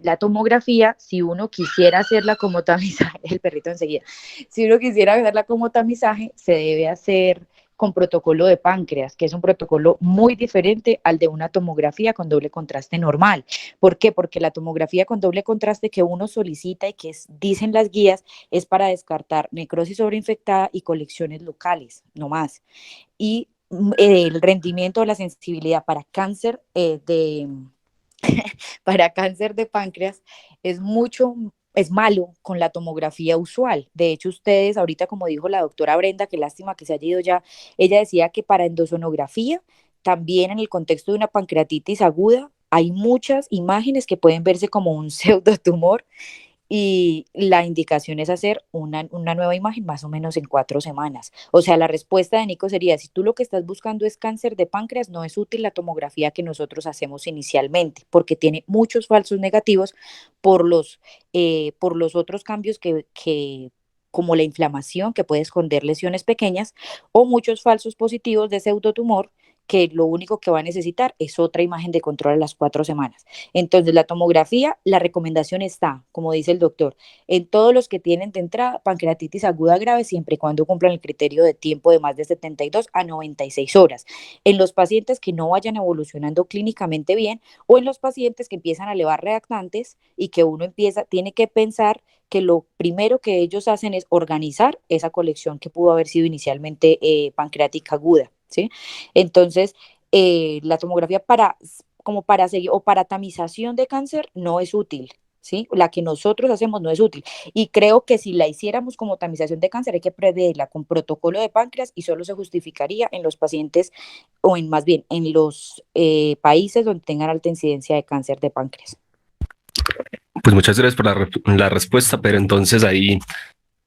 [SPEAKER 11] la tomografía, si uno quisiera hacerla como tamizaje, el perrito enseguida, si uno quisiera hacerla como tamizaje, se debe hacer con protocolo de páncreas, que es un protocolo muy diferente al de una tomografía con doble contraste normal. ¿Por qué? Porque la tomografía con doble contraste que uno solicita y que dicen las guías es para descartar necrosis sobreinfectada y colecciones locales, no más. Y el rendimiento o la sensibilidad para cáncer para cáncer de páncreas es malo con la tomografía usual. De hecho, ustedes, ahorita como dijo la doctora Brenda, qué lástima que se haya ido ya, ella decía que para endosonografía, también en el contexto de una pancreatitis aguda, hay muchas imágenes que pueden verse como un pseudotumor y la indicación es hacer una nueva imagen más o menos en 4 semanas. O sea, la respuesta de Nico sería, si tú lo que estás buscando es cáncer de páncreas, no es útil la tomografía que nosotros hacemos inicialmente, porque tiene muchos falsos negativos por los otros cambios que como la inflamación, que puede esconder lesiones pequeñas, o muchos falsos positivos de pseudotumor, que lo único que va a necesitar es otra imagen de control a las 4 semanas. Entonces, la tomografía, la recomendación está, como dice el doctor, en todos los que tienen de entrada pancreatitis aguda grave, siempre y cuando cumplan el criterio de tiempo de más de 72 a 96 horas. En los pacientes que no vayan evolucionando clínicamente bien o en los pacientes que empiezan a elevar reactantes y que uno tiene que pensar que lo primero que ellos hacen es organizar esa colección que pudo haber sido inicialmente pancreática aguda, ¿sí? Entonces, la tomografía como para seguir o para tamización de cáncer no es útil, ¿sí? La que nosotros hacemos no es útil. Y creo que si la hiciéramos como tamización de cáncer hay que preverla con protocolo de páncreas y solo se justificaría en los pacientes o más bien en los países donde tengan alta incidencia de cáncer de páncreas.
[SPEAKER 13] Pues muchas gracias por la respuesta, pero entonces ahí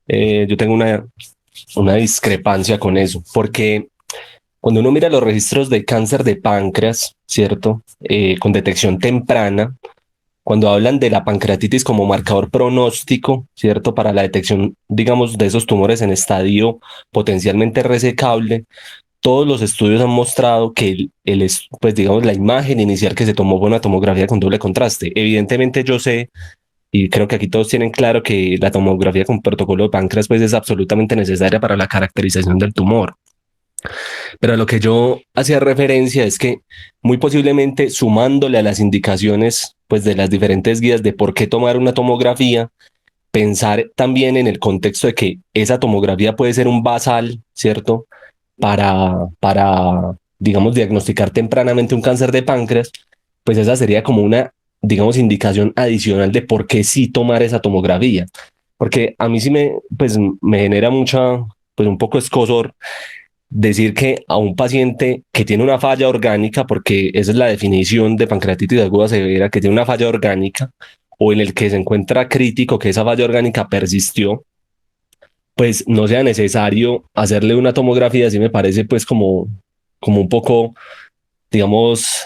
[SPEAKER 13] yo tengo una discrepancia con eso, porque cuando uno mira los registros de cáncer de páncreas, ¿cierto? Con detección temprana, cuando hablan de la pancreatitis como marcador pronóstico, ¿cierto? Para la detección, digamos, de esos tumores en estadio potencialmente resecable, todos los estudios han mostrado que pues digamos, la imagen inicial que se tomó fue una tomografía con doble contraste. Evidentemente yo sé, y creo que aquí todos tienen claro que la tomografía con protocolo de páncreas pues es absolutamente necesaria para la caracterización del tumor. Pero a lo que yo hacía referencia es que muy posiblemente sumándole a las indicaciones pues de las diferentes guías de por qué tomar una tomografía, pensar también en el contexto de que esa tomografía puede ser un basal, ¿cierto? Para, digamos, diagnosticar tempranamente un cáncer de páncreas, pues esa sería como una, digamos, indicación adicional de por qué sí tomar esa tomografía. Porque a mí sí pues, me genera pues un poco escozor decir que a un paciente que tiene una falla orgánica, porque esa es la definición de pancreatitis aguda severa, que tiene una falla orgánica, o en el que se encuentra crítico que esa falla orgánica persistió, pues no sea necesario hacerle una tomografía. Así me parece pues como un poco, digamos,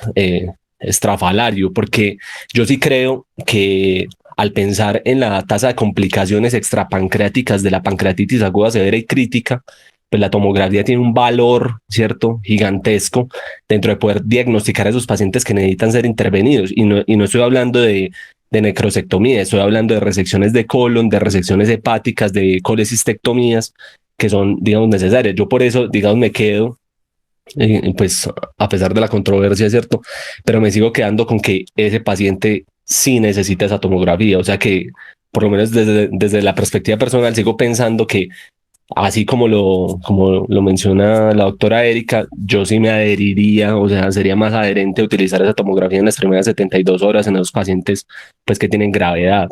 [SPEAKER 13] estrafalario, porque yo sí creo que al pensar en la tasa de complicaciones extrapancreáticas de la pancreatitis aguda severa y crítica, pues la tomografía tiene un valor, ¿cierto?, gigantesco dentro de poder diagnosticar a esos pacientes que necesitan ser intervenidos. Y no estoy hablando de necrosectomía, estoy hablando de resecciones de colon, de resecciones hepáticas, de colecistectomías, que son, digamos, necesarias. Yo por eso, digamos, me quedo, pues a pesar de la controversia, ¿cierto? Pero me sigo quedando con que ese paciente sí necesita esa tomografía. O sea que, por lo menos desde la perspectiva personal, sigo pensando que así como lo menciona la doctora Erika, yo sí me adheriría, o sea, sería más adherente a utilizar esa tomografía en las primeras 72 horas en esos pacientes pues, que tienen gravedad.